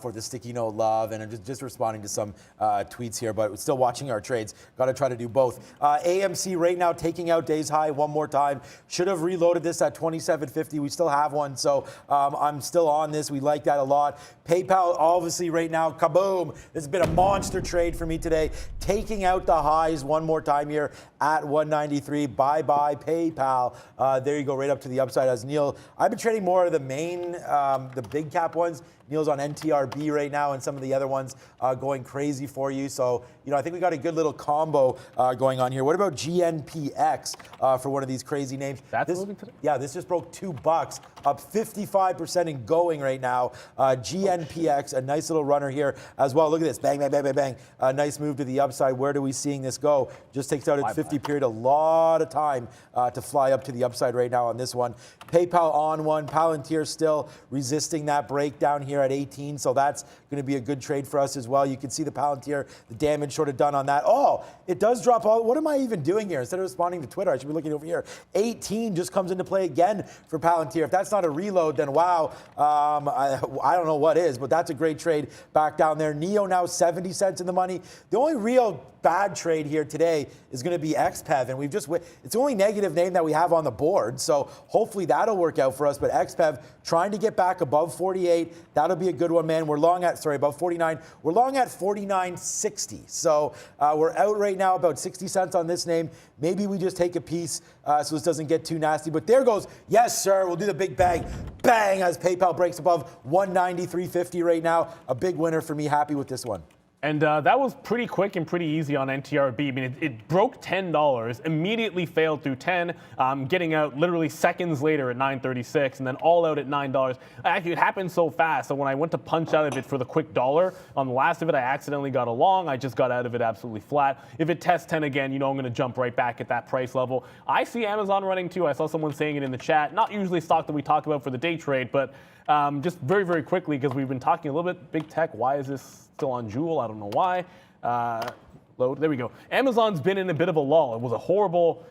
for the sticky note love. And I'm just responding to some tweets here, but still watching our trades. Got to try to do both. AMC right now taking out day's high one more time. Should have reloaded this at 27.50. We still have one, so I'm still on this. We like that a lot. PayPal, obviously, right now, kaboom. This has been a monster trade for me today. Taking out the highs one more time here at 193. Bye-bye, PayPal. There you go, right up to the upside. As Neil, I've been trading more of the main, the big cap ones. Neil's on NTRB right now, and some of the other ones going crazy for you. So, I think we got a good little combo going on here. What about GNPX for one of these crazy names? That's moving today? Yeah, this just broke $2, up 55% and going right now. GNPX, a nice little runner here as well. Look at this, bang, bang, bang, bang, bang. A nice move to the upside. Where do we seeing this go? Just takes out its 50 period. A lot of time to fly up to the upside right now on this one. PayPal on one. Palantir still resisting that breakdown here at 18, so that's going to be a good trade for us as well. You can see the Palantir, the damage sort of done on that. Oh, it does drop all. What am I even doing here? Instead of responding to Twitter, I should be looking over here. 18 just comes into play again for Palantir. If that's not a reload, then wow, I don't know what is, but that's a great trade back down there. Neo now 70 cents in the money. The only real bad trade here today is going to be XPEV, and it's the only negative name that we have on the board, so hopefully that'll work out for us. But XPEV trying to get back above 48, that'll be a good one, man. We're long at, above 49. We're long at 49.60, so we're out right now about 60 cents on this name. Maybe we just take a piece so this doesn't get too nasty, but there goes, yes sir, we'll do the big bang, bang, as PayPal breaks above 193.50 right now. A big winner for me, happy with this one. And that was pretty quick and pretty easy on NTRB. I mean, it broke $10, immediately failed through 10, getting out literally seconds later at 9.36, and then all out at $9. Actually, it happened so fast that when I went to punch out of it for the quick dollar, on the last of it, I accidentally got a long. I just got out of it absolutely flat. If it tests 10 again, I'm going to jump right back at that price level. I see Amazon running too. I saw someone saying it in the chat. Not usually stock that we talk about for the day trade, but just very, very quickly, because we've been talking a little bit big tech. Why is this still on Jewel? I don't know why. Load. There we go. Amazon's been in a bit of a lull. It was a horrible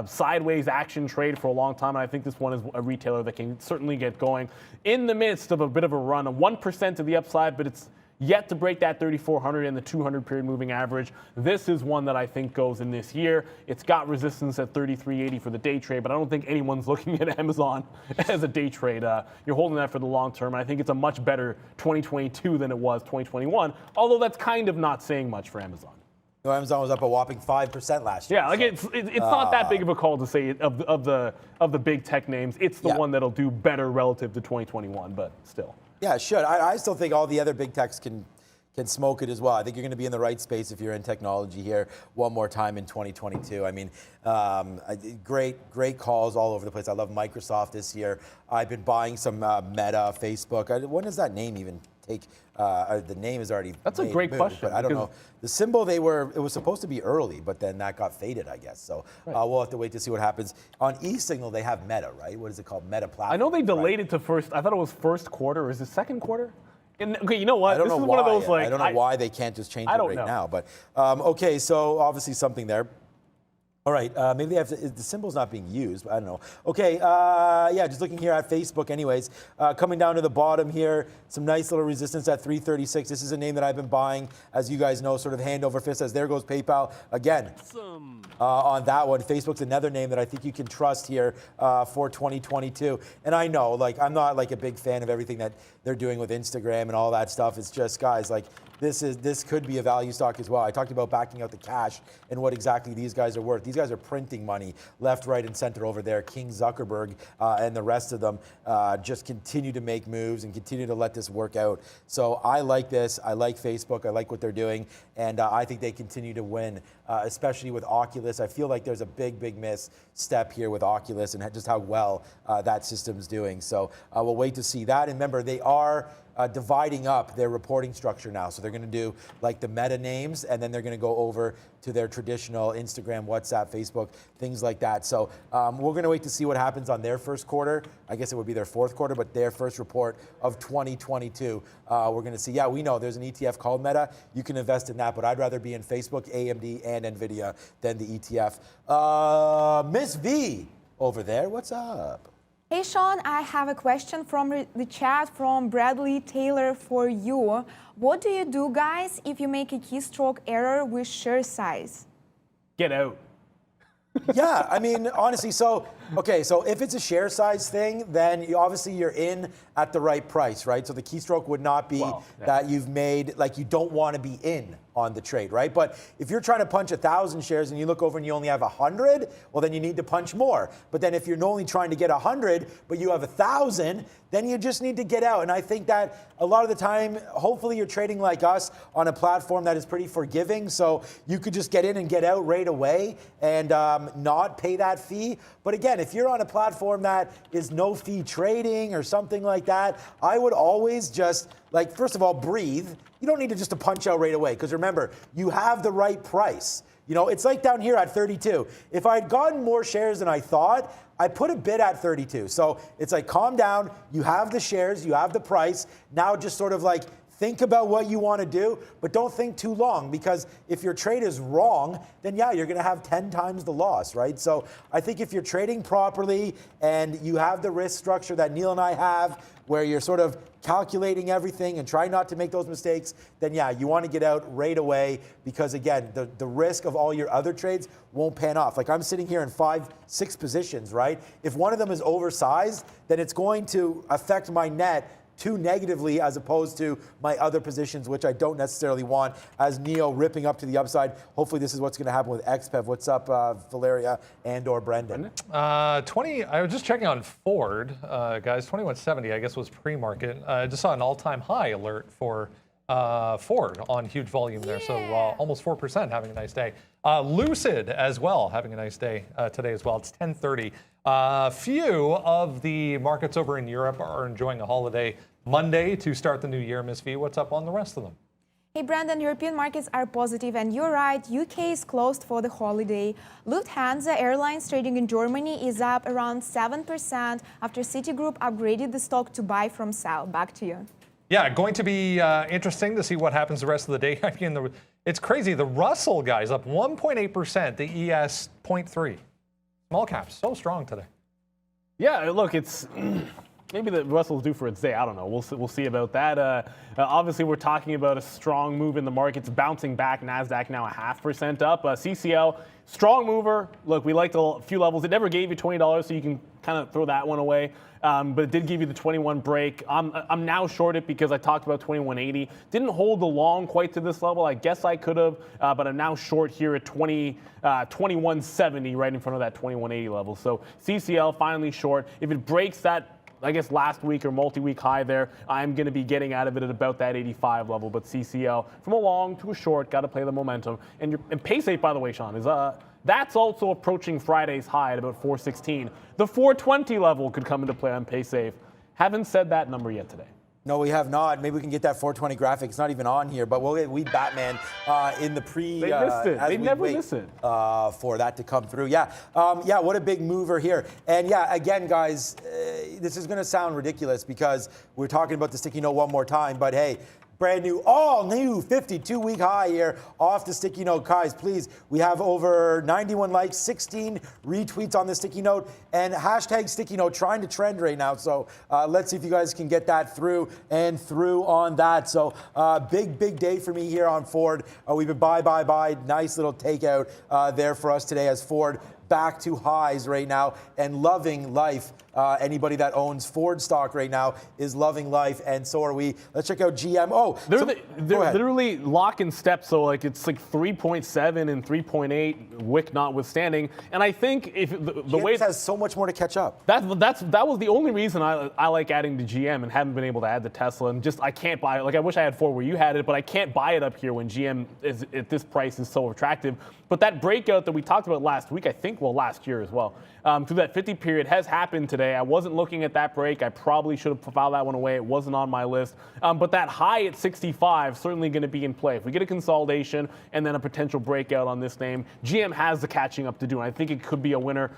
sideways action trade for a long time, and I think this one is a retailer that can certainly get going in the midst of a bit of a run, a 1% to the upside, but it's yet to break that 3,400 and the 200 period moving average. This is one that I think goes in this year. It's got resistance at 33.80 for the day trade, but I don't think anyone's looking at Amazon as a day trade. You're holding that for the long term, and I think it's a much better 2022 than it was 2021, although that's kind of not saying much for Amazon. Amazon was up a whopping 5% last year. Yeah, like it's not that big of a call to say of the big tech names. It's the one that'll do better relative to 2021, but still. Yeah, it should. I still think all the other big techs can smoke it as well. I think you're going to be in the right space if you're in technology here one more time in 2022. I mean, great calls all over the place. I love Microsoft this year. I've been buying some Meta, Facebook. When is that name even the name is already. That's a great question. But I don't know. The symbol it was supposed to be early, but then that got faded, I guess. So we'll have to wait to see what happens. On eSignal, they have Meta, right? What is it called? Meta platform. I know they delayed it to first. I thought it was first quarter. Is it second quarter? Okay, you know what? I don't This know is why. one of those like I don't know why they can't just change it right now. But okay, so obviously something there. All right, maybe they have to, the symbol's not being used, but I don't know. Okay, yeah, just looking here at Facebook anyways. Coming down to the bottom here, some nice little resistance at 336. This is a name that I've been buying, as you guys know, sort of hand over fist, as there goes PayPal. Again, on that one, Facebook's another name that I think you can trust here for 2022. And I know, like, I'm not like a big fan of everything that they're doing with Instagram and all that stuff. It's just, guys, like, this could be a value stock as well. I talked about backing out the cash and what exactly these guys are worth. These guys are printing money left, right, and center over there. King Zuckerberg and the rest of them just continue to make moves and continue to let this work out. So I like this. I like Facebook. I like what they're doing. And I think they continue to win, especially with Oculus. I feel like there's a big misstep here with Oculus and just how well that system's doing. So we'll wait to see that. And remember, they are dividing up their reporting structure now. So they're going to do like the meta names, and then they're going to go over to their traditional Instagram, WhatsApp, Facebook, things like that. So we're going to wait to see what happens on their first quarter. I guess it would be their fourth quarter, but their first report of 2022. We're going to see, yeah, we know there's an ETF called Meta. You can invest in that, but I'd rather be in Facebook, AMD, and NVIDIA than the ETF. Miss V over there, what's up? Hey Sean, I have a question from the chat from Bradley Taylor for you. What do you do, guys, if you make a keystroke error with share size? Get out. Yeah, I mean, honestly, so if it's a share size thing, then obviously you're in at the right price, right? So the keystroke would not be that you've made, like, you don't want to be in on the trade, right? But if you're trying to punch 1,000 shares and you look over and you only have 100, well, then you need to punch more. But then if you're only trying to get 100, but you have 1,000, then you just need to get out. And I think that a lot of the time, hopefully you're trading like us on a platform that is pretty forgiving. So you could just get in and get out right away and not pay that fee. But again, if you're on a platform that is no fee trading or something like that, I would always just, like, first of all, breathe. You don't need to just to punch out right away, because remember, you have the right price. You know, it's like down here at 32. If I had gotten more shares than I thought, I put a bid at 32. So it's like, calm down. You have the shares, you have the price. Now just sort of like think about what you want to do, but don't think too long, because if your trade is wrong, then yeah, you're going to have 10 times the loss, right? So I think if you're trading properly and you have the risk structure that Neil and I have, where you're sort of calculating everything and trying not to make those mistakes, then yeah, you want to get out right away, because again, the risk of all your other trades won't pan off. Like, I'm sitting here in 5-6 positions, right? If one of them is oversized, then it's going to affect my net too negatively, as opposed to my other positions, which I don't necessarily want, as Neo ripping up to the upside. Hopefully this is what's going to happen with XPEV. What's up, Valeria and or Brendan? 20, I was just checking on Ford, guys, 2170, I guess, was pre-market. I just saw an all-time high alert for Ford on huge volume there. So almost 4%, having a nice day. Lucid as well, having a nice day today as well. It's 10:30. Few of the markets over in Europe are enjoying a holiday Monday to start the new year. Miss V, what's up on the rest of them? Hey Brandon, European markets are positive, and you're right, UK is closed for the holiday. Lufthansa Airlines trading in Germany is up around 7% after Citigroup upgraded the stock to buy from sell. Back to you. Yeah, going to be interesting to see what happens the rest of the day. It's crazy. The Russell, guys, up 1.8%, the ES 0.3. Small caps, so strong today. Yeah, look, it's maybe the Russell's due for its day. I don't know. We'll see about that. Obviously, we're talking about a strong move in the markets, bouncing back. NASDAQ now 0.5% up. CCL, strong mover. Look, we liked a few levels. It never gave you $20, so you can kind of throw that one away. But it did give you the 21 break. I'm now short it because I talked about 2180. Didn't hold the long quite to this level. I guess I could have, but I'm now short here at 2170, right in front of that 2180 level. So CCL finally short. If it breaks that, I guess, last week or multi-week high there, I'm going to be getting out of it at about that 85 level. But CCL, from a long to a short, got to play the momentum. And PaySafe, by the way, Sean, is that's also approaching Friday's high at about 416. The 420 level could come into play on PaySafe. Haven't said that number yet today. No, we have not. Maybe we can get that 420 graphic. It's not even on here, but we'll get Batman in the pre. They missed it. As They we never wait, miss it. for that to come through. Yeah, what a big mover here. And yeah, again, guys, this is going to sound ridiculous because we're talking about the sticky note one more time, but hey, brand new, all new 52-week high here off the sticky note. Guys, please, we have over 91 likes, 16 retweets on the sticky note, and hashtag sticky note trying to trend right now. So let's see if you guys can get that through and through on that. So big day for me here on Ford. We've been buy. Nice little takeout there for us today as Ford back to highs right now and loving life. Anybody that owns Ford stock right now is loving life, and so are we. Let's check out GM. Oh, they're literally lock and step, so like it's like 3.7 and 3.8 wick notwithstanding. And I think if the way has so much more to catch up. That was the only reason I like adding to GM and haven't been able to add the Tesla, and just I can't buy it. Like I wish I had Ford where you had it, but I can't buy it up here when GM is at this price is so attractive. But that breakout that we talked about last week, I think, well, last year as well, through that 50 period has happened today. I wasn't looking at that break. I probably should have filed that one away. It wasn't on my list. But that high at 65 certainly going to be in play. If we get a consolidation and then a potential breakout on this name, GM has the catching up to do, and I think it could be a winner.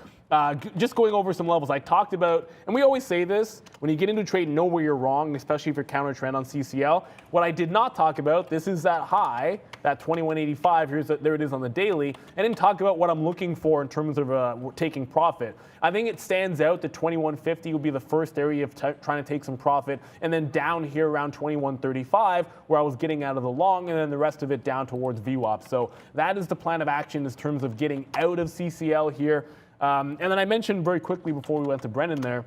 Just going over some levels I talked about, and we always say this, when you get into trade, know where you're wrong, especially if you're counter trend on CCL. What I did not talk about, this is that high, that 2185, there it is on the daily. I didn't talk about what I'm looking for in terms of taking profit. I think it stands out that 2150 will be the first area of trying to take some profit, and then down here around 2135, where I was getting out of the long, and then the rest of it down towards VWAP. So that is the plan of action in terms of getting out of CCL here. And then I mentioned very quickly before we went to Brennan there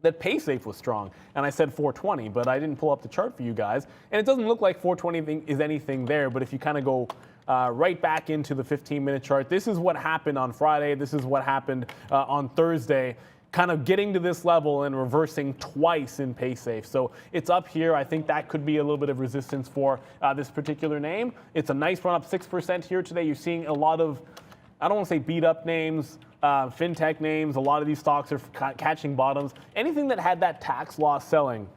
that PaySafe was strong, and I said 420, but I didn't pull up the chart for you guys, and it doesn't look like 420 is anything there. But if you kind of go right back into the 15-minute chart, this is what happened on Friday. This is what happened on Thursday. Kind of getting to this level and reversing twice in PaySafe. So it's up here. I think that could be a little bit of resistance for this particular name. It's a nice run up 6% here today. You're seeing a lot of, I don't want to say beat up names, fintech names. A lot of these stocks are catching bottoms. Anything that had that tax loss selling,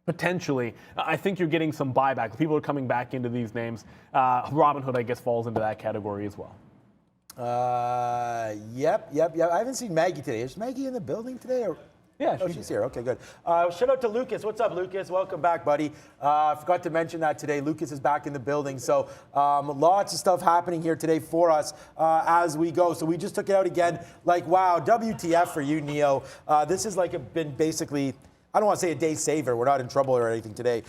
potentially, I think you're getting some buyback. People are coming back into these names. Robinhood, I guess, falls into that category as well. Yep. I haven't seen Maggie today. Is Maggie in the building today? Or? Yeah, she's here. Okay, good. Shout out to Lucas. What's up, Lucas? Welcome back, buddy. I forgot to mention that today. Lucas is back in the building. So lots of stuff happening here today for us as we go. So we just took it out again. Like, wow, WTF for you, Neo. This has been basically, I don't want to say a day saver. We're not in trouble or anything today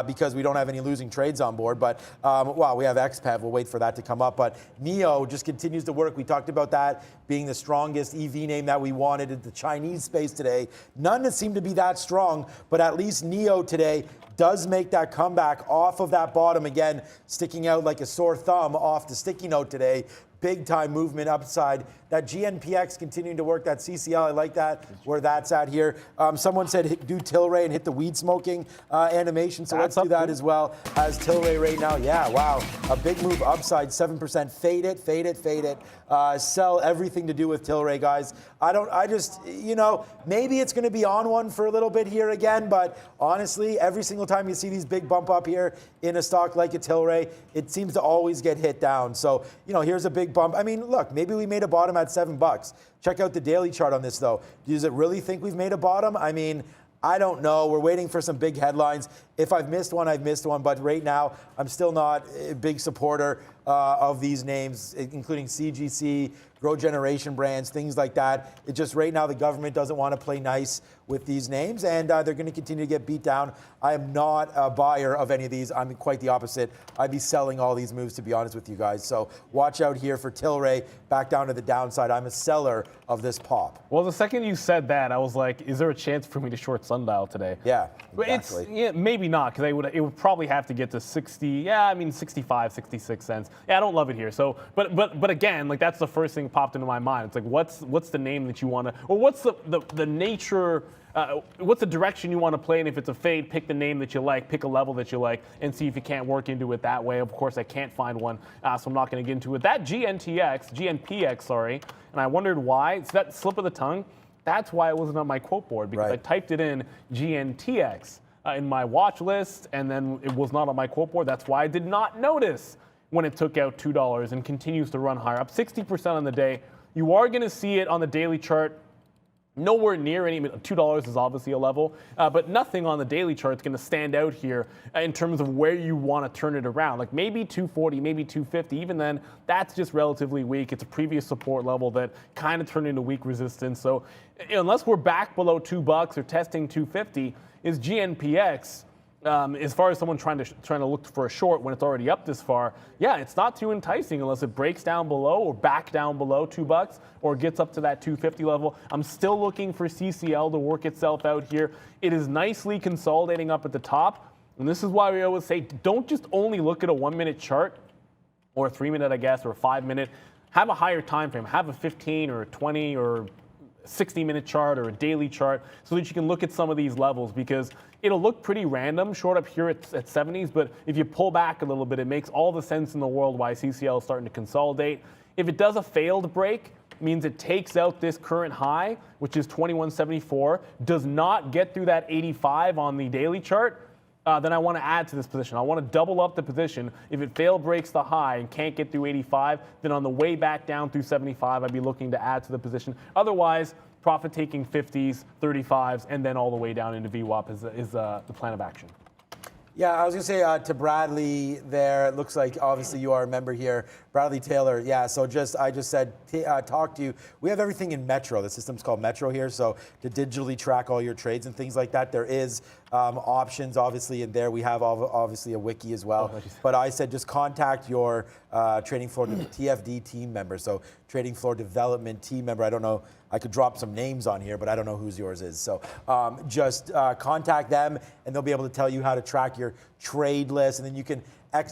because we don't have any losing trades on board. But, wow, we have XPEV. We'll wait for that to come up. But NEO just continues to work. We talked about that being the strongest EV name that we wanted in the Chinese space today. None that seem to be that strong, but at least NEO today does make that comeback off of that bottom again, sticking out like a sore thumb off the sticky note today. Big time movement upside. That GNPX continuing to work. That CCL, I like that, where that's at here. Someone said do Tilray and hit the weed smoking animation. So let's do that as well as Tilray right now. Yeah, wow. A big move upside, 7%. Fade it. Sell everything to do with Tilray, guys. Maybe it's going to be on one for a little bit here again, but honestly, every single time you see these big bump up here in a stock like a Tilray, it seems to always get hit down. So, here's a big bump. I mean, look, maybe we made a bottom at $7. Check out the daily chart on this, though. Does it really think we've made a bottom? I mean, I don't know. We're waiting for some big headlines. If I've missed one, I've missed one. But right now, I'm still not a big supporter of these names, including CGC, Grow Generation brands, things like that. It just right now, the government doesn't want to play nice with these names, and they're going to continue to get beat down. I am not a buyer of any of these. I'm quite the opposite. I'd be selling all these moves, to be honest with you guys. So watch out here for Tilray, back down to the downside. I'm a seller of this pop. Well, the second you said that, I was like, is there a chance for me to short Sundial today? Yeah, exactly. Maybe not, because it would probably have to get to 65, 66 cents. Yeah, I don't love it here. So, but again, like that's the first thing that popped into my mind. It's like, what's the name that you want to, or what's the nature, what's the direction you want to play? And if it's a fade, pick the name that you like, pick a level that you like, and see if you can't work into it that way. Of course, I can't find one, so I'm not going to get into it. That GNPX, and I wondered why. It's that slip of the tongue. That's why it wasn't on my quote board, because I typed it in GNTX. in my watch list, and then it was not on my quote board. That's why I did not notice when it took out $2 and continues to run higher, up 60% on the day. You are going to see it on the daily chart. Nowhere near any, $2 is obviously a level, but nothing on the daily chart is going to stand out here in terms of where you want to turn it around. Like maybe 240, maybe 250. Even then, that's just relatively weak. It's a previous support level that kind of turned into weak resistance. So unless we're back below $2 or testing 250, is GNPX, as far as someone trying to look for a short when it's already up this far, yeah, it's not too enticing unless it breaks down below or back down below $2 or gets up to that 250 level. I'm still looking for CCL to work itself out here. It is nicely consolidating up at the top, and this is why we always say don't just only look at a 1-minute chart or a 3-minute, I guess, or a 5-minute. Have a higher time frame. Have a 15 or a 20 or 60-minute chart or a daily chart so that you can look at some of these levels, because it'll look pretty random short up here at 70s, but if you pull back a little bit, it makes all the sense in the world why CCL is starting to consolidate. If it does a failed break, it means it takes out this current high, which is 2174, does not get through that 85 on the daily chart, then I want to add to this position. I want to double up the position. If it fail breaks the high and can't get through 85, then on the way back down through 75, I'd be looking to add to the position. Otherwise, profit taking 50s, 35s, and then all the way down into VWAP is the plan of action. Yeah, I was going to say to Bradley there, it looks like obviously you are a member here. Bradley Taylor, yeah, so I just said, talk to you. We have everything in Metro. The system's called Metro here, so to digitally track all your trades and things like that, there is options obviously in there. We have obviously a wiki as well. But I said just contact your trading floor TFD team member, so trading floor development team member. I don't know, I could drop some names on here, but I don't know whose yours is. So just contact them and they'll be able to tell you how to track your trade list, and then you can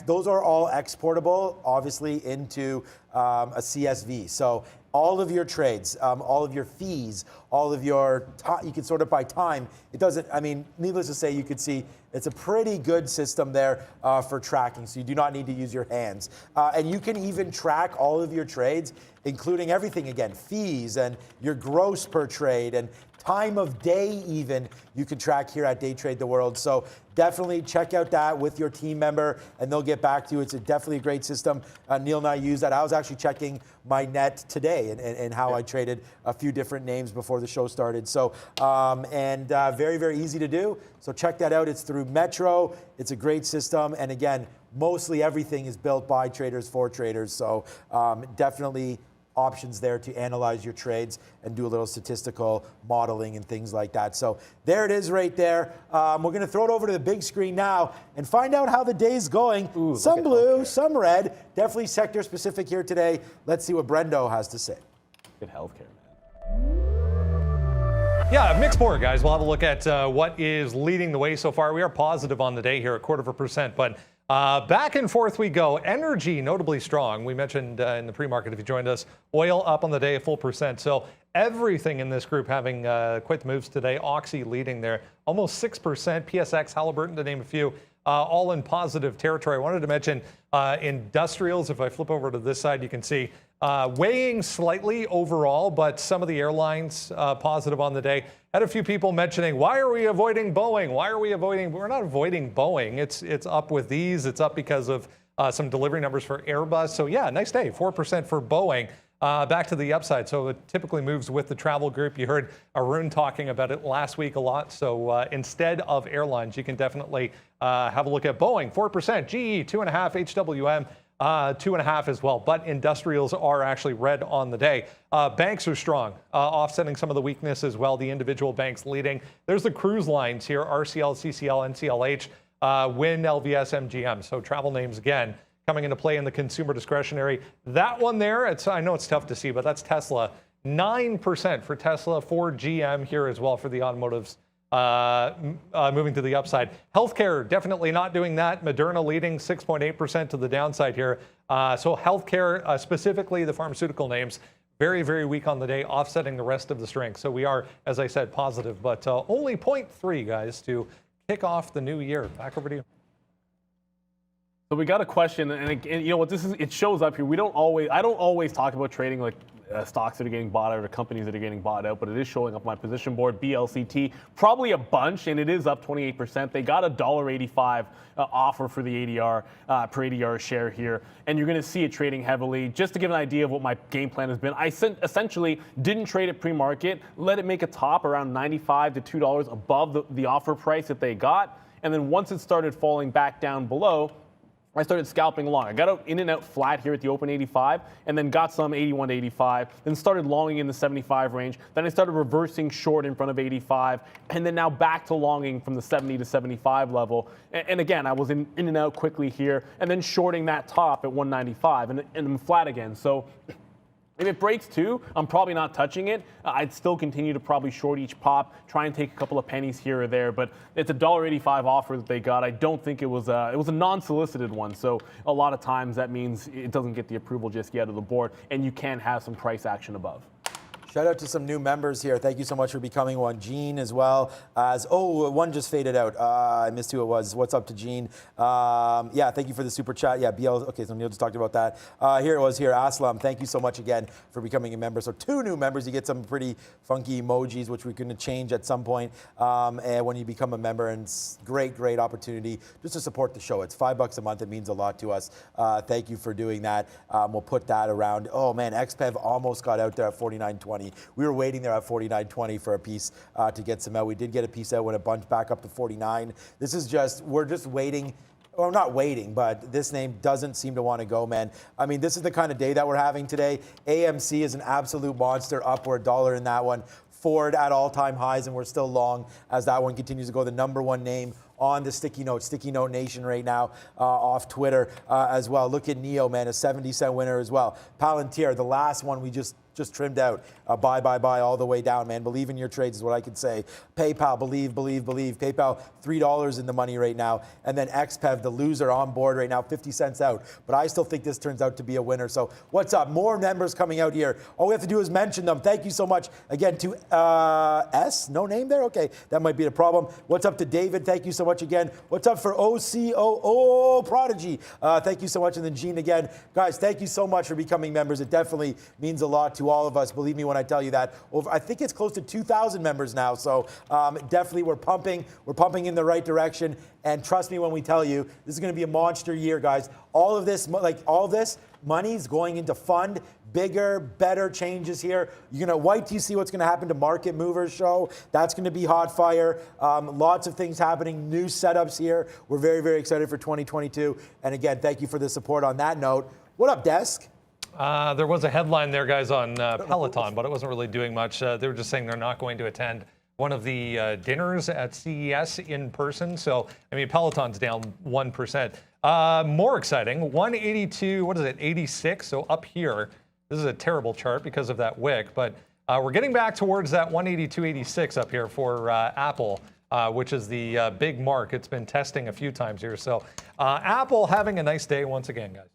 those are all exportable, obviously, into a CSV. So all of your trades, all of your fees, all of your you can sort it by time. It doesn't, I mean, needless to say, you could see it's a pretty good system there for tracking. So you do not need to use your hands. And you can even track all of your trades, including everything, again, fees and your gross per trade and time of day even, you can track here at Day Trade the World. So definitely check out that with your team member and they'll get back to you. It's definitely a great system. Neil and I use that. I was actually checking my net today and how I traded a few different names before the show started. So, very, very easy to do. So check that out. It's through Metro. It's a great system. And again, mostly everything is built by traders for traders. So definitely options there to analyze your trades and do a little statistical modeling and things like that. So there it is right there. We're going to throw it over to the big screen now and find out how the day's going. Ooh, some blue, some red, definitely sector specific here today. Let's see what Brendo has to say. Good healthcare, man. Yeah, mixed board, guys. We'll have a look at what is leading the way so far. We are positive on the day here, 0.25%, but back and forth we go. Energy notably strong. We mentioned in the pre-market, if you joined us, oil up on the day a full percent. So everything in this group having quite the moves today. Oxy leading there, almost 6%. PSX, Halliburton, to name a few, all in positive territory. I wanted to mention industrials. If I flip over to this side, you can see weighing slightly overall, but some of the airlines positive on the day. Had a few people mentioning, why are we avoiding Boeing? Why are we avoiding? We're not avoiding Boeing. It's up with these. It's up because of some delivery numbers for Airbus. So yeah, nice day, 4% for Boeing. Back to the upside. So it typically moves with the travel group. You heard Arun talking about it last week a lot. So instead of airlines, you can definitely have a look at Boeing, 4%, GE, 2.5%, HWM, 2.5% as well. But industrials are actually red on the day. Banks are strong, offsetting some of the weakness as well. The individual banks leading. There's the cruise lines here, RCL, CCL, NCLH, WIN, LVS, MGM. So travel names again coming into play in the consumer discretionary. That one there, I know it's tough to see, but that's Tesla. 9% for Tesla, for GM here as well for the automotives. Moving to the upside. Healthcare, definitely not doing that. Moderna leading 6.8% to the downside here. So healthcare, specifically the pharmaceutical names, very, very weak on the day, offsetting the rest of the strength. So we are, as I said, positive, but only 0.3, guys, to kick off the new year. Back over to you. So we got a question, and you know what this is? It shows up here. I don't always talk about trading like stocks that are getting bought out or companies that are getting bought out, but it is showing up on my position board. BLCT, probably a bunch, and it is up 28%. They got a $1.85 offer for the ADR per ADR share here, and you're going to see it trading heavily. Just to give an idea of what my game plan has been, I essentially didn't trade it pre-market, let it make a top around $95 to $2 above the offer price that they got, and then once it started falling back down below, I started scalping along. I got in and out flat here at the open 85, and then got some 81 to 85, then started longing in the 75 range. Then I started reversing short in front of 85, and then now back to longing from the 70 to 75 level. And again, I was in and out quickly here, and then shorting that top at 195, and I'm flat again. So if it breaks too, I'm probably not touching it. I'd still continue to probably short each pop, try and take a couple of pennies here or there, but it's a $1.85 offer that they got. I don't think it was a non-solicited one, so a lot of times that means it doesn't get the approval just yet of the board, and you can have some price action above. Shout out to some new members here. Thank you so much for becoming one. Gene as well as, one just faded out. I missed who it was. What's up to Gene? Yeah, thank you for the super chat. Yeah, BL, okay, so Neil just talked about that. Here it was here. Aslam, thank you so much again for becoming a member. So 2 new members, you get some pretty funky emojis, which we're going to change at some point and when you become a member. And it's great opportunity just to support the show. It's $5 a month. It means a lot to us. Thank you for doing that. We'll put that around. Oh man, XPEV almost got out there at 49.20. We were waiting there at 49.20 for a piece to get some out. We did get a piece out when it bunched back up to 49. This is we're just waiting. Well, not waiting, but this name doesn't seem to want to go, man. I mean, this is the kind of day that we're having today. AMC is an absolute monster, upward $1 in that one. Ford at all-time highs, and we're still long as that one continues to go. The #1 name on the Sticky Note Nation right now off Twitter as well. Look at NEO, man, a 70-cent winner as well. Palantir, the last one we just trimmed out. Buy all the way down, man. Believe in your trades is what I could say. PayPal, believe. PayPal, $3 in the money right now. And then XPEV, the loser, on board right now, 50 cents out. But I still think this turns out to be a winner. So what's up? More members coming out here. All we have to do is mention them. Thank you so much again to S. No name there? Okay, that might be the problem. What's up to David? Thank you so much again. What's up for OCOO Prodigy? Thank you so much. And then Gene again. Guys, thank you so much for becoming members. It definitely means a lot to all of us. Believe me when I tell you that. I think it's close to 2,000 members now. So definitely we're pumping in the right direction. And trust me when we tell you, this is going to be a monster year, guys. All this money's going into fund bigger, better changes here. You're going to wait till you see what's going to happen to Market Movers show. That's going to be hot fire. Lots of things happening, new setups here. We're very, very excited for 2022. And again, thank you for the support on that note. What up, Desk? There was a headline there, guys, on Peloton, but it wasn't really doing much. They were just saying they're not going to attend one of the dinners at CES in person. So, I mean, Peloton's down 1%. More exciting, 182, 86? So up here, this is a terrible chart because of that wick, but we're getting back towards that 182.86 up here for Apple, which is the big mark. It's been testing a few times here. So Apple having a nice day once again, guys.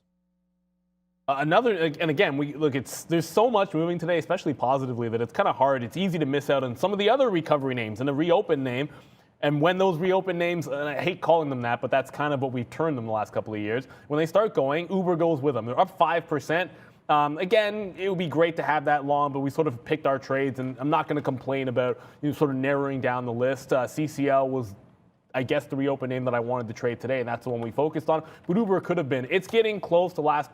And again, there's so much moving today, especially positively, that it's kind of hard. It's easy to miss out on some of the other recovery names and the reopen name. And when those reopen names, and I hate calling them that, but that's kind of what we've turned them the last couple of years. When they start going, Uber goes with them. They're up 5%. Again, it would be great to have that long, but we sort of picked our trades, and I'm not going to complain about sort of narrowing down the list. CCL was, I guess, the reopen name that I wanted to trade today, and that's the one we focused on. But Uber could have been. It's getting close to last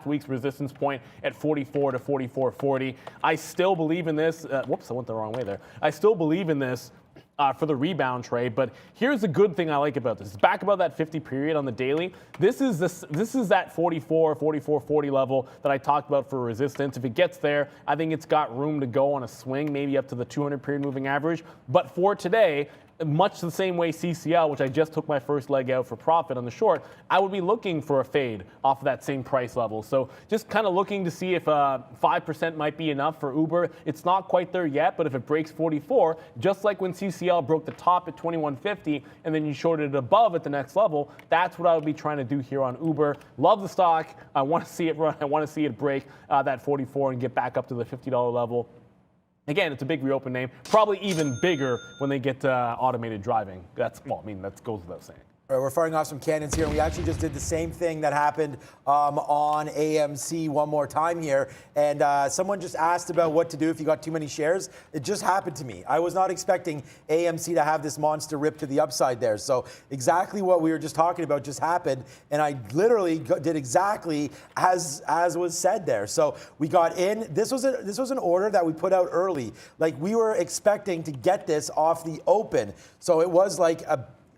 week's resistance point at 44 to 44.40. I still believe in this. Whoops, I went the wrong way there. I still believe in this for the rebound trade, but here's the good thing I like about this. It's back above that 50 period on the daily. This is that 44.40 level that I talked about for resistance. If it gets there, I think it's got room to go on a swing, maybe up to the 200 period moving average. But for today, much the same way CCL, which I just took my first leg out for profit on the short, I would be looking for a fade off of that same price level. So just kind of looking to see if 5% might be enough for Uber. It's not quite there yet, but if it breaks 44, just like when CCL broke the top at 21.50 and then you shorted it above at the next level, that's what I would be trying to do here on Uber. Love the stock. I want to see it run. I want to see it break that 44 and get back up to the $50 level. Again, it's a big reopen name, probably even bigger when they get automated driving. That goes without saying. We're firing off some cannons here, and we actually just did the same thing that happened on AMC one more time here. And someone just asked about what to do if you got too many shares. It just happened to me. I was not expecting AMC to have this monster rip to the upside there. So exactly what we were just talking about just happened, and I literally did exactly as was said there. So we got in. This was an order that we put out early. Like, we were expecting to get this off the open. So it was like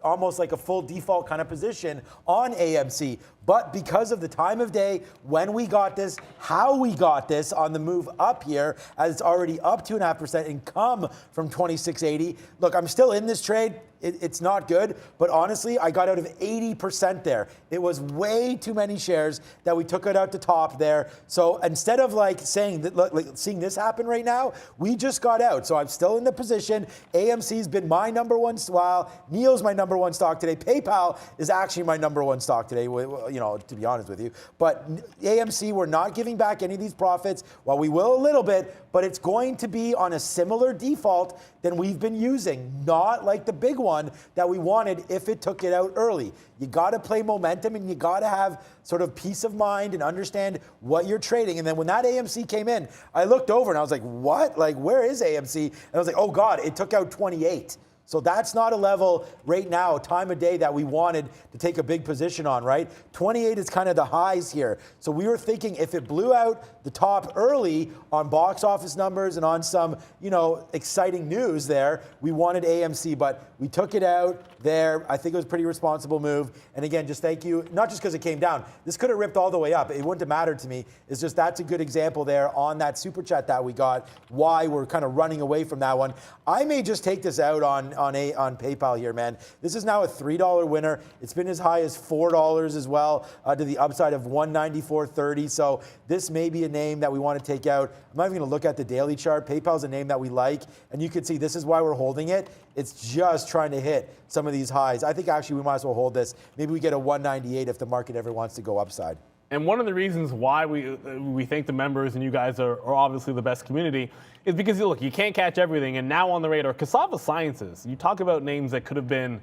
almost like a full default kind of position on AMC. But because of the time of day, when we got this, how we got this on the move up here, as it's already up 2.5% and come from 2680. Look, I'm still in this trade. It's not good, but honestly, I got out of 80% there. It was way too many shares that we took it out to top there. So instead of like saying that, like seeing this happen right now, we just got out. So I'm still in the position. AMC's been my number one. Well, Neil's my number one stock today. PayPal is actually my number one stock today. You know, to be honest with you, but AMC, we're not giving back any of these profits. Well, we will a little bit, but it's going to be on a similar default than we've been using, not like the big one that we wanted if it took it out early. You got to play momentum, and you got to have sort of peace of mind and understand what you're trading. And then when that AMC came in, I looked over and I was like, what? Like, where is AMC? And I was like, oh God, it took out 28. So that's not a level right now, time of day, that we wanted to take a big position on, right? 28 is kind of the highs here. So we were thinking if it blew out the top early on box office numbers and on some, you know, exciting news there, we wanted AMC, but we took it out there. I think it was a pretty responsible move. And again, just thank you, not just because it came down. This could have ripped all the way up. It wouldn't have mattered to me. It's just that's a good example there on that super chat that we got, why we're kind of running away from that one. I may just take this out on PayPal here, man. This is now a $3 winner. It's been as high as $4 as well, to the upside of $194.30. So this may be a name that we want to take out. I'm not even going to look at the daily chart. PayPal's a name that we like, and you can see this is why we're holding it. It's just trying to hit some of these highs. I think actually we might as well hold this. Maybe we get a 198 if the market ever wants to go upside. And one of the reasons why we thank the members and you guys are obviously the best community is because, look, you can't catch everything. And now on the radar, Cassava Sciences, you talk about names that could have been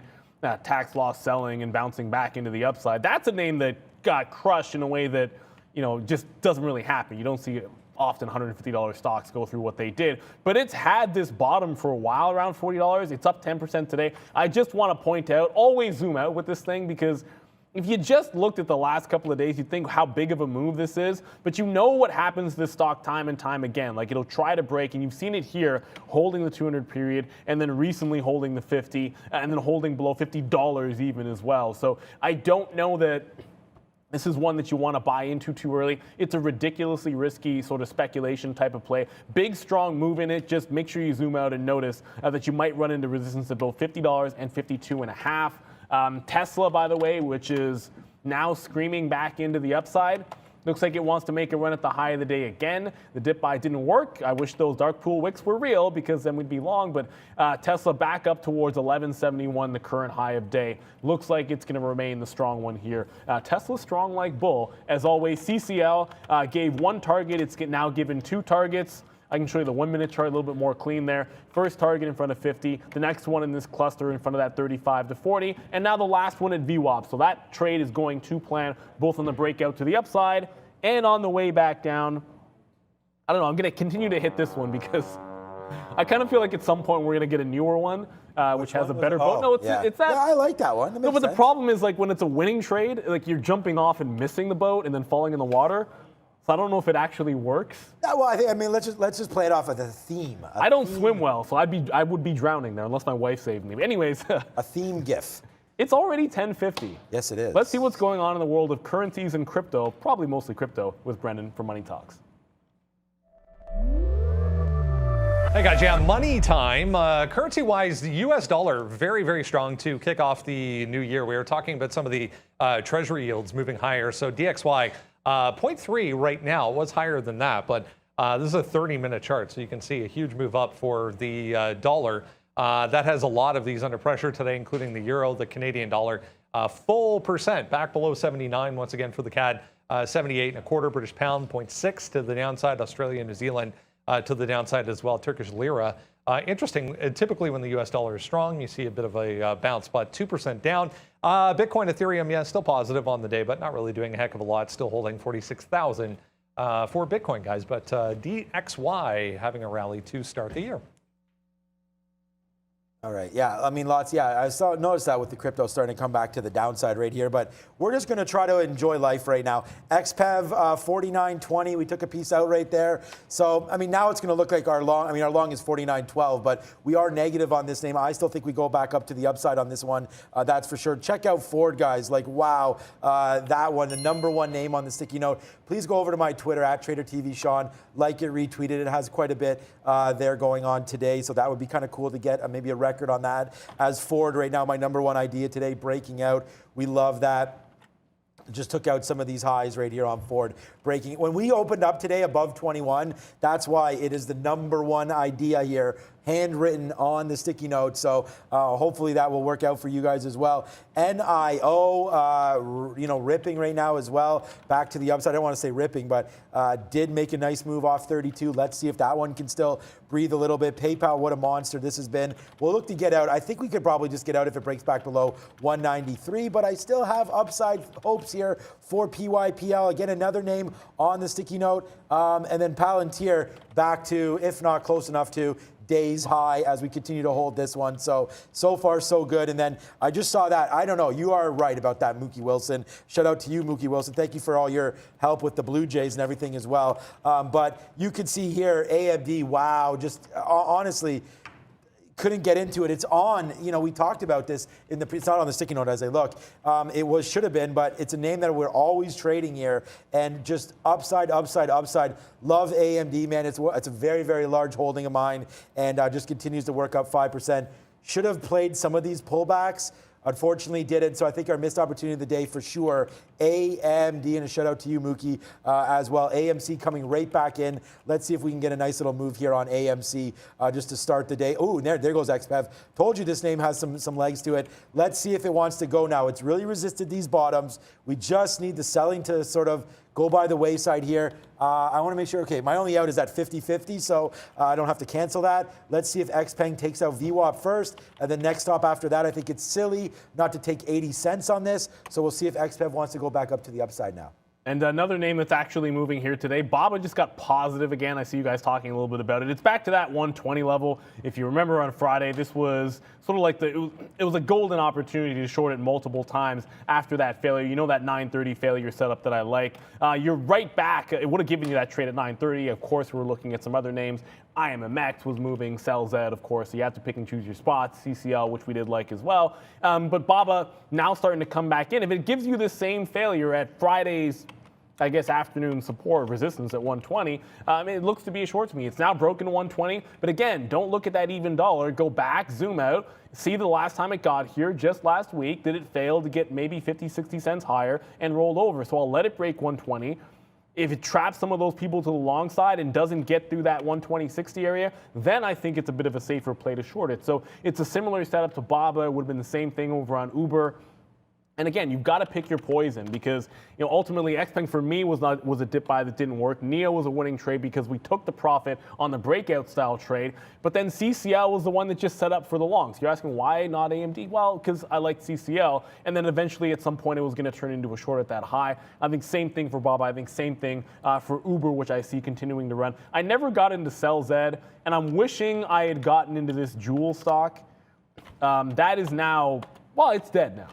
tax loss selling and bouncing back into the upside. That's a name that got crushed in a way that, you know, just doesn't really happen. You don't see often $150 stocks go through what they did. But it's had this bottom for a while around $40. It's up 10% today. I just want to point out, always zoom out with this thing, because if you just looked at the last couple of days, you'd think how big of a move this is, but you know what happens to this stock time and time again. Like, it'll try to break, and you've seen it here holding the 200 period, and then recently holding the 50, and then holding below $50 even as well. So I don't know that this is one that you want to buy into too early. It's a ridiculously risky sort of speculation type of play. Big, strong move in it. Just make sure you zoom out and notice that you might run into resistance at both $50 and $52.50. Tesla, by the way, which is now screaming back into the upside. Looks like it wants to make a run at the high of the day again. The dip buy didn't work. I wish those dark pool wicks were real, because then we'd be long. But Tesla back up towards 1171, the current high of day. Looks like it's going to remain the strong one here. Tesla strong like bull. As always, CCL gave one target. It's now given two targets. I can show you the 1 minute chart a little bit more clean there. First target in front of 50, the next one in this cluster in front of that 35 to 40, and now the last one at VWAP. So that trade is going to plan both on the breakout to the upside and on the way back down. I don't know, I'm going to continue to hit this one because I kind of feel like at some point we're going to get a newer one, which has a better boat. No, it's that. Yeah, I like that one. No, but the problem is, like, when it's a winning trade, like, you're jumping off and missing the boat and then falling in the water. So I don't know if it actually works. Yeah, well, I mean, let's just play it off with a theme. I don't swim well, so I would be drowning there unless my wife saved me. But anyways, a theme GIF. It's already 10:50. Yes, it is. Let's see what's going on in the world of currencies and crypto, probably mostly crypto, with Brendan from Money Talks. Hey guys, yeah, money time. Currency-wise, the U.S. dollar very, very strong to kick off the new year. We were talking about some of the treasury yields moving higher. So DXY. 0.3 right now. Was higher than that, but this is a 30-minute chart, so you can see a huge move up for the dollar. That has a lot of these under pressure today, including the euro, the Canadian dollar, full percent back below 79 once again for the CAD, 78.25 British pound, 0.6 to the downside, Australia, New Zealand to the downside as well. Turkish lira Interesting. Typically, when the U.S. dollar is strong, you see a bit of a bounce, but 2% down. Bitcoin, Ethereum, yeah, still positive on the day, but not really doing a heck of a lot. Still holding 46,000 for Bitcoin, guys. But DXY having a rally to start the year. All right. Yeah. I mean, lots. Yeah. I noticed that with the crypto starting to come back to the downside right here, but we're just going to try to enjoy life right now. XPEV 49.20. We took a piece out right there. So, I mean, now it's going to look like our long. I mean, our long is 49.12, but we are negative on this name. I still think we go back up to the upside on this one. That's for sure. Check out Ford, guys. Like, wow, that one, the #1 name on the sticky note. Please go over to my Twitter at TraderTV Sean. Like it, retweet it. It has quite a bit there going on today, so that would be kind of cool to get maybe a record on that. As Ford right now, my #1 idea today, breaking out. We love that. Just took out some of these highs right here on Ford breaking. When we opened up today above 21, that's why it is the #1 idea here, handwritten on the sticky note. So hopefully that will work out for you guys as well. NIO, ripping right now as well. Back to the upside. I don't want to say ripping, but did make a nice move off 32. Let's see if that one can still breathe a little bit. PayPal, what a monster this has been. We'll look to get out. I think we could probably just get out if it breaks back below 193, but I still have upside hopes here for PYPL. Again, another name on the sticky note. And then Palantir back to, if not close enough to, days high as we continue to hold this one. So far, so good. And then I just saw that. I don't know. You are right about that, Mookie Wilson. Shout out to you, Mookie Wilson. Thank you for all your help with the Blue Jays and everything as well. But you could see here, AMD, wow, just honestly, couldn't get into it. It's on, we talked about this it's not on the sticky note as I look. It should have been, but it's a name that we're always trading here, and just upside, upside, upside. Love AMD, man. It's a very, very large holding of mine, and just continues to work up 5%. Should have played some of these pullbacks. Unfortunately didn't, so I think our missed opportunity of the day for sure. AMD, and a shout out to you, Mookie, as well. AMC coming right back in. Let's see if we can get a nice little move here on AMC just to start the day. Oh, there goes XPEV. Told you this name has some legs to it. Let's see if it wants to go now. It's really resisted these bottoms. We just need the selling to sort of go by the wayside here. I want to make sure, okay, my only out is at 50-50, so I don't have to cancel that. Let's see if XPeng takes out VWAP first, and then next stop after that. I think it's silly not to take 80 cents on this, so we'll see if XPEV wants to go back up to the upside now. And another name that's actually moving here today, BABA just got positive again. I see you guys talking a little bit about it. It's back to that 120 level. If you remember on Friday, this was sort of like it was a golden opportunity to short it multiple times after that failure. You know that 930 failure setup that I like. You're right back. It would have given you that trade at 930. Of course, we're looking at some other names. IMMX was moving, CellZ, of course, so you have to pick and choose your spots. CCL, which we did like as well. But BABA now starting to come back in. If it gives you the same failure at Friday's, I guess, afternoon support resistance at 120, it looks to be a short to me. It's now broken 120, but again, don't look at that even dollar. Go back, zoom out, see the last time it got here just last week. Did it fail to get maybe 50, 60 cents higher and rolled over? So I'll let it break 120. If it traps some of those people to the long side and doesn't get through that 120.60 area, then I think it's a bit of a safer play to short it. So it's a similar setup to BABA. It would have been the same thing over on Uber. And again, you've got to pick your poison because ultimately XPeng for me was a dip buy that didn't work. NEO was a winning trade because we took the profit on the breakout style trade. But then CCL was the one that just set up for the longs. You're asking why not AMD? Well, because I liked CCL, and then eventually at some point it was going to turn into a short at that high. I think same thing for BABA. I think same thing for Uber, which I see continuing to run. I never got into CellZ, and I'm wishing I had gotten into this Jewel stock. That is now, well, it's dead now.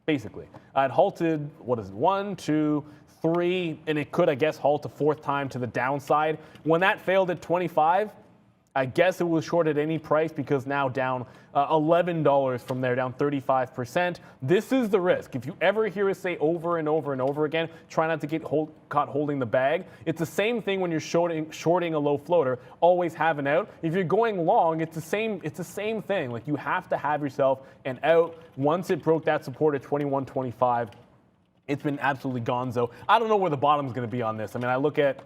Basically, it halted, 1, 2, 3, and it could, I guess, halt a fourth time to the downside. When that failed at 25, I guess it was short at any price because now down $11 from there, down 35%. This is the risk. If you ever hear us say over and over and over again, try not to get caught holding the bag. It's the same thing when you're shorting a low floater. Always have an out. If you're going long, it's the same thing. Like you have to have yourself an out. Once it broke that support at 21.25, it's been absolutely gonzo. I don't know where the bottom's going to be on this. I mean, I look at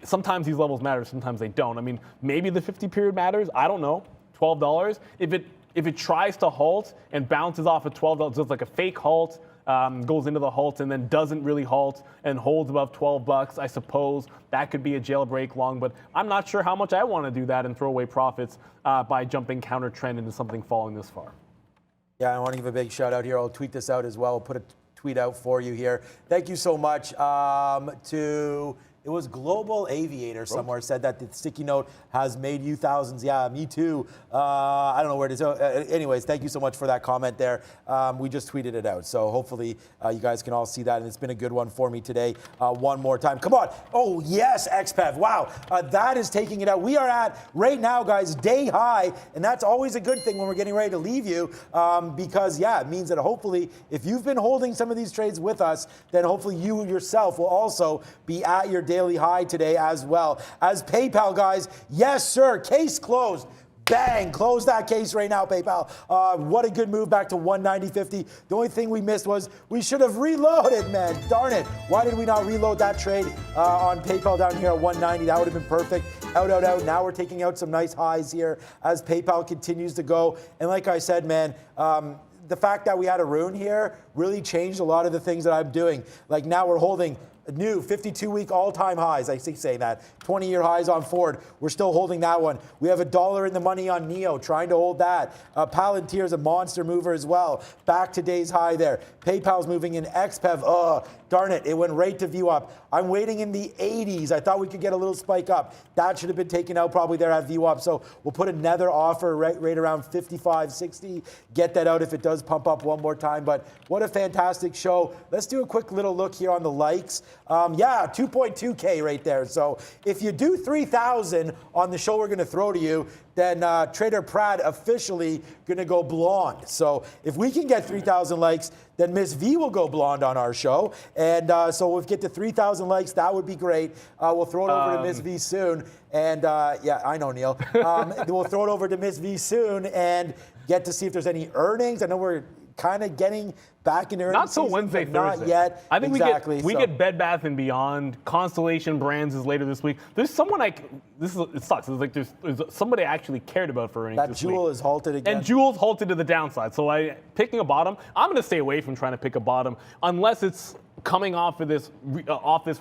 sometimes these levels matter, sometimes they don't. I mean, maybe the 50 period matters. I don't know. $12. If it tries to halt and bounces off at $12, just like a fake halt, goes into the halt and then doesn't really halt and holds above 12 bucks, I suppose that could be a jailbreak long, but I'm not sure how much I want to do that and throw away profits by jumping counter trend into something falling this far. Yeah, I want to give a big shout out here. I'll tweet this out as well. I'll put a tweet out for you here. Thank you so much to... It was Global Aviator somewhere said that the sticky note has made you thousands. Yeah, me too. I don't know where it is. Anyways, thank you so much for that comment there. We just tweeted it out. So hopefully you guys can all see that. And it's been a good one for me today. One more time. Come on. Oh, yes, XPEV. Wow. That is taking it out. We are at, right now, guys, day high. And that's always a good thing when we're getting ready to leave you. Because, yeah, it means that hopefully if you've been holding some of these trades with us, then hopefully you yourself will also be at your daily high today as well. As PayPal, guys, yes, sir, case closed. Bang, close that case right now, PayPal. What a good move back to 190.50. The only thing we missed was we should have reloaded, man. Darn it. Why did we not reload that trade on PayPal down here at 190? That would have been perfect. Out, out, out. Now we're taking out some nice highs here as PayPal continues to go. And like I said, man, the fact that we had a rune here really changed a lot of the things that I'm doing. Like now we're holding new 52-week all-time highs. I keep saying that. 20-year highs on Ford. We're still holding that one. We have $1 in the money on NEO, trying to hold that. Palantir is a monster mover as well. Back to day's high there. PayPal's moving in. XPEV, oh, darn it. It went right to view up. I'm waiting in the 80s. I thought we could get a little spike up. That should have been taken out probably there at view up. So we'll put another offer right around 55, 60. Get that out if it does pump up one more time. But what a fantastic show. Let's do a quick little look here on the likes. Yeah, 2.2K right there. So if you do 3,000 on the show we're going to throw to you, then Trader Pratt officially going to go blonde. So if we can get 3,000 likes, then Miss V will go blonde on our show. And so if we get to 3,000 likes, that would be great. We'll throw it over to Miss V soon. And yeah, I know, Neil. We'll throw it over to Miss V soon and get to see if there's any earnings. I know we're kind of getting back into earnings. Not till season, Wednesday, not Thursday. yet. I think exactly. we get Bed Bath & Beyond. Constellation Brands is later this week. There's someone it sucks. It's like there's somebody I actually cared about for earnings that this Jewel week. is halted again. And Jewel's halted to the downside. So picking a bottom, I'm going to stay away from trying to pick a bottom unless it's coming off of this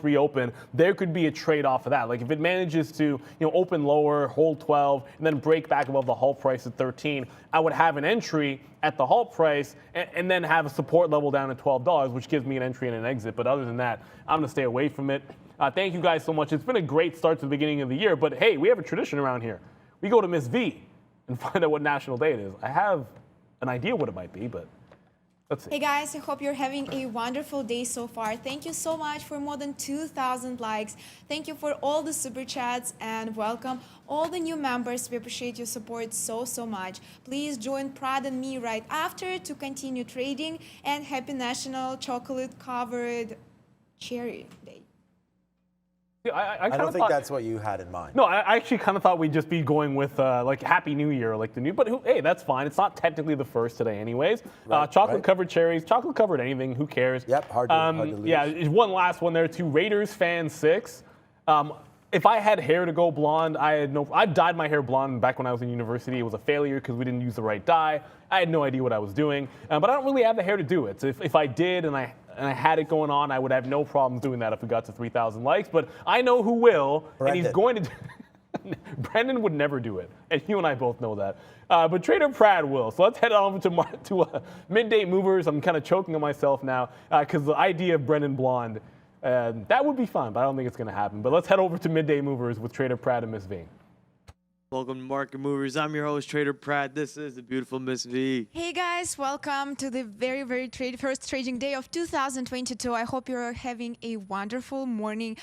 reopen. There could be a trade off of that. Like if it manages to open lower, hold 12, and then break back above the halt price at 13, I would have an entry at the halt price and then have a support level down at $12, which gives me an entry and an exit. But other than that, I'm going to stay away from it. Thank you guys so much. It's been a great start to the beginning of the year. But hey, we have a tradition around here. We go to Miss V and find out what national day it is. I have an idea what it might be, but let's see. Hey guys, I hope you're having a wonderful day so far. Thank you so much for more than 2,000 likes. Thank you for all the super chats and welcome all the new members. We appreciate your support so much. Please join Prad and me right after to continue trading, and happy National Chocolate Covered Cherry Day. I don't think that's what you had in mind. No, I actually kind of thought we'd just be going with like Happy New Year, like the new. But hey, that's fine. It's not technically the first today, anyways. Chocolate covered cherries, chocolate covered anything. Who cares? Yep, hard to lose. Yeah, one last one there too. Raiders fan 6. If I had hair to go blonde, I dyed my hair blonde back when I was in university. It was a failure because we didn't use the right dye. I had no idea what I was doing, but I don't really have the hair to do it. So if I did and I had it going on, I would have no problems doing that if we got to 3,000 likes. But I know who will, Brendan. and he's going to. Brendan would never do it, and you and I both know that. But Trader Pratt will. So let's head on to Midday Movers. I'm kind of choking on myself now because the idea of Brendan blonde, that would be fun, but I don't think it's going to happen. But let's head over to Midday Movers with Trader Pratt and Miss V. Welcome to Market Movers. I'm your host, Trader Pratt. This is the beautiful Miss V. Hey guys, welcome to the very first trading day of 2022. I hope you're having a wonderful morning.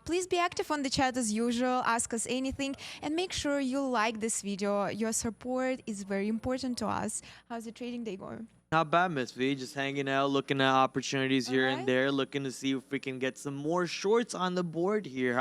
Please be active on the chat as usual. Ask us anything and make sure you like this video. Your support is very important to us. How's the trading day going? Not bad, Miss V. Just hanging out, looking at opportunities here Alright. and there, looking to see if we can get some more shorts on the board here.